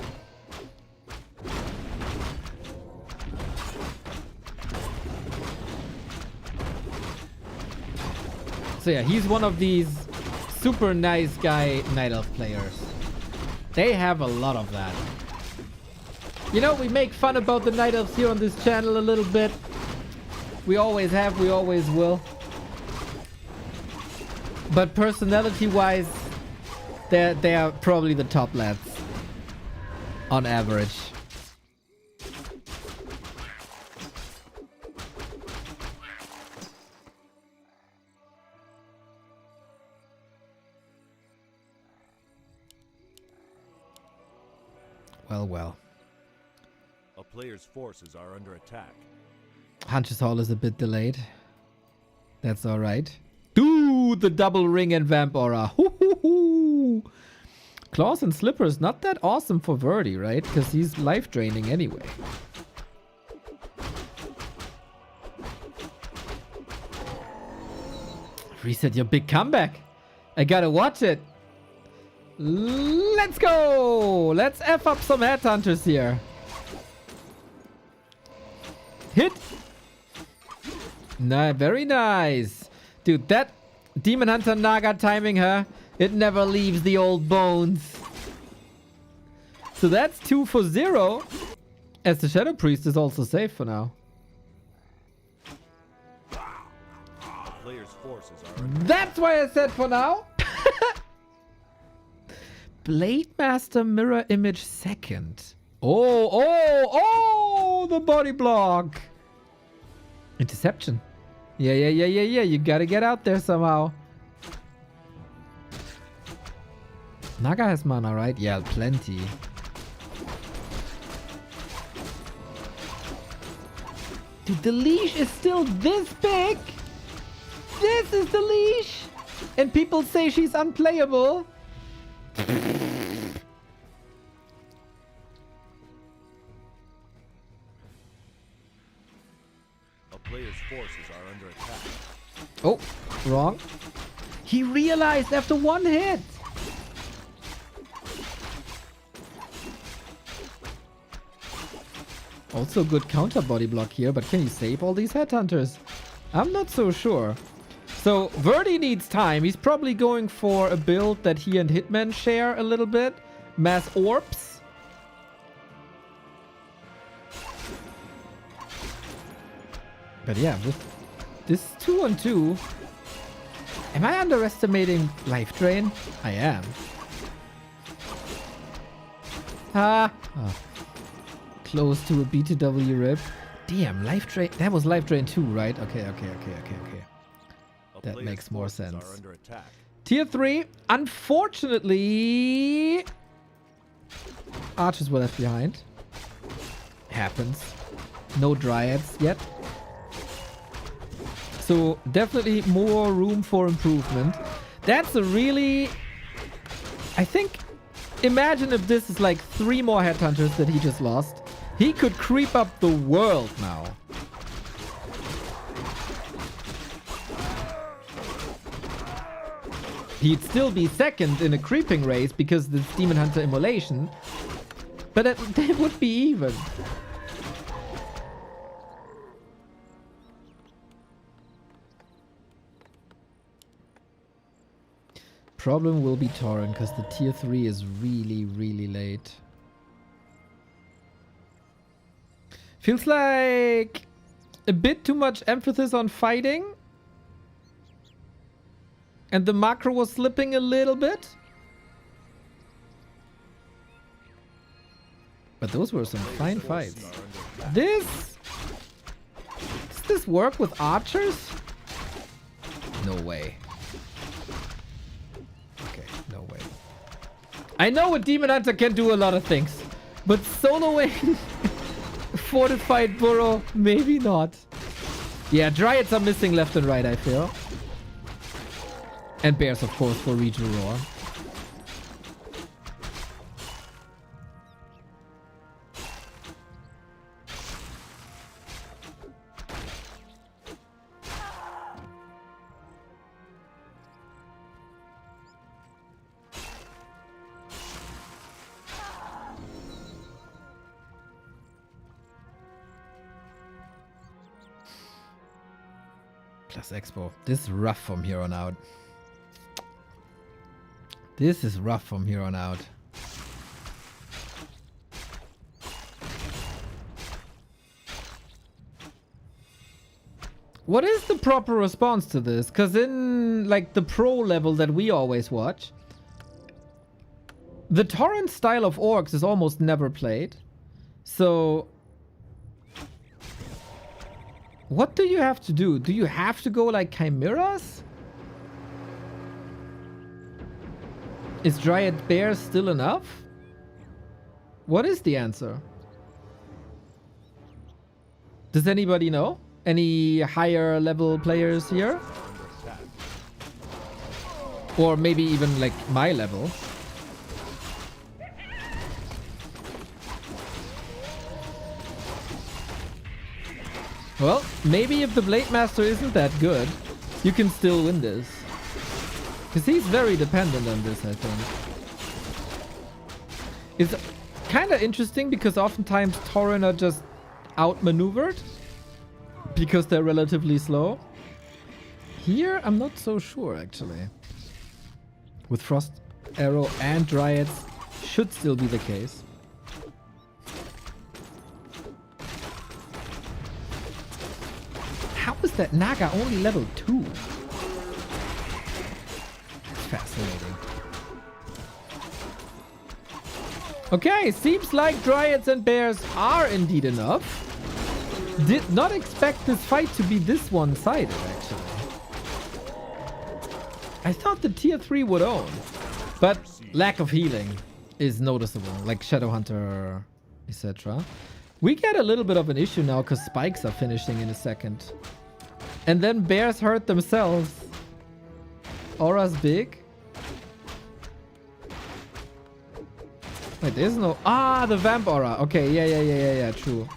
So yeah, he's one of these super nice guy Night Elf players. They have a lot of that. You know, we make fun about the Night Elves here on this channel a little bit. We always have, we always will. But personality-wise, they are probably the top lads. On average. Well, well. A player's forces are under attack. Hunter's Hall is a bit delayed. That's alright. Dude, the double ring and vamp aura. Hoo, hoo, hoo. Claws and slippers, not that awesome for Verdi, right? Because he's life draining anyway. Reset your big comeback. I gotta watch it. Let's go. Let's F up some headhunters here. Hit. Nah, very nice. Dude, that Demon Hunter Naga timing, huh? It never leaves the old bones. So that's 2 for 0. As the Shadow Priest is also safe for now. Player's forces are That's why I said for now. Blade Master mirror image second. Oh, the body block. Interception. Yeah. You gotta get out there somehow. Naga has mana, right? Yeah, plenty. Dude, the leash is still this big. This is the leash. And people say she's unplayable. A player's forces are under attack. Oh, wrong. He realized after one hit. Also good counter body block here, but can you save all these headhunters? I'm not so sure. So Verdi needs time. He's probably going for a build that he and Hitman share a little bit. Mass orbs. But yeah, with this 2-on-2, am I underestimating life drain? I am. Ah. Oh. Close to a BTW rip. Damn, life drain. That was life drain 2, right? Okay. A That player's makes more forces sense. are under attack. Tier 3. Unfortunately, archers were left behind. Happens. No dryads yet. So definitely more room for improvement. That's a really... I think... Imagine if this is like 3 more headhunters that he just lost. He could creep up the world now. He'd still be second in a creeping race because the Demon Hunter immolation. But they would be even. Problem will be Torrent because the tier 3 is really, really late. Feels like a bit too much emphasis on fighting. And the macro was slipping a little bit. But those were some fine fights. Does this work with archers? No way. Okay, no way. I know a Demon Hunter can do a lot of things, but soloing fortified burrow, maybe not. Yeah, dryads are missing left and right, I feel. And bears, of course, for regional roar. Plus Expo. This is rough from here on out. This is rough from here on out. What is the proper response to this? Because in like the pro level that we always watch, the torrent style of orcs is almost never played. So what do you have to do? Do you have to go like chimeras? Is Dryad Bear still enough? What is the answer? Does anybody know? Any higher level players here? Or maybe even like my level? Well, maybe if the Blade Master isn't that good, you can still win this. Because he's very dependent on this, I think. It's kind of interesting because oftentimes Tauren are just outmaneuvered because they're relatively slow. Here, I'm not so sure, actually. With Frost Arrow and Dryads, should still be the case. How is that Naga only level 2? Fascinating. Okay, seems like Dryads and Bears are indeed enough. Did not expect this fight to be this one-sided, actually. I thought the tier 3 would own, but lack of healing is noticeable, like Shadowhunter, etc. We get a little bit of an issue now because spikes are finishing in a second. And then Bears hurt themselves. Aura's big. Wait, there's no... Ah, the Vamp Aura. Okay, yeah, true.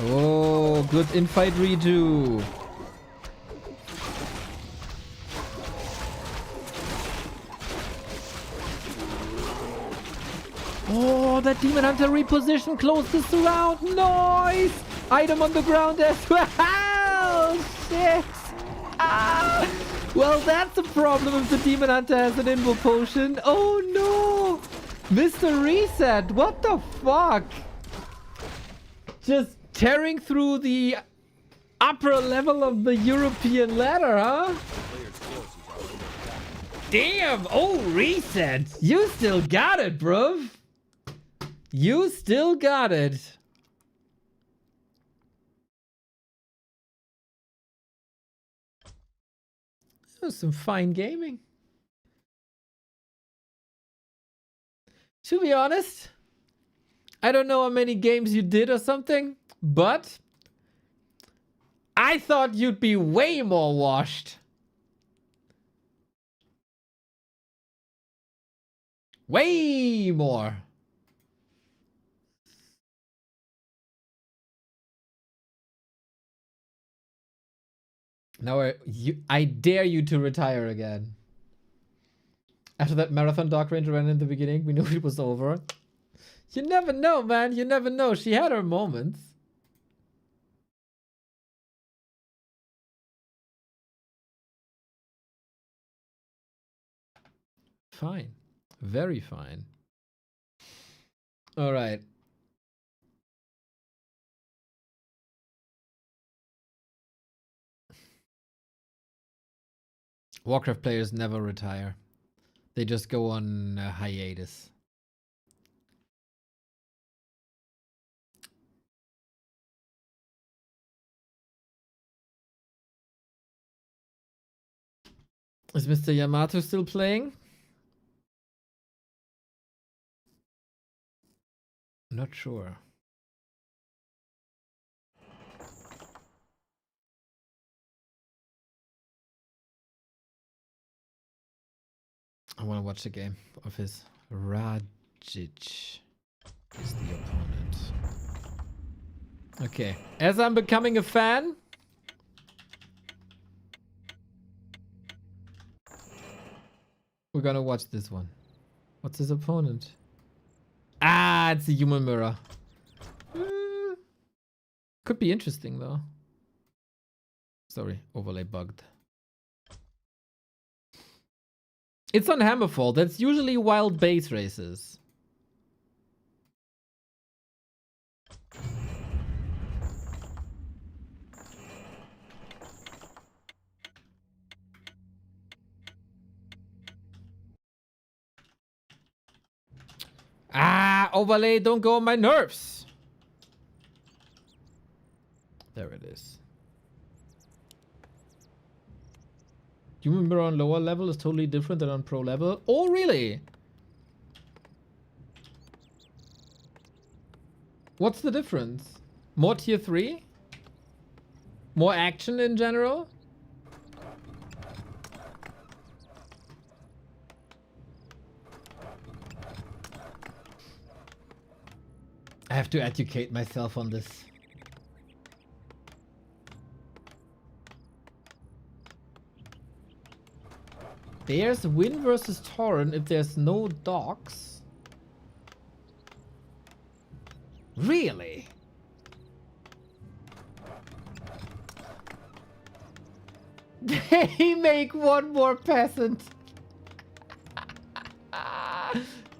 Oh, good infight redo. Oh, that Demon Hunter reposition closest around. Nice! Item on the ground as well. Shit. Ah. Well, that's a problem if the Demon Hunter has an Invo Potion. Oh no! Mr. Reset, what the fuck? Just tearing through the upper level of the European ladder, huh? Damn! Oh, Reset! You still got it, bruv! You still got it. That was some fine gaming. To be honest, I don't know how many games you did or something, but I thought you'd be way more washed. Way more. Now I dare you to retire again. After that marathon Dark Ranger ran in the beginning, we knew it was over. You never know, man. You never know. She had her moments. Fine. Very fine. All right. Warcraft players never retire. They just go on hiatus. Is Mr. Yamato still playing? Not sure. I want to watch the game of his. Rajic is the opponent. Okay. As I'm becoming a fan, we're gonna watch this one. What's his opponent? Ah, it's a human mirror. Could be interesting though. Sorry, overlay bugged. It's on Hammerfall. That's usually wild base races. Ah, overlay, don't go on my nerves. There it is. Human mirror on lower level is totally different than on pro level. Oh, really? What's the difference? More tier 3? More action in general? I have to educate myself on this. There's win versus Torrent if there's no docks. Really? They make one more peasant.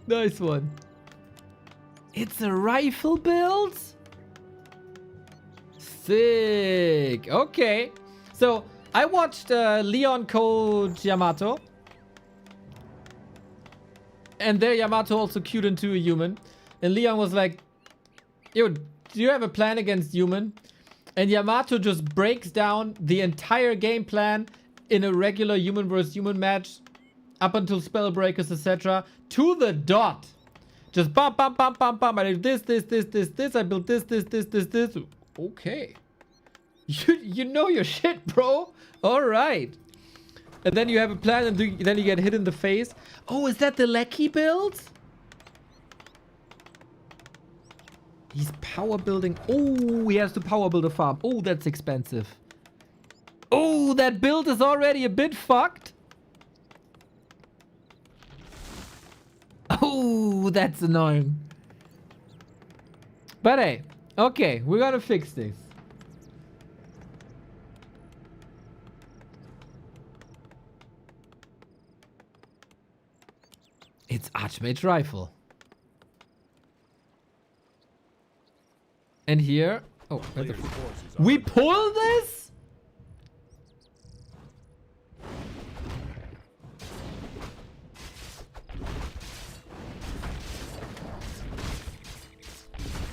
Nice one. It's a rifle build? Sick. Okay. So I watched Leon Code Yamato. And there Yamato also queued into a human. And Leon was like, yo, do you have a plan against human? And Yamato just breaks down the entire game plan in a regular human versus human match up until Spellbreakers, etc. to the dot. Just bam, bam, bam, bam, bam. I did this. I built this. Okay. You know your shit, bro. All right. And then you have a plan and then you get hit in the face. Oh, is that the Lecky build? He's power building. Oh, he has to power build a farm. Oh, that's expensive. Oh, that build is already a bit fucked. Oh, that's annoying. But hey, okay, we're gonna fix this. It's Archmage Rifle. And here... Oh, where the we pull this?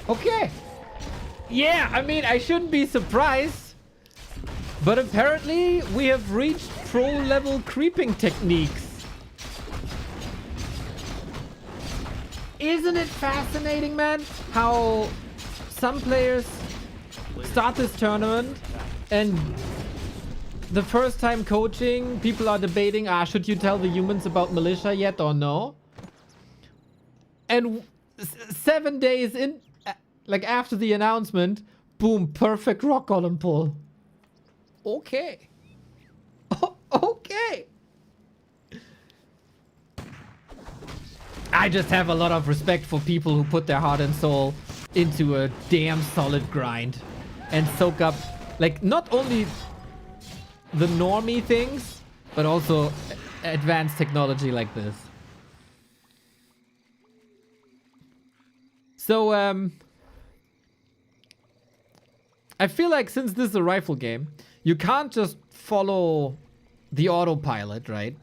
Okay. Yeah, I mean, I shouldn't be surprised. But apparently, we have reached pro-level creeping techniques. Isn't it fascinating, man? How some players start this tournament and the first time coaching, people are debating, should you tell the humans about militia yet or no? And 7 days in, like after the announcement, boom, perfect rock column pull. Okay. Okay. I just have a lot of respect for people who put their heart and soul into a damn solid grind and soak up, like, not only the normie things, but also advanced technology like this. So, I feel like since this is a rifle game, you can't just follow the autopilot, right?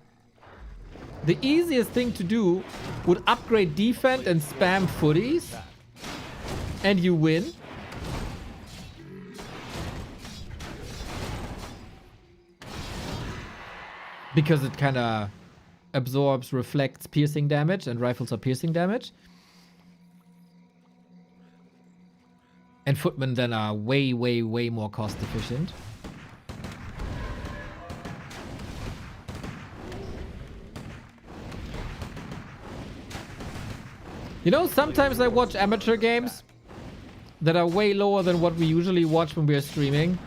The easiest thing to do would upgrade defense and spam footies, and you win. Because it kind of absorbs, reflects piercing damage, and rifles are piercing damage. And footmen then are way, way, way more cost efficient. You know, sometimes I watch amateur games that are way lower than what we usually watch when we are streaming.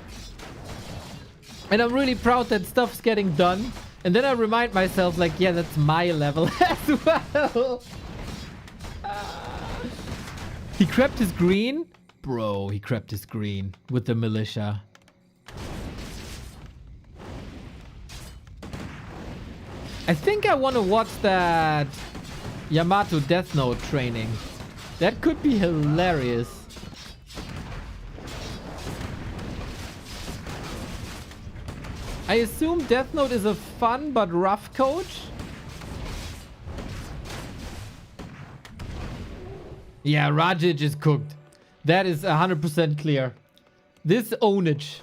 And I'm really proud that stuff's getting done. And then I remind myself, like, yeah, that's my level as well. He crept his green? Bro, he crept his green with the militia. I think I want to watch that Yamato Death Note training. That could be hilarious. I assume Death Note is a fun but rough coach? Yeah, Rajic is cooked. That is 100% clear. This ownage.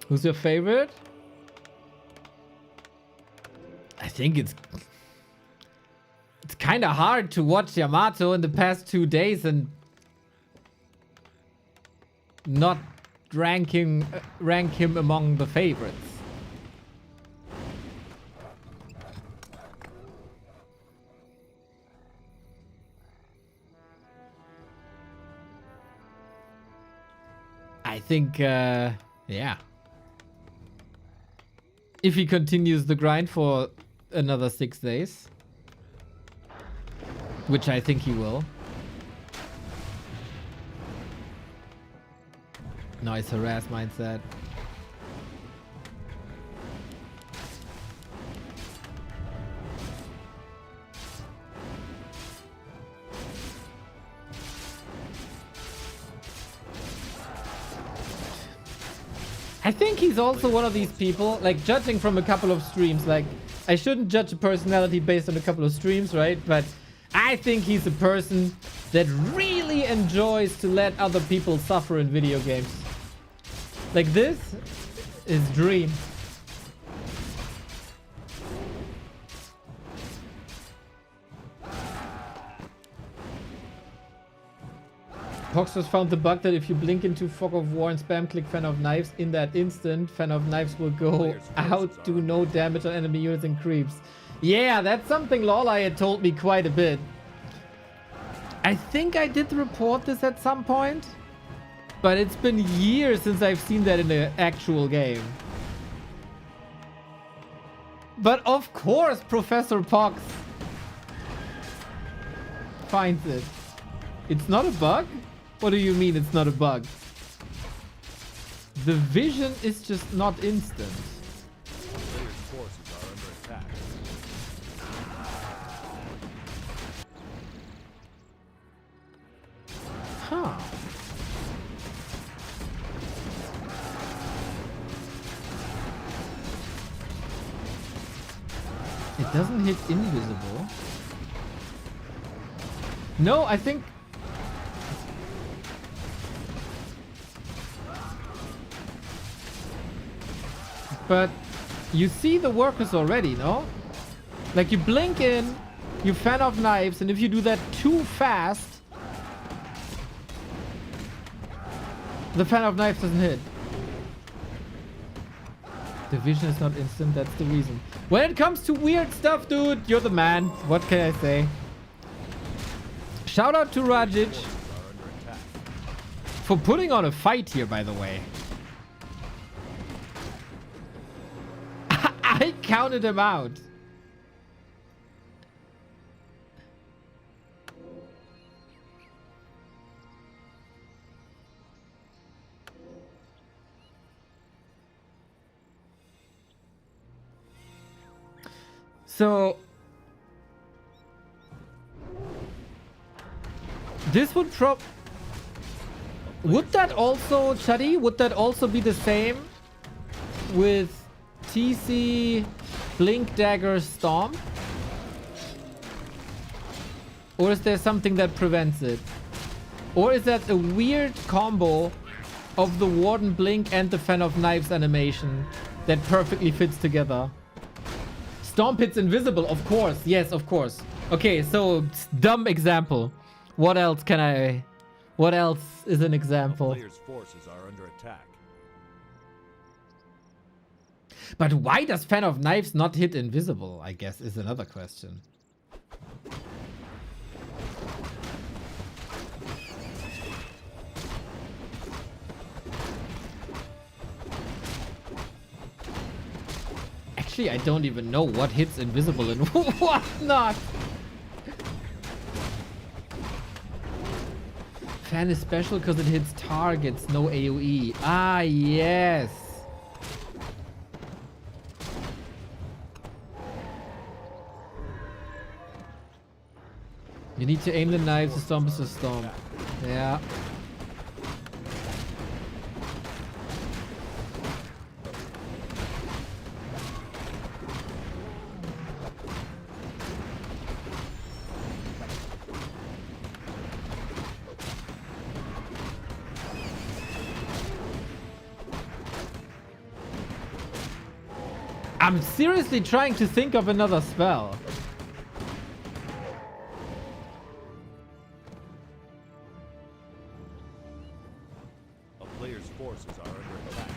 Who's your favorite? I think it's kind of hard to watch Yamato in the past 2 days and not rank him among the favorites. I think, yeah. If he continues the grind for another 6 days. Which I think he will. Nice harass mindset. I think he's also one of these people, like, judging from a couple of streams, like, I shouldn't judge a personality based on a couple of streams, right? But I think he's a person that really enjoys to let other people suffer in video games. Like, this is dream. Hoxers found the bug that if you blink into Fog of War and spam click Fan of Knives, in that instant, Fan of Knives will go out, do no damage on enemy units and creeps. Yeah, that's something Lawley had told me quite a bit. I think I did report this at some point, but it's been years since I've seen that in an actual game. But of course, Professor Pox finds it. It's not a bug? What do you mean it's not a bug? The vision is just not instant. Player's forces are under attack. Huh. It doesn't hit invisible. No, I think... But you see the workers already, no? Like you blink in, you fan off knives, and if you do that too fast, the fan of knives doesn't hit. The vision is not instant, that's the reason. When it comes to weird stuff, dude, you're the man. What can I say? Shout out to Rajic for putting on a fight here, by the way. I counted him out. So this would would that also, Chuddy, would that also be the same with TC Blink Dagger Stomp? Or is there something that prevents it? Or is that a weird combo of the Warden Blink and the Fan of Knives animation that perfectly fits together? Stomp hits invisible, of course. Yes, of course. Okay, so dumb example. What else can I... What else is an example? Player's forces are under attack. But why does Fan of Knives not hit invisible, I guess, is another question. Actually, I don't even know what hits invisible and what not. Fan is special because it hits targets, no AoE. Ah, yes. You need to aim the knives, the stomp is a stomp. Yeah. I'm seriously trying to think of another spell. A player's forces are under attack.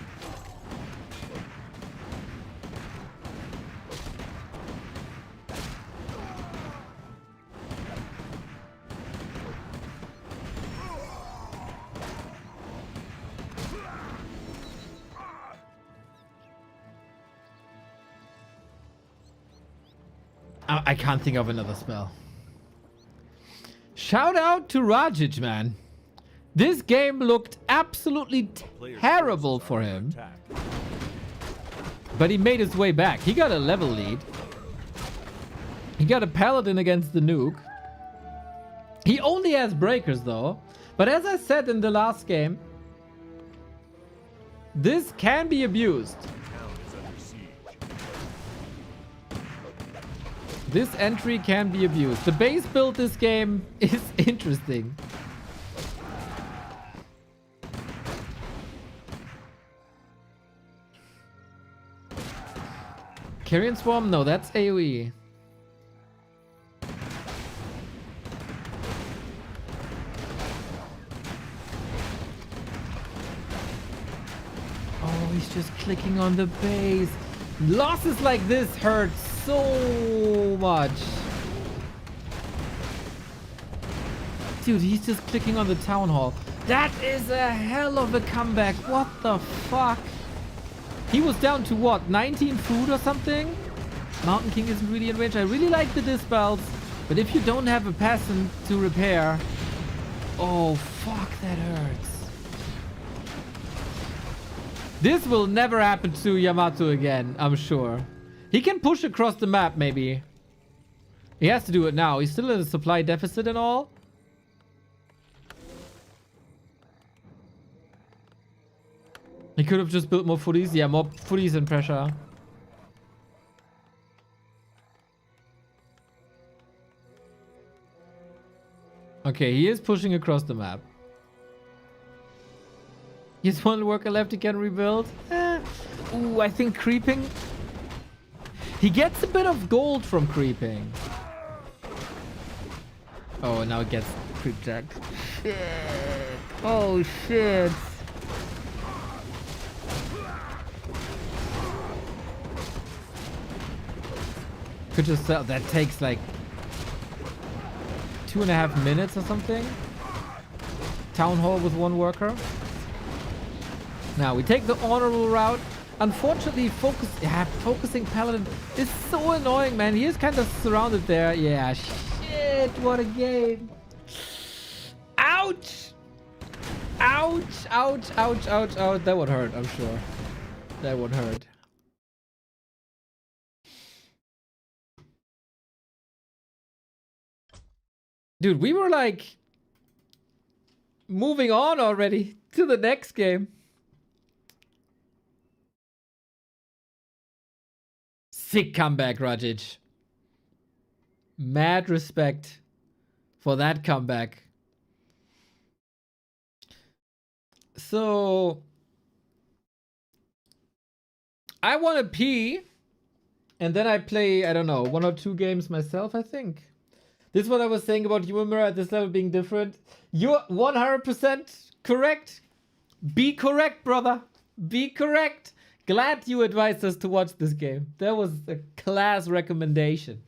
I can't think of another spell. Shout out to Rajic, man. This game looked absolutely terrible for him. But he made his way back. He got a level lead. He got a paladin against the nuke. He only has breakers though. But as I said in the last game, this can be abused. This entry can be abused. The base build this game is interesting. Carrion Swarm? No, that's AoE. he's just clicking on the base. Losses like this hurt so much. Dude, he's just clicking on the town hall. That is a hell of a comeback. What the fuck? He was down to what? 19 food or something? Mountain King isn't really in range. I really like the dispels. But if you don't have a peasant to repair... Oh, fuck, that hurts. This will never happen to Yamato again, I'm sure. He can push across the map, maybe. He has to do it now. He's still in a supply deficit and all. He could have just built more footies. Yeah, more footies and pressure. Okay, he is pushing across the map. He has one worker left he can rebuild. Ooh, I think creeping. He gets a bit of gold from creeping. Oh, now it gets creep jacked. Shit. Oh, shit. Could just sell. That takes like 2.5 minutes or something. Town hall with one worker. Now we take the honorable route. Unfortunately, focusing paladin is so annoying, man. He is kind of surrounded there. Yeah, shit, what a game. Ouch! Ouch, ouch, ouch, ouch, ouch. That would hurt, I'm sure. That would hurt. Dude, we were like moving on already to the next game. Sick comeback, Rajic. Mad respect for that comeback. So I want to pee and then I play, I don't know, 1 or 2 games myself, I think. This is what I was saying about humor at this level being different. You're 100% correct. Be correct, brother. Be correct. Glad you advised us to watch this game. That was a class recommendation.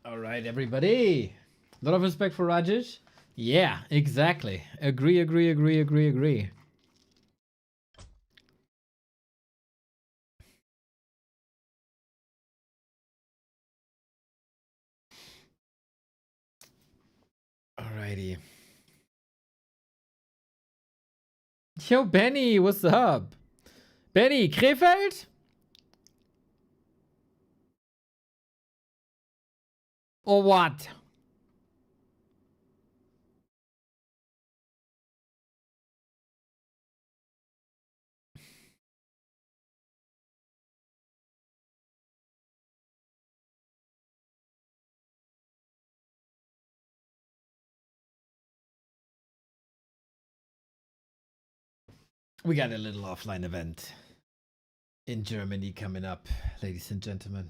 All right, everybody. A lot of respect for Rajesh. Yeah, exactly. Agree, agree, agree, agree, agree. Alrighty. Yo, Benny, what's up? Benny, Krefeld? Or what? We got a little offline event in Germany coming up, ladies and gentlemen.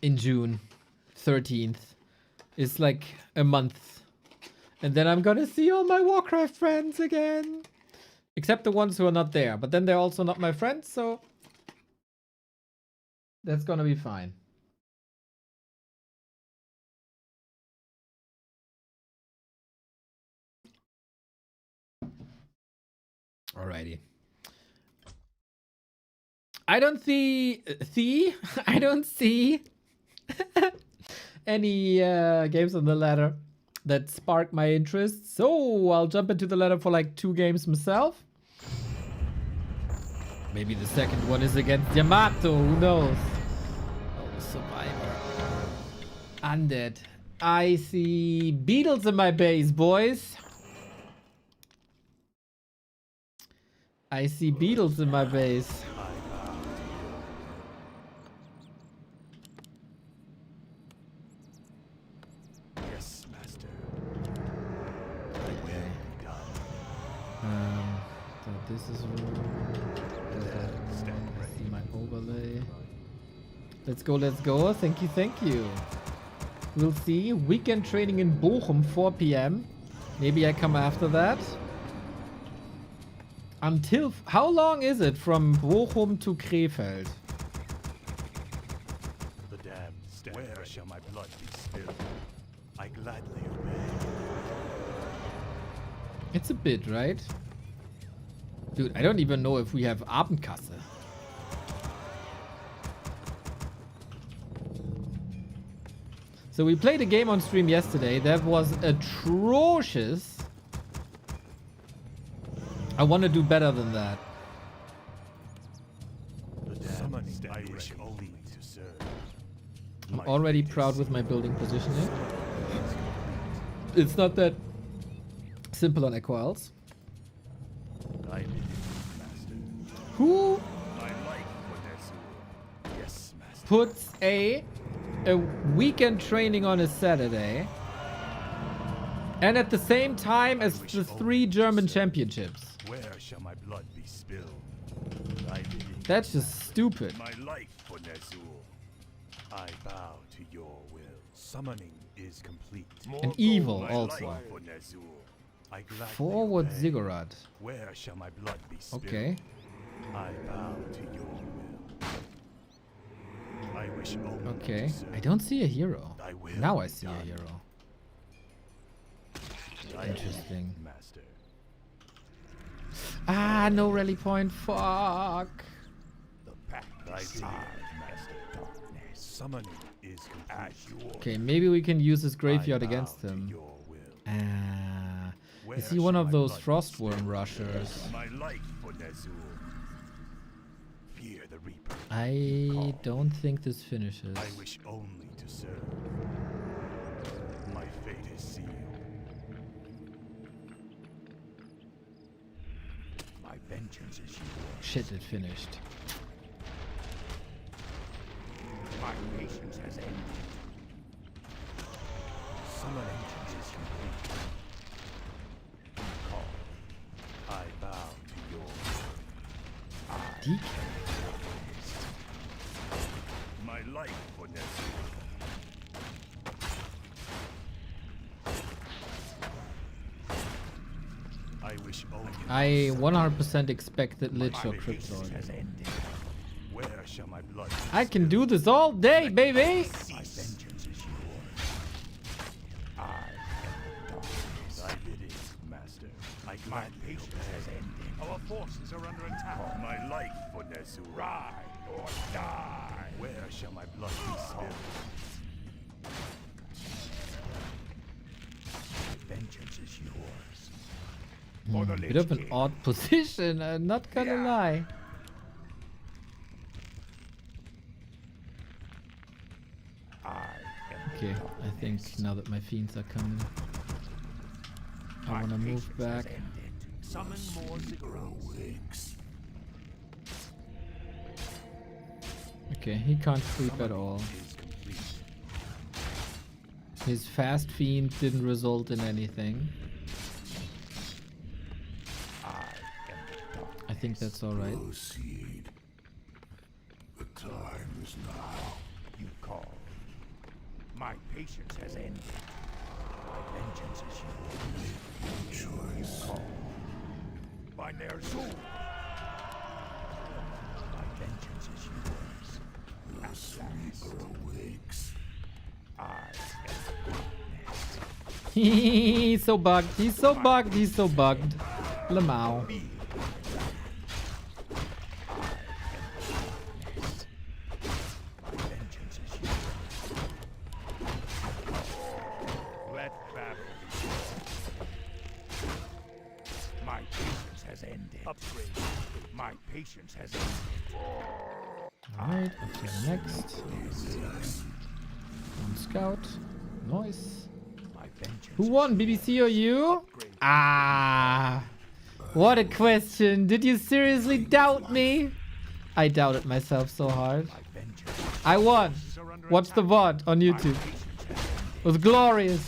in June 13th. It's like a month. And then I'm gonna see all my Warcraft friends again. Except the ones who are not there. But then they're also not my friends, so that's gonna be fine. Alrighty. I don't see I don't see any games on the ladder that spark my interest. So I'll jump into the ladder for like 2 games myself. Maybe the second one is against Yamato, who knows? Oh, Survivor. Undead. I see beetles in my base, boys. I see beetles in my base. Yes, master. Okay. So this is see my overlay. Let's go, let's go. Thank you, thank you. We'll see. Weekend training in Bochum, 4 p.m. Maybe I come after that. Until how long is it from Bochum to Krefeld? The damned stand. Where shall my blood be spilled? I gladly obey. It's a bit, right? Dude, I don't even know if we have Abendkasse. So we played a game on stream yesterday that was atrocious. I want to do better than that. Summoning I wish only to serve. I'm already proud with my building positioning. It's not that simple on Equals. I bid you, master. Who My life for Nezul. Yes, master. puts a weekend training on a Saturday and at the same time as the 3 German championships? Where shall my blood be spilled? I bid you, That's just stupid. my life for Nezul. I bow to your will. Summoning is complete. And evil My also. life for Nezul. I gladly Forward obey. Ziggurat. Where shall my blood be spilled? Okay. I bow to your will. I wish only Okay. to serve. I don't see a hero. Thy will Now be I see a done. hero. Thy Interesting. will, master. Ah, no rally point. Fuck. The pact I bid, master. Summoning is complete. Okay, maybe we can use his graveyard I bow against to him. your will. Ah. Where Is he one shall of my those blood be Frostworm spilled? rushers? My life for Nezul. Fear the Reaper. I don't think this finishes. I wish only to serve. My fate is sealed. My vengeance is yours. Shit, it finished. My patience has ended. Summon engines is complete. Call. I bow to your DK. my life for Nezul. I wish only I 100% expected Lich or Crypt Lord. has ended. Where shall my blood? I can do this all day, baby! My vengeance is yours. I am the darkness. Thy bidding, master. My patience has ended. Our forces are under attack. My life for Nezul. Ride or die. Where shall my blood be spilled? Vengeance is yours. Bit of an odd position, I'm not gonna lie. Okay, I think now that my fiends are coming, I wanna move back. Summon more ziggurats. Okay, he can't creep at all. His fast fiend didn't result in anything. I think that's alright. Proceed. The time is now. You call. My patience has ended. My vengeance is yours. Choice. By their soul. My vengeance is yours. The sleeper awakes. I am the darkness. He's so bugged. He's so bugged. He's so bugged. Lamau. Let battle. My patience has ended. Upgrade. My patience has ended. Alright, up to the next. One scout. Nice. My vengeance. Who won, BBC or you? Ah. What a question. Did you seriously doubt me? I doubted myself so hard. I won. Watch the VOD on YouTube. It was glorious.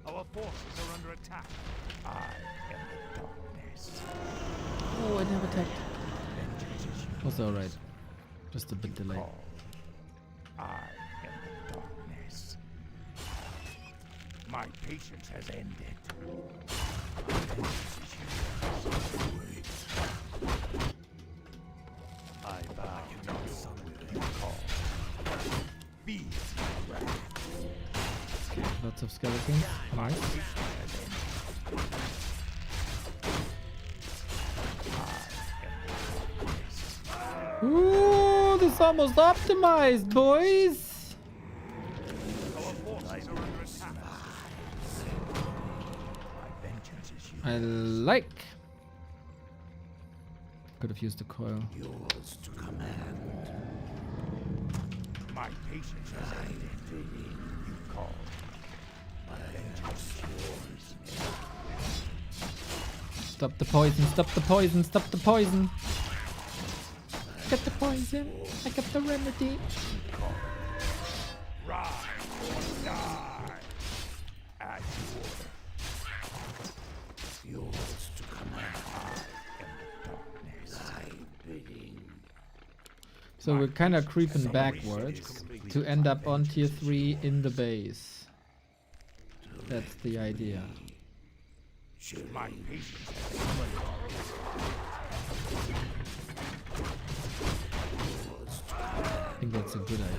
Our forces are under attack. I am the darkness. Oh, I never attacked. Was alright. Just a bit delayed. I am the darkness. My patience has ended. I bow to your call. Be Lots of skeletons. Nice. Ooh, this almost optimized, boys. I like. Could have used the coil. yours to command. My patience has ended. You call. My vengeance yours. Stop the poison, stop the poison, stop the poison. Got the poison. I got the remedy. Rise or die. At your order. Yours to command. I am the darkness. Thy bidding. So we're kind of creeping backwards to end up on tier 3 in the base. That's the idea. My patience I think that's a good idea.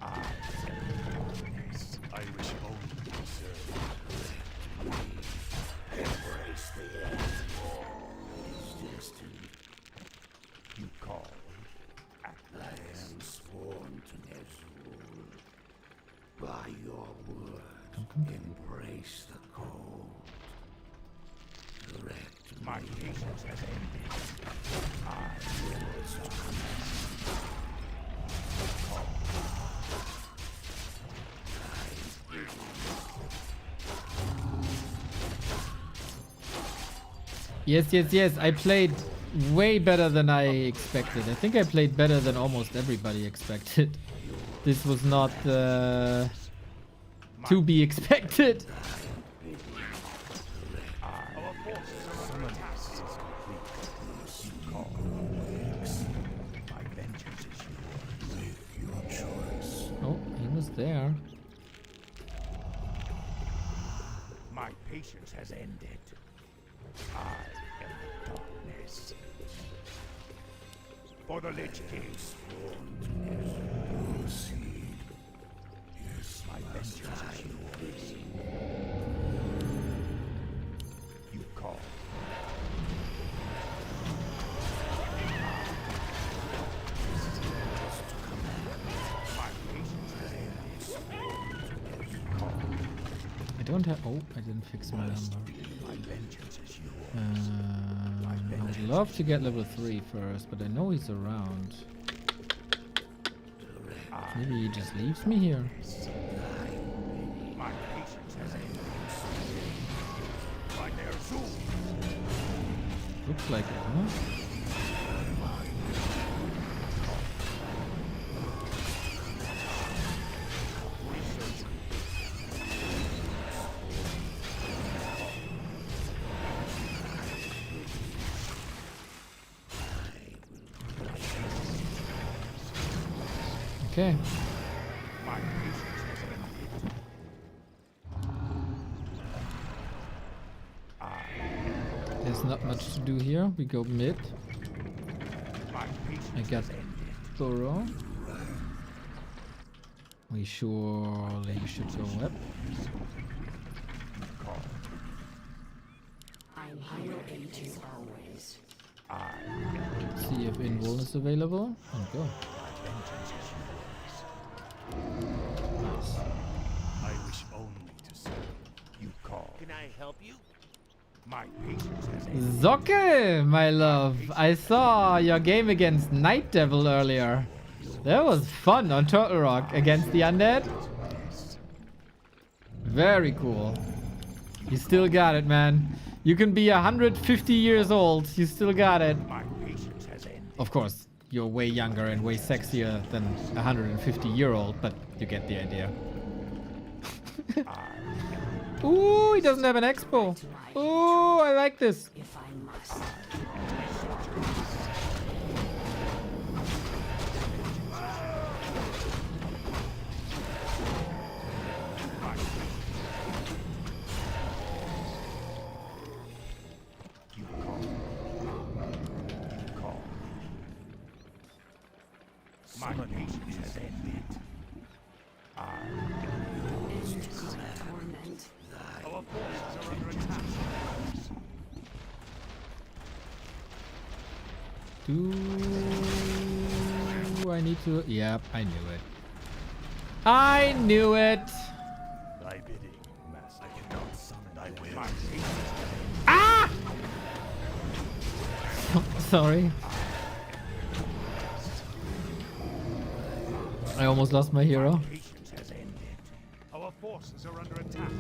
I wish only to serve. Embrace the end. His destiny. You call. I am sworn to Nezul. By your word, embrace the cold. Direct my patience has ended. I yours to command. Yes, yes, yes. I played way better than I expected. I think I played better than almost everybody expected. This was not to be expected. Oh, he was there. My patience has ended. I am the darkness. For the Lich King. Yes, my vengeance is yours. You call. I don't have. Oh, I didn't fix my number. My vengeance is yours. I would love to get level 3 first, but I know he's around. Maybe he just leaves me here. My patience has ended. By their soul. Looks like it, huh? Okay. My patience has ended. There's not much to do here. We go mid. My patience I got has ended. Burrow. We surely should go up. See if invuln is available and go. Nice. I wish only to serve. You call. Can I help you? My patience has ended. Zocke, my love. I saw your game against Night Devil earlier. That was fun on Turtle Rock against the undead. Very cool. You still got it, man. You can be 150 years old. You still got it. My patience has ended. Of course, you're way younger and way sexier than a 150-year-old, but you get the idea. Ooh, he doesn't have an expo. Ooh, I like this. My patience has ended. Our forces are under attack. Do I need to? Yep, I knew it. I knew it. Thy bidding, master. I cannot summon thy will. Ah! Sorry. I almost lost my hero. Patience has ended. Our forces are under attack.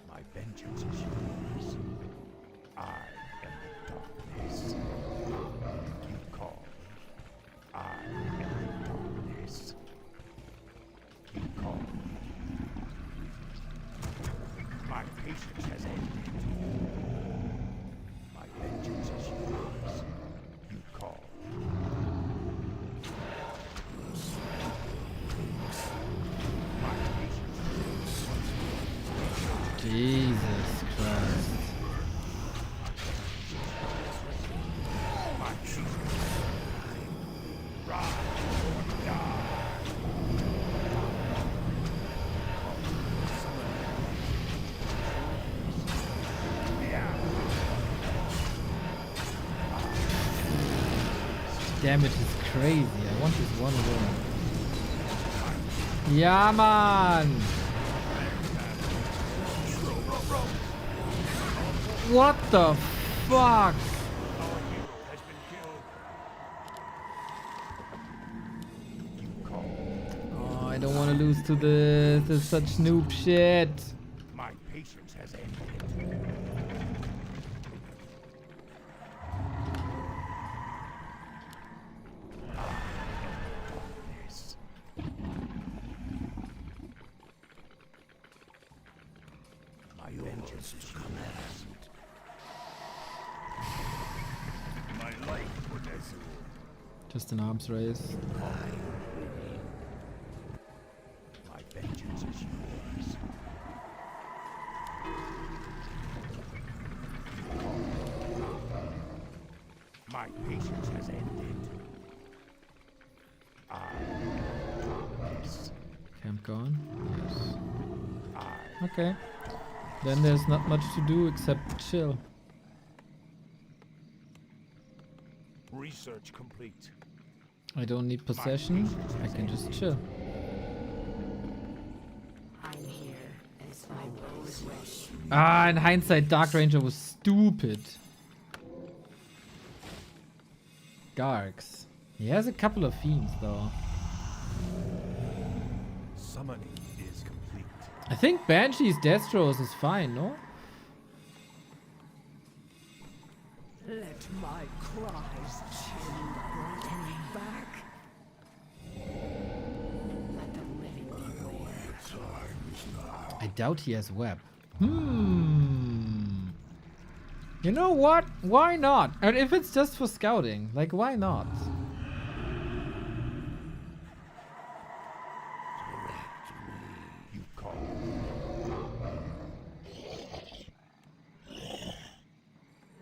My vengeance is yours. I am the darkness. You call. I am the darkness. You call. My patience has ended. My vengeance is yours. You call. My patience is yours. Jesus Christ. My patience. Rise. Damage is crazy. I want this one room. Yeah, man. What the fuck? Oh, I don't want to lose to this. This is such noob shit. My patience has ended. My vengeance is command. My life for Desu. Just an arms race. My vengeance is yours. My patience has ended. Yes. Camp gone? Yes. Okay. Then there's not much to do except chill. Research complete. I don't need possession. I can just chill. Ah, in hindsight, Dark Ranger was stupid. Gargs. He has a couple of fiends though. Summoning is complete. I think Banshee's Destros is fine, no? Let my cries chill me back. Let the living beware. I doubt he has web. You know what? Why not? And if it's just for scouting, like why not? You call.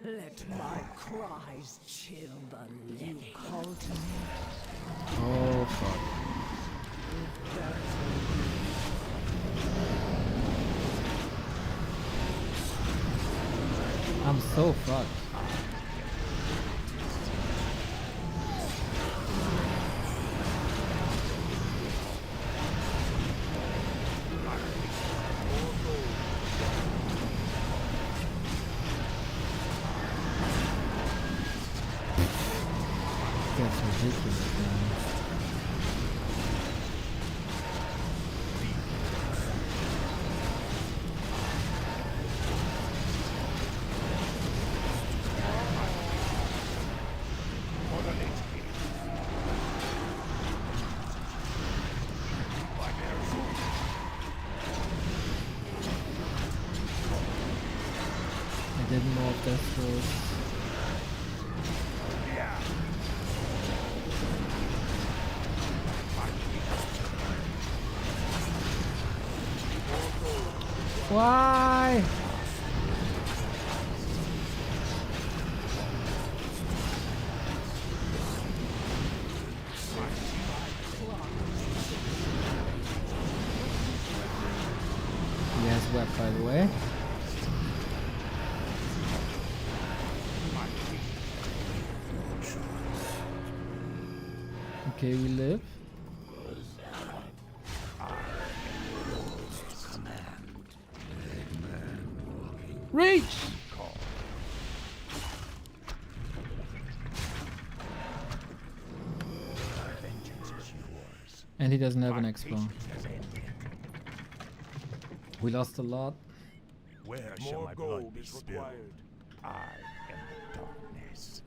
Let my cries chill the living. You call to me. Oh fuck. I'm so fucked. That's ridiculous, man. I didn't know if this was... Why? He has web, by the way. Okay, we live. Reach! And he doesn't have an expo. We lost a lot. Where shall my blood be spilled? I am the darkness.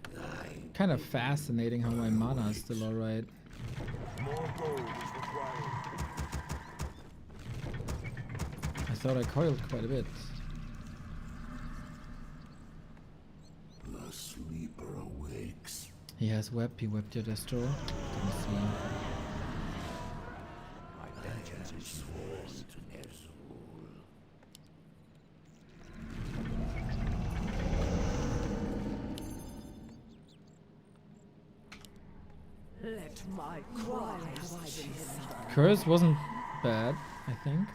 Kind of fascinating how my mana is still alright. More gold is required. I thought I coiled quite a bit. The sleeper awakes. He has web, he webbed your destro. Didn't see. My vengeance is sworn to Ner'zhul. Let my cries chill the Curse wasn't bad, I think.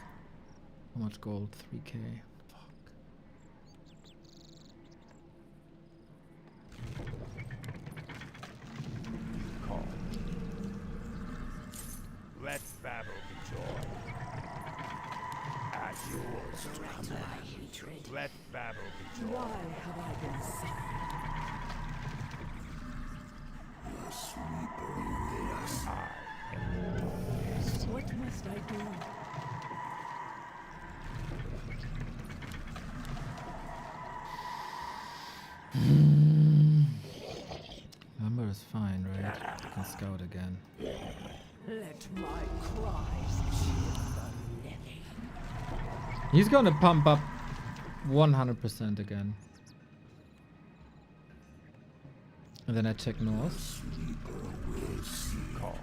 How much gold? 3k. Fuck. Call. Let battle be joy. At yours command. Let battle be joy. Why have I been sent? The sleeper awakes. I am the darkness. What must I do? Number is fine, right? I can scout again. Let my cries chill the living. He's gonna pump up 100% again. And then I check north. Call.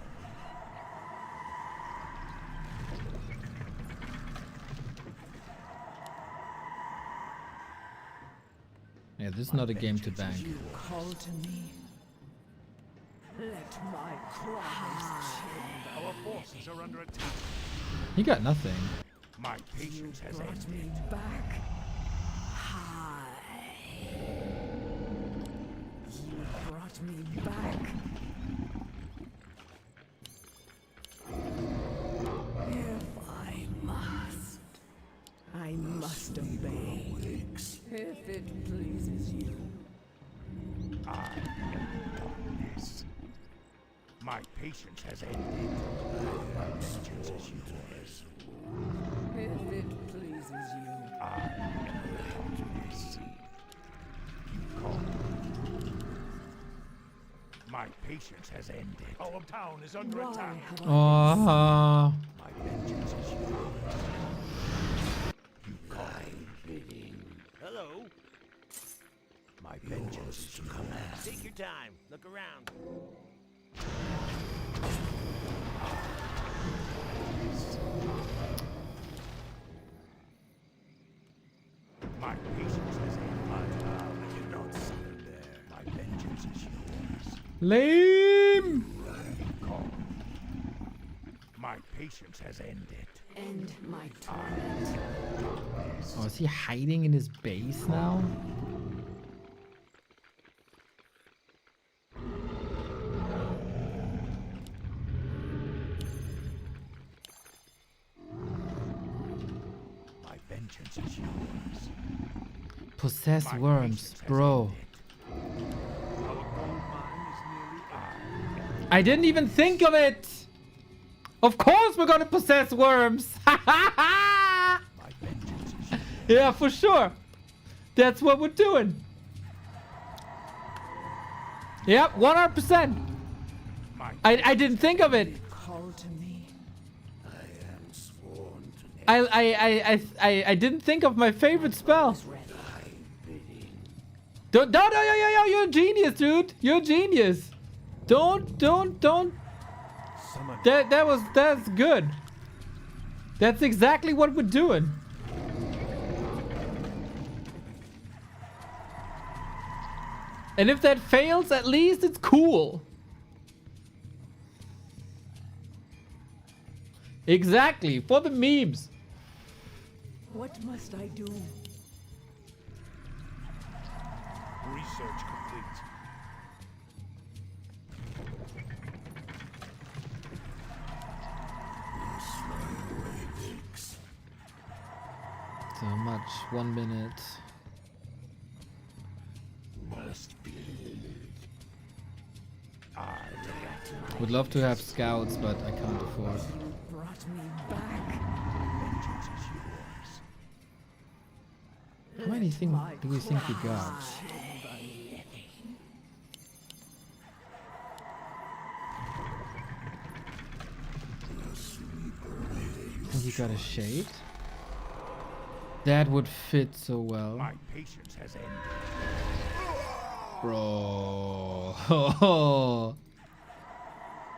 Yeah, this is not a game to bank. You call to me. Let my cries chill Our forces are under attack. He got nothing. My patience has brought ended. me back. Hi. You brought me back. If I must obey. If it pleases you. I am the darkness. My patience has ended. My vengeance is yours. If it pleases you. I am the darkness. You call. My patience has ended. Our town is under Why attack. have I Oh, My vengeance is yours. You call. Hello. Take your time. Look around. My patience has ended. I cannot surrender. My vengeance is yours. Lame. My patience has ended. End my torment. Oh, is he hiding in his base now? My vengeance is yours. Possess worms, bro. I didn't even think of it. Of course we're gonna possess worms. Yeah, for sure. That's what we're doing. Yep, 100%. I didn't think of it. Call to me. I didn't think of my favorite spell. Don't, no, you're a genius, dude. You're a genius. Don't. That's good. That's exactly what we're doing. And if that fails, at least it's cool. Exactly, for the memes. What must I do? Research complete. So much, 1 minute. Would love to have scouts, but I can't afford. Brought me back. Vengeance is yours. How many things do we think we got? I think you got a shade? That would fit so well. My patience has ended. Bro.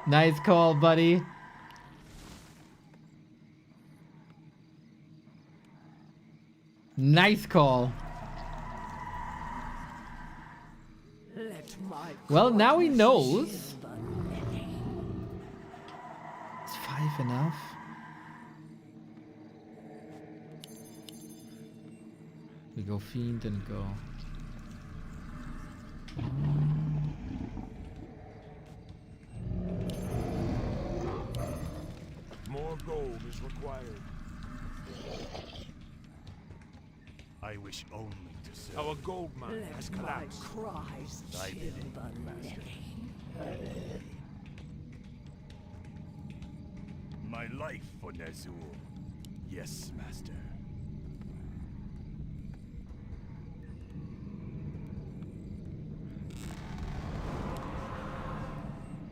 Nice call, buddy. Nice call. Let my Well, now he knows. shield the living. Is 5 enough? We go fiend and go. More gold is required. I wish only to serve. Our gold mine has Let my collapsed. cries Thy chill bidding, the master. living. My life for Nazul. Yes, master.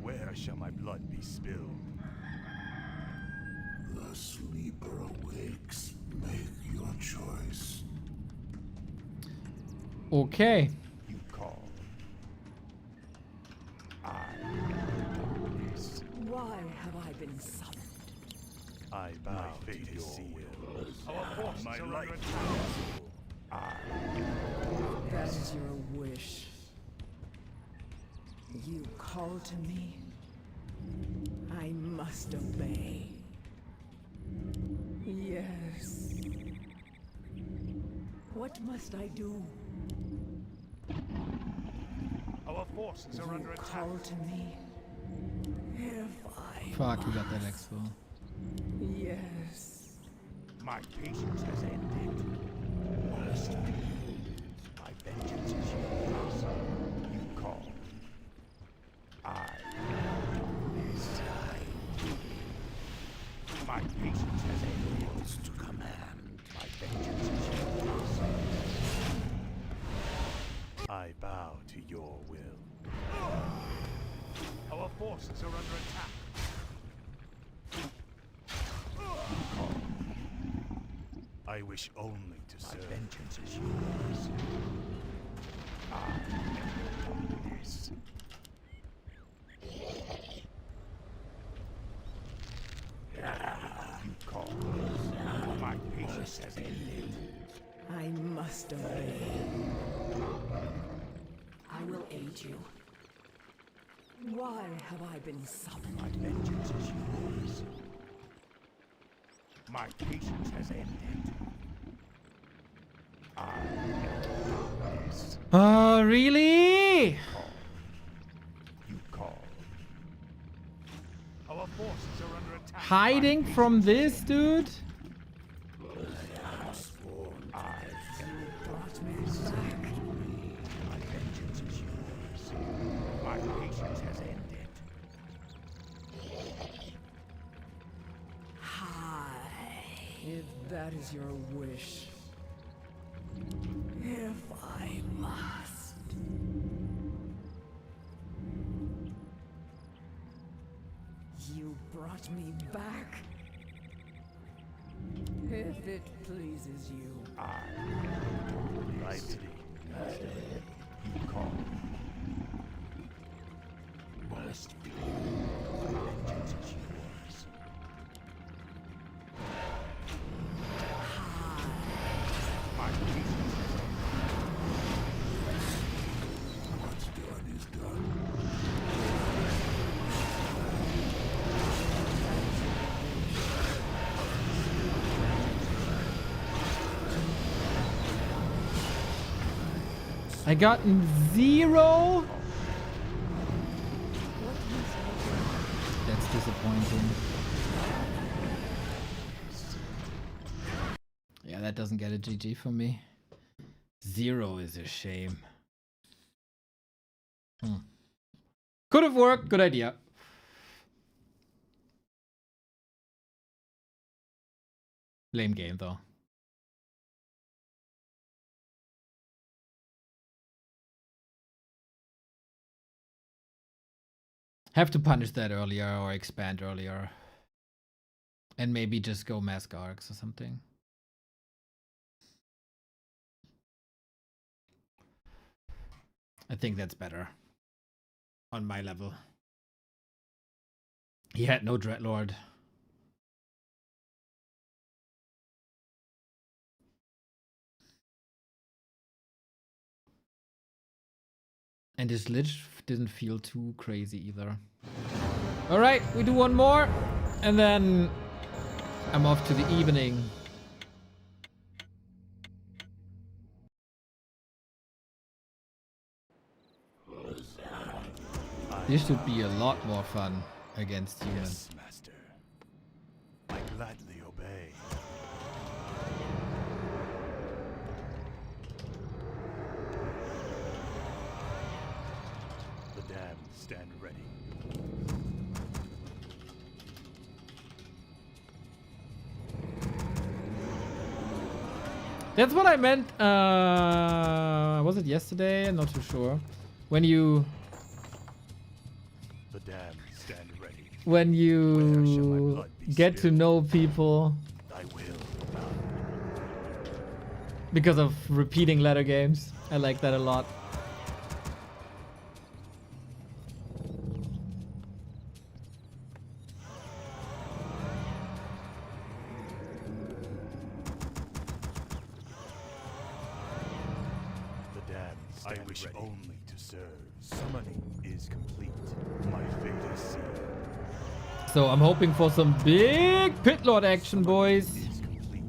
Where shall my blood be spilled? The sleeper awakes. Make your choice. Okay. You call. Why have I been summoned? I bow my fate to your will. Our forces my life. That is your wish. You call to me. I must obey. Yes. What must I do? Our forces are under attack. Call to me. If I Fuck, we got that expo. Yes. My patience has ended. Must be. My vengeance is yours. You call. I decide. My patience has ended. To command. My vengeance is yours. I bow to your will. Our forces are under attack. I wish only to serve. My vengeance is yours. Yes. You call. My patience has ended. I must obey. I will aid you. Why have I been summoned? My vengeance is yours. My patience has ended. Yes. Really? You call. Our forces are under attack. Hiding from this, dude? My vengeance is yours. My patience has ended. If that is your wish. If I must. You brought me back. If it pleases you. My pity, Master. You call. Must be. My vengeance is yours. My patience has ended. What's done is done. I got 0. That's disappointing. Yeah, that doesn't get a GG for me. 0 is a shame. Could have worked. Good idea. Lame game though. Have to punish that earlier or expand earlier. And maybe just go mask arcs or something. I think that's better. On my level. He had no Dreadlord. And his Lich didn't feel too crazy either. Alright, we do one more. And then I'm off to the evening. This should be a lot more fun against humans. Yes, Master. I gladly obey. The damned stand ready. That's what I meant. Was it yesterday? Not too sure. When you The damned stand ready. when Where shall my you blood be get to spilled? know people I will. because of repeating letter games. I like that a lot. The damned stand I wish ready. Only to serve. Summoning is complete. My fate is sealed. So I'm hoping for some big pit lord action, boys. Is complete.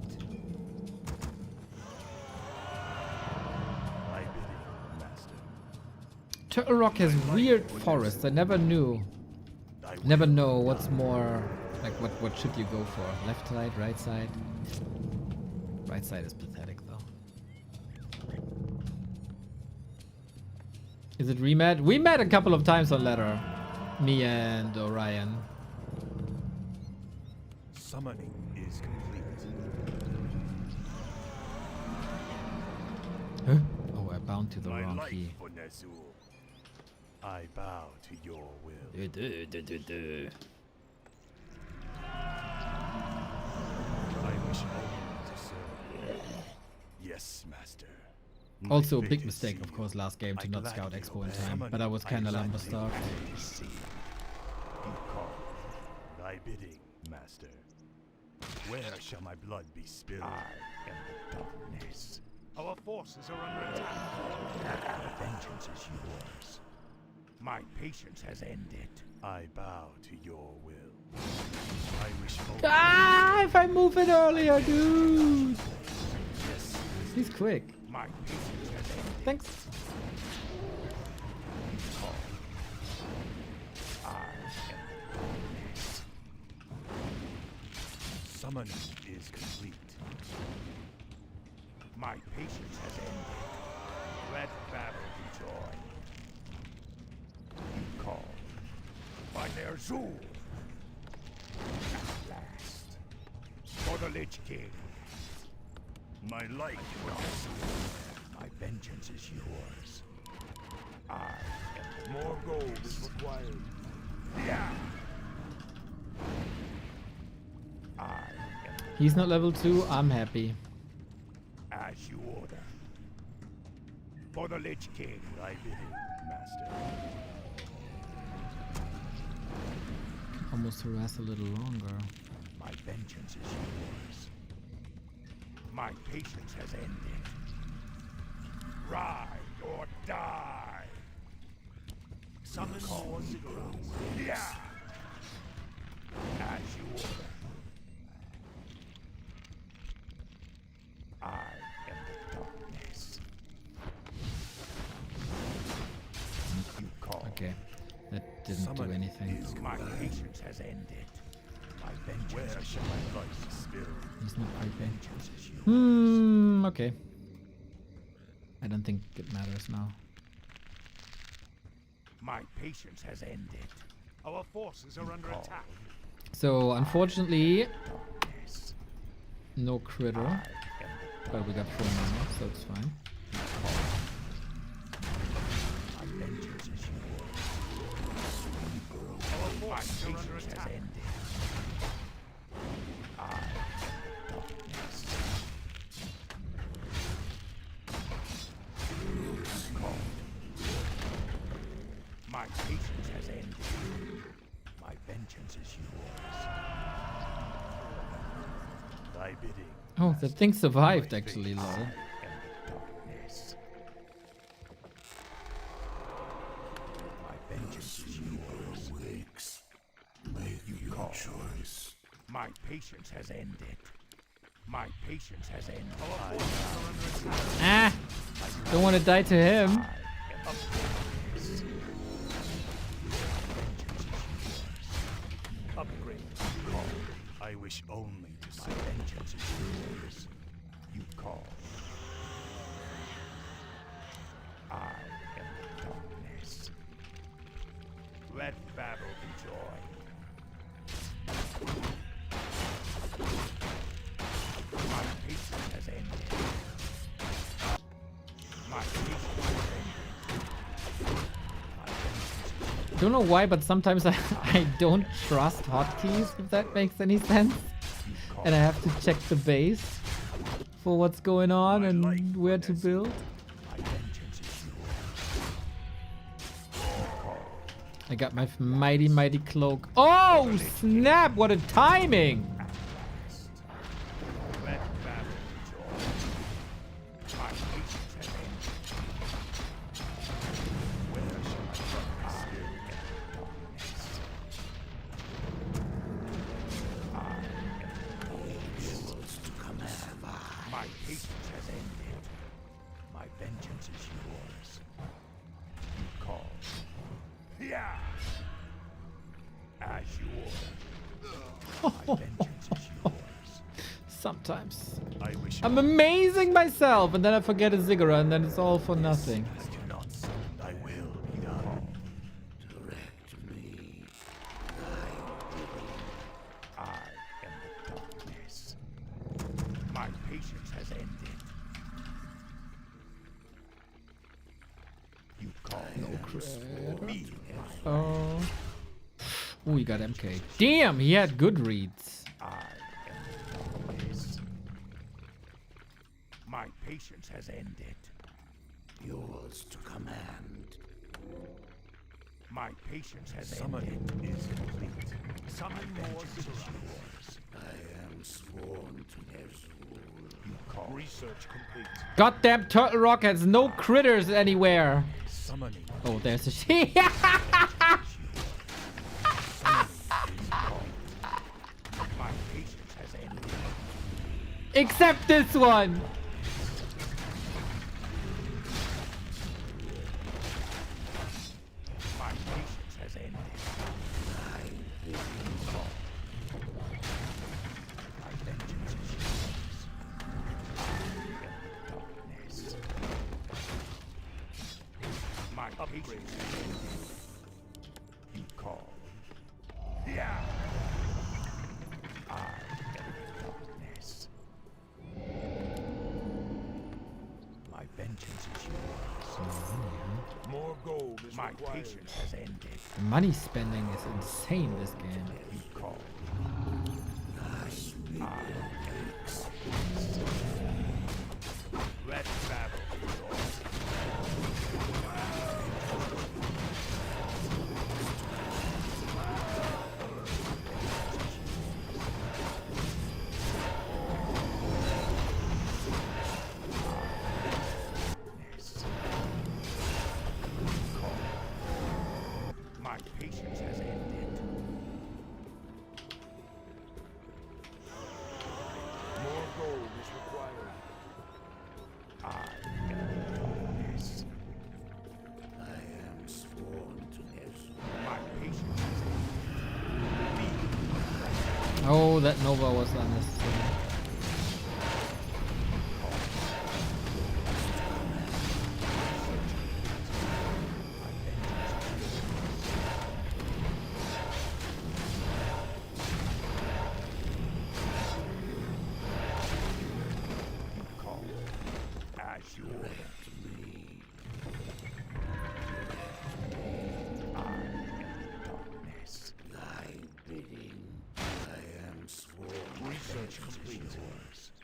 My bidding, Master. Turtle Rock has weird forests. I never knew. Never know what's more like what should you go for? Left side, right side? Right side is pathetic though. Is it remat? We met a couple of times on ladder. Me and Orion. Summoning is complete. Huh? Oh, I bound to the My wrong life key. for Nezul. I bow to your will. I wish only to serve. Yes, Master. Also, a big mistake, of course, last game to not scout Expo in time, but I was kind of lumber starved. You call thy bidding, master. Where shall my blood be spilled? I am the darkness. Our forces are under attack. Vengeance is yours. My patience has ended. I bow to your will. I wish only If I move it earlier, dude! He's quick. my patience has ended. Thanks. I am the darkness. Summoning is complete. My patience has ended. Let battle be joined. You call by their Zool. At last. For the Lich King. My light will my vengeance is yours. I am more gold is required. Yeah. I am He's not level 2, I'm happy. as you order. For the Lich King, I bid it, master. Almost harass a little longer. My vengeance is yours. My patience has ended. Ride or die. Summon more Ziggurat. Yeah. As you order. I am the darkness. You call. Okay, that didn't do anything. My patience has ended. My vengeance. Where shall my blood be spilled? He's not creepy. Vengeance is yours. Okay. I don't think it matters now. My patience has ended. Our forces are under attack. So, unfortunately, no critter. But we got 4 mana, so it's fine. My vengeance is yours. Our forces are under attack. My patience has ended. My vengeance is yours. Thy bidding. Oh, that thing survived actually, lol. Darkness. My vengeance is yours. Wakes. Make your choice. My patience has ended. My patience has ended. Don't want to die to him. Upgrade. I wish only to see vengeance is yours. You call. I am the darkness. Let battle be joy. My patience has ended. My patience has ended. Don't know why, but sometimes I don't trust hotkeys, if that makes any sense. And I have to check the base for what's going on and where to build. I got my mighty cloak. Oh, snap! What a timing! My patience has ended. My vengeance is yours. You call. Yeah. As you order. My vengeance is yours. Sometimes. I wish I'm amazing myself, and then I forget a Ziggurat, and then it's all for nothing. I do not summon thy will be done. Direct me. I am the darkness. My patience has ended. You call me. Oh. Ooh, he got MK. Damn, he had good reads. I am the darkness. My patience has ended. Yours to command. My patience has summoning is complete. Summon more yours. I am sworn to Ner'zhul. You call research complete. Goddamn Turtle Rock has no critters anywhere. Summoning. Oh, there's a she. My patience has ended. Except this one. My patience has ended. My vengeance is yours. I am darkness. My patience has ended. You call. Yeah. I am darkness. My vengeance is yours. More gold is my patience has ended. Money spending is insane this game. You call. Let's battle. My patience has ended. More gold is required. I am darkness. I am sworn to Ner'zhul. My patience has ended. Oh, that Nova was unnecessary. As you order. I am darkness. Thy bidding. I am sworn. Research complete.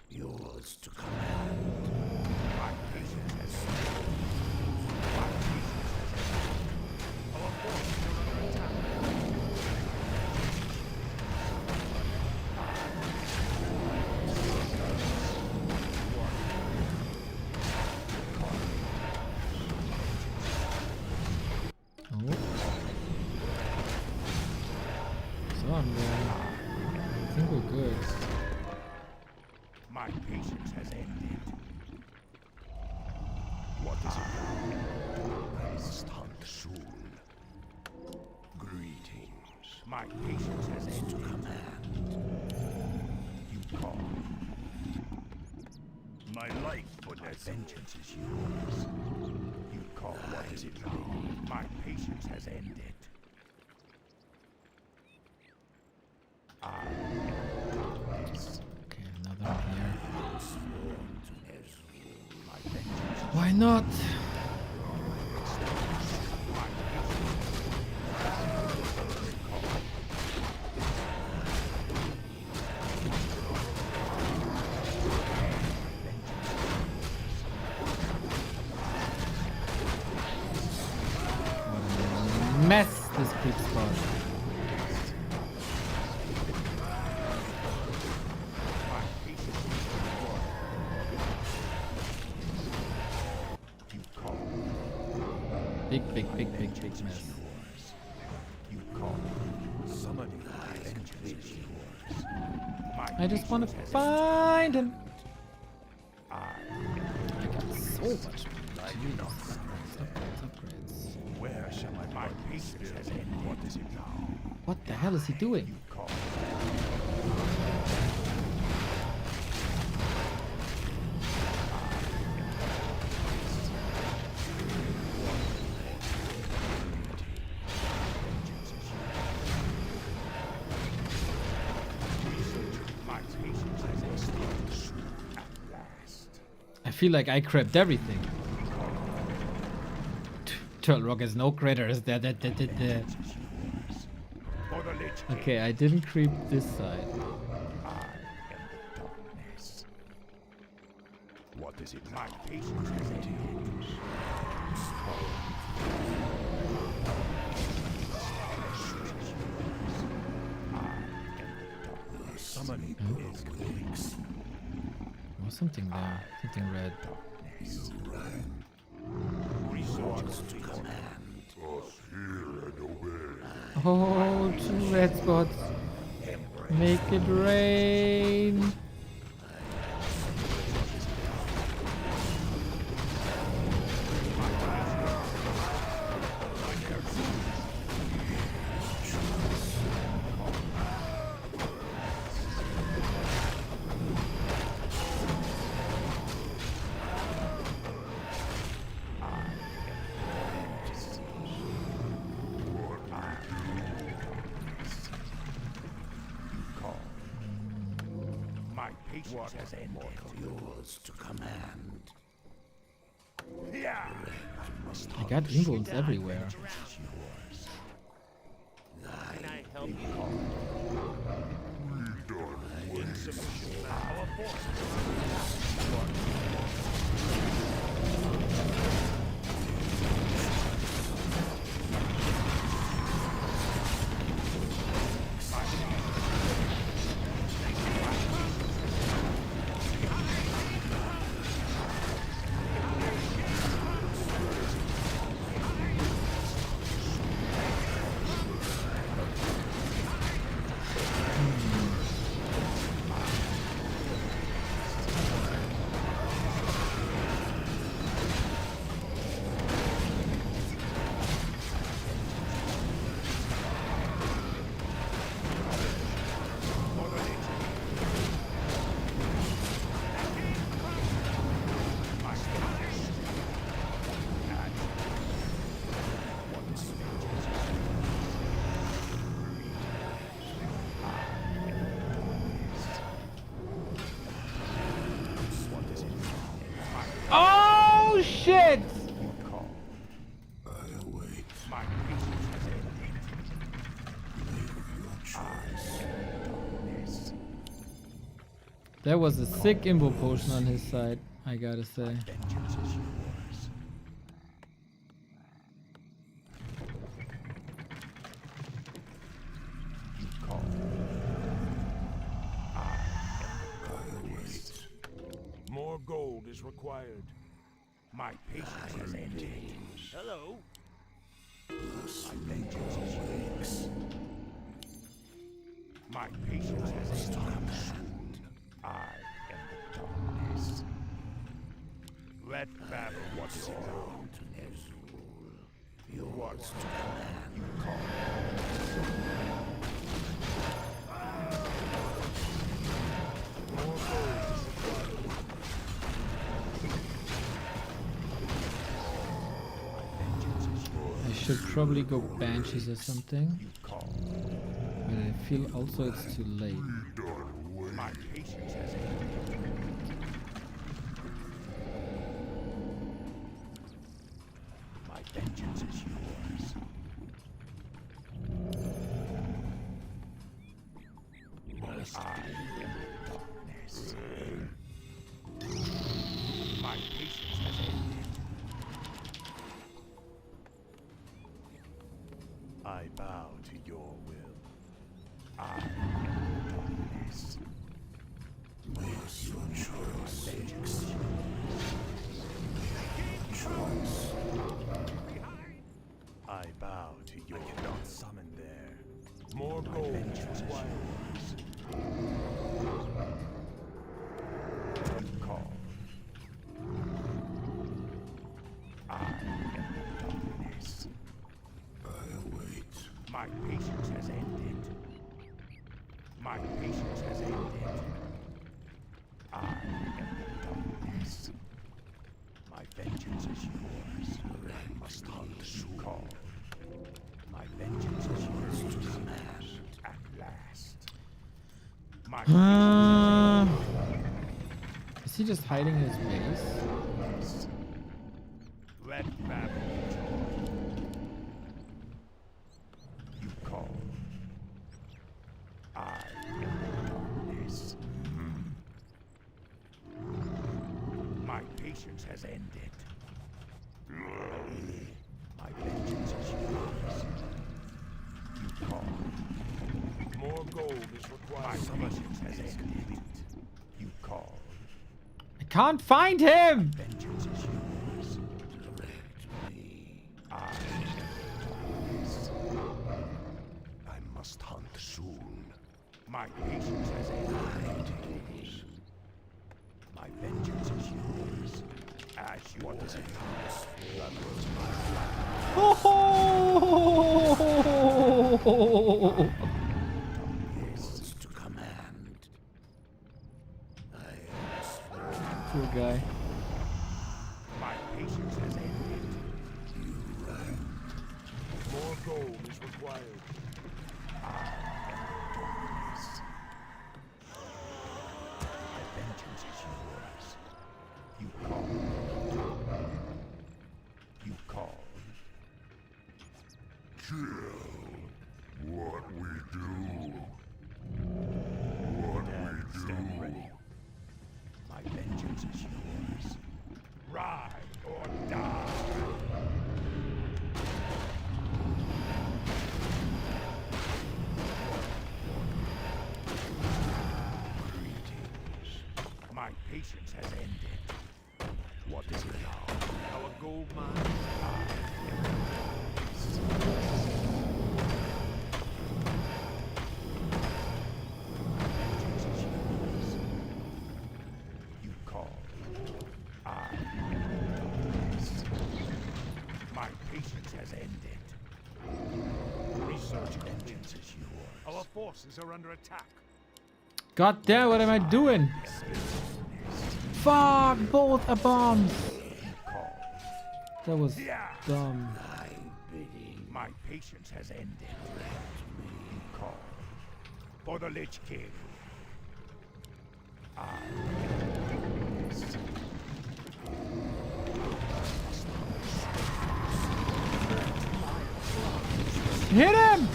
Yours to command. My patience has ended. My patience has ended. Our forces are under attack. Oh. So I'm going. I think we're good. My patience has ended. What is it now? Greetings. My patience has ended. To command. You call. My life for my vengeance is yours. You call. What is it now? My patience has ended. I am darkness. Okay, another one here. Sworn to Ner'zhul. My vengeance. Why not? What a mess this big spot. Big mess. You call. Summoning my vengeance is yours. I just want to find him. I I got so much money. Upgrades. Where shall my patience has ended? What is it now? What the hell is he doing? Call. I feel like I crept everything. Turtle Rock has no critters. Okay, I didn't creep this side. What is it? My patience has ended. Summoning is complete. Oh, something there. Something red. Resource to command. Oh, 2 red spots. Make it rain. My patience has ended. Yours to command. I got invulns everywhere. Can I help you? Insufficient power force. Oh shit! I await. My patience has ended. Make your choice. There was a sick imbo potion on his side, I gotta say. Vengeance is yours. You call. I await. More gold is required. My patience has ended. Hello. My vengeance is yours. My patience has ended. I am the darkness. Let battle what's on to Nezul. Yours to command. Call. More gold is required. My vengeance is yours. I should probably go Banshees or something. You call. But I feel also it's too late. My patience has ended. My vengeance is yours. I am the darkness. My patience has ended. I bow to your will. I am the darkness. Make your choice. Vengeance. Choice. I bow to your will. I cannot summon there. More gold is required. Call. I am the darkness. I await. My patience has ended. My patience has ended. I am the darkness. My vengeance is yours. I must hunt the call. My vengeance is yours to command at last. My Is he just hiding in his base? patience. Let battle join. You call. I am the darkness. My patience has ended. More gold is required. My patience has ended. You call. I can't find him! Vengeance is yours. Direct me. I must hunt soon. My patience has ended. My vengeance is yours. As you want to Yes, to command. I am Poor guy. My patience has ended. More gold is required. My vengeance is yours. You call. You call. what we do. What we Stand do. ready. My vengeance is yours. Ride or die. Greetings. My patience has ended. What is it now? Our gold mine. Vengeance is yours. You call. My patience has ended. Research vengeance is yours. Our forces are under attack. God damn, what am I doing? Fuck, both are bombs. That was dumb. My patience has ended. You call. For the Lich King. Hit him!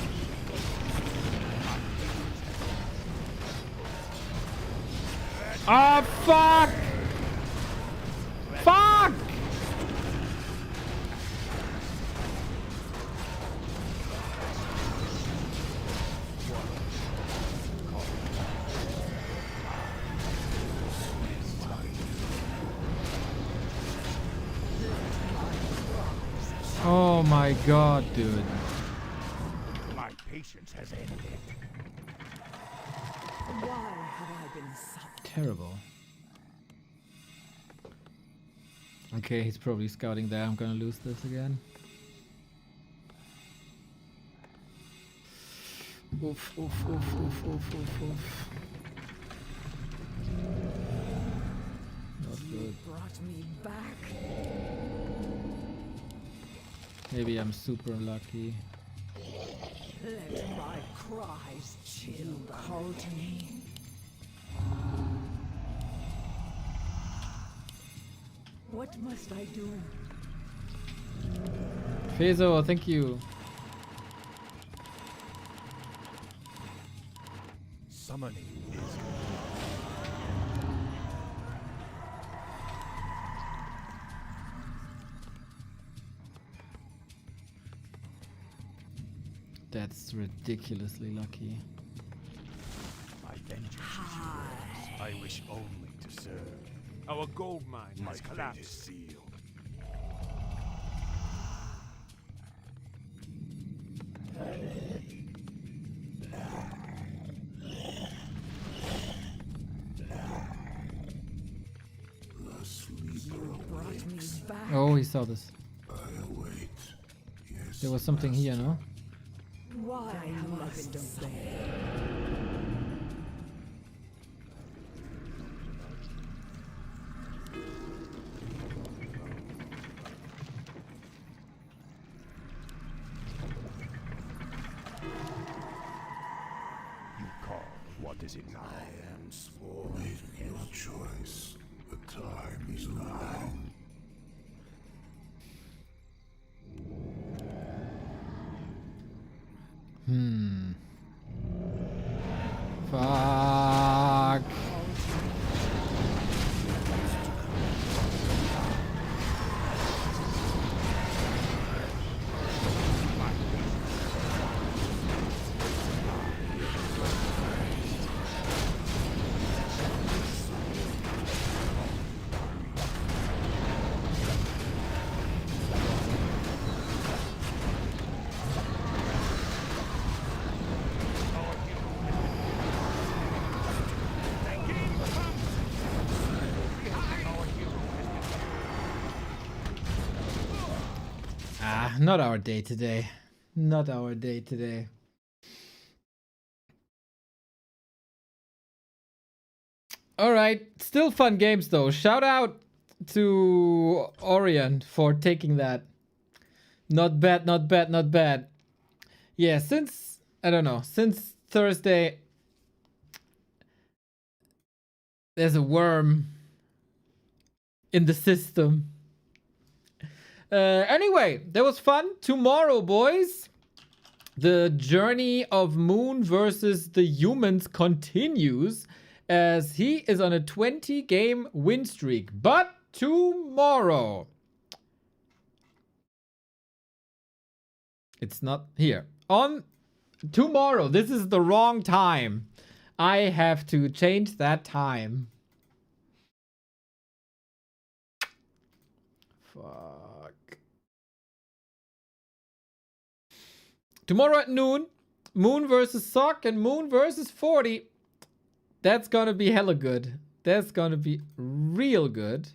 Oh, fuck! Fuck! Oh my god, dude. My patience has ended. Why have I been summoned? Terrible. Okay, he's probably scouting there. I'm gonna lose this again. Oof, oof, oof, oof, oof, oof, oof. Not good. Brought me back. Maybe I'm super lucky. Let my cries chill the call to me. What must I do? Fezo, thank you. Summoning is That's ridiculously lucky. my vengeance is yours. I wish only to serve. Our gold mine has collapsed. Sealed. Brought me back. Oh, he saw this. I await. Yes. There was something here, no? Why have I been obeyed? You call. What is it now? I am sworn. Make your choice. The time is now. Fuck. Not our day today. Not our day today. All right, still fun games though. Shout out to Orion for taking that. Not bad, not bad, not bad. Yeah, since, I don't know, since Thursday, there's a worm in the system. Anyway, that was fun. Tomorrow, boys, the journey of Moon versus the humans continues as he is on a 20-game win streak. But tomorrow, it's not here. On tomorrow, this is the wrong time. I have to change that time. Fuck. Tomorrow at noon, Moon versus Sock and Moon versus 40. That's gonna be hella good. That's gonna be real good.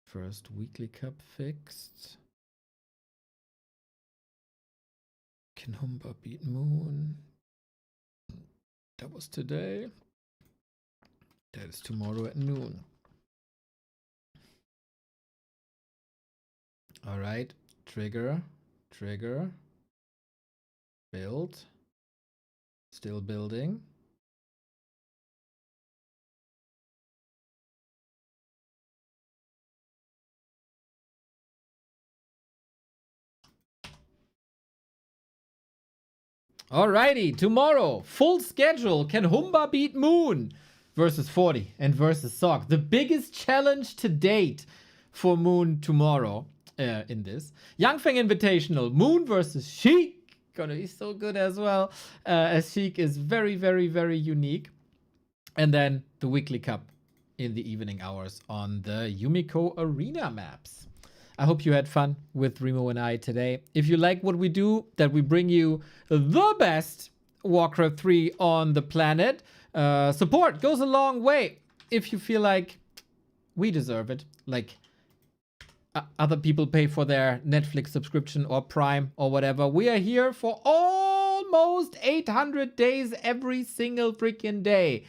First weekly cup fixed. Can Humba beat Moon? That was today. That is tomorrow at noon. All right, trigger, build, still building. Alrighty, tomorrow, full schedule. Can Humba beat Moon? Versus 40 and versus Sock. The biggest challenge to date for Moon tomorrow in this. Yangfeng Invitational, Moon versus Sheik. Gonna be so good as well. As Sheik is very, very, very unique. And then the weekly cup in the evening hours on the Yumiko Arena maps. I hope you had fun with Remo and I today. If you like what we do, that we bring you the best Warcraft 3 on the planet, support goes a long way. If you feel like we deserve it, like other people pay for their Netflix subscription or Prime or whatever, we are here for almost 800 days every single freaking day.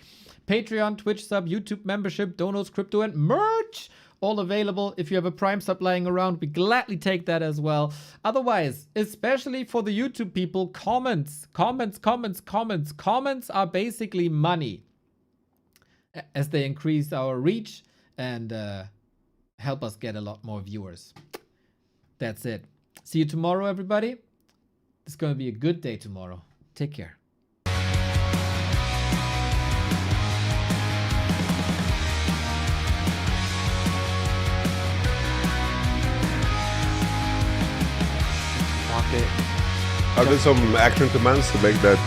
Patreon, Twitch sub, YouTube membership, donos, crypto, and merch. All available. If you have a Prime sub lying around, we gladly take that as well. Otherwise, especially for the YouTube people, comments are basically money as they increase our reach and help us get a lot more viewers. That's it. See you tomorrow, everybody. It's going to be a good day tomorrow. Take care. Are there some action commands to make that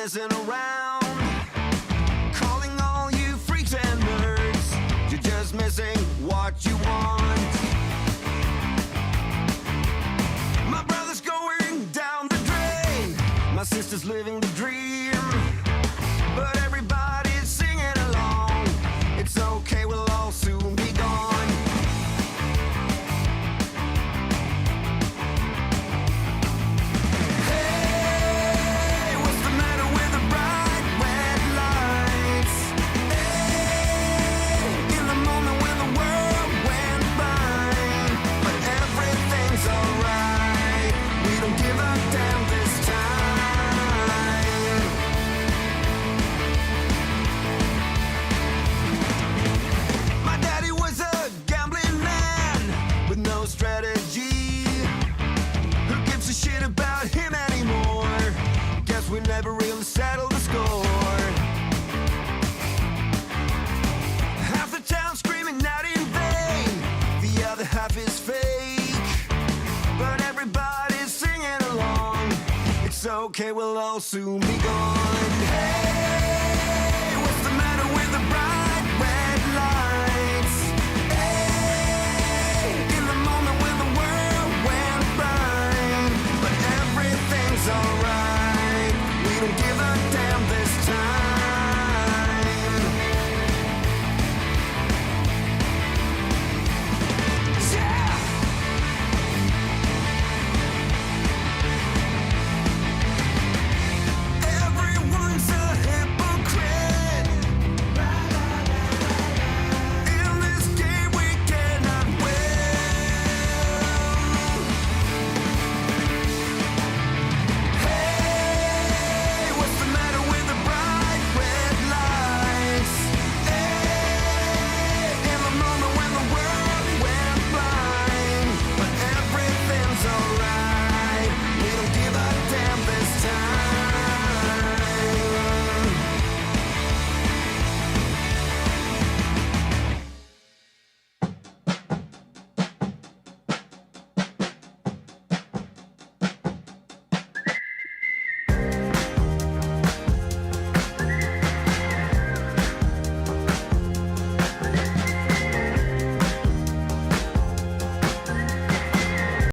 messing around, calling all you freaks and nerds. You're just missing what you want. My brother's going down the drain, my sister's living the dream, but everybody's singing along. It's okay, we'll all soon be gone. We never really settled the score. Half the town screaming out in vain, the other half is fake, but everybody's singing along. It's okay, we'll all soon be gone. Hey!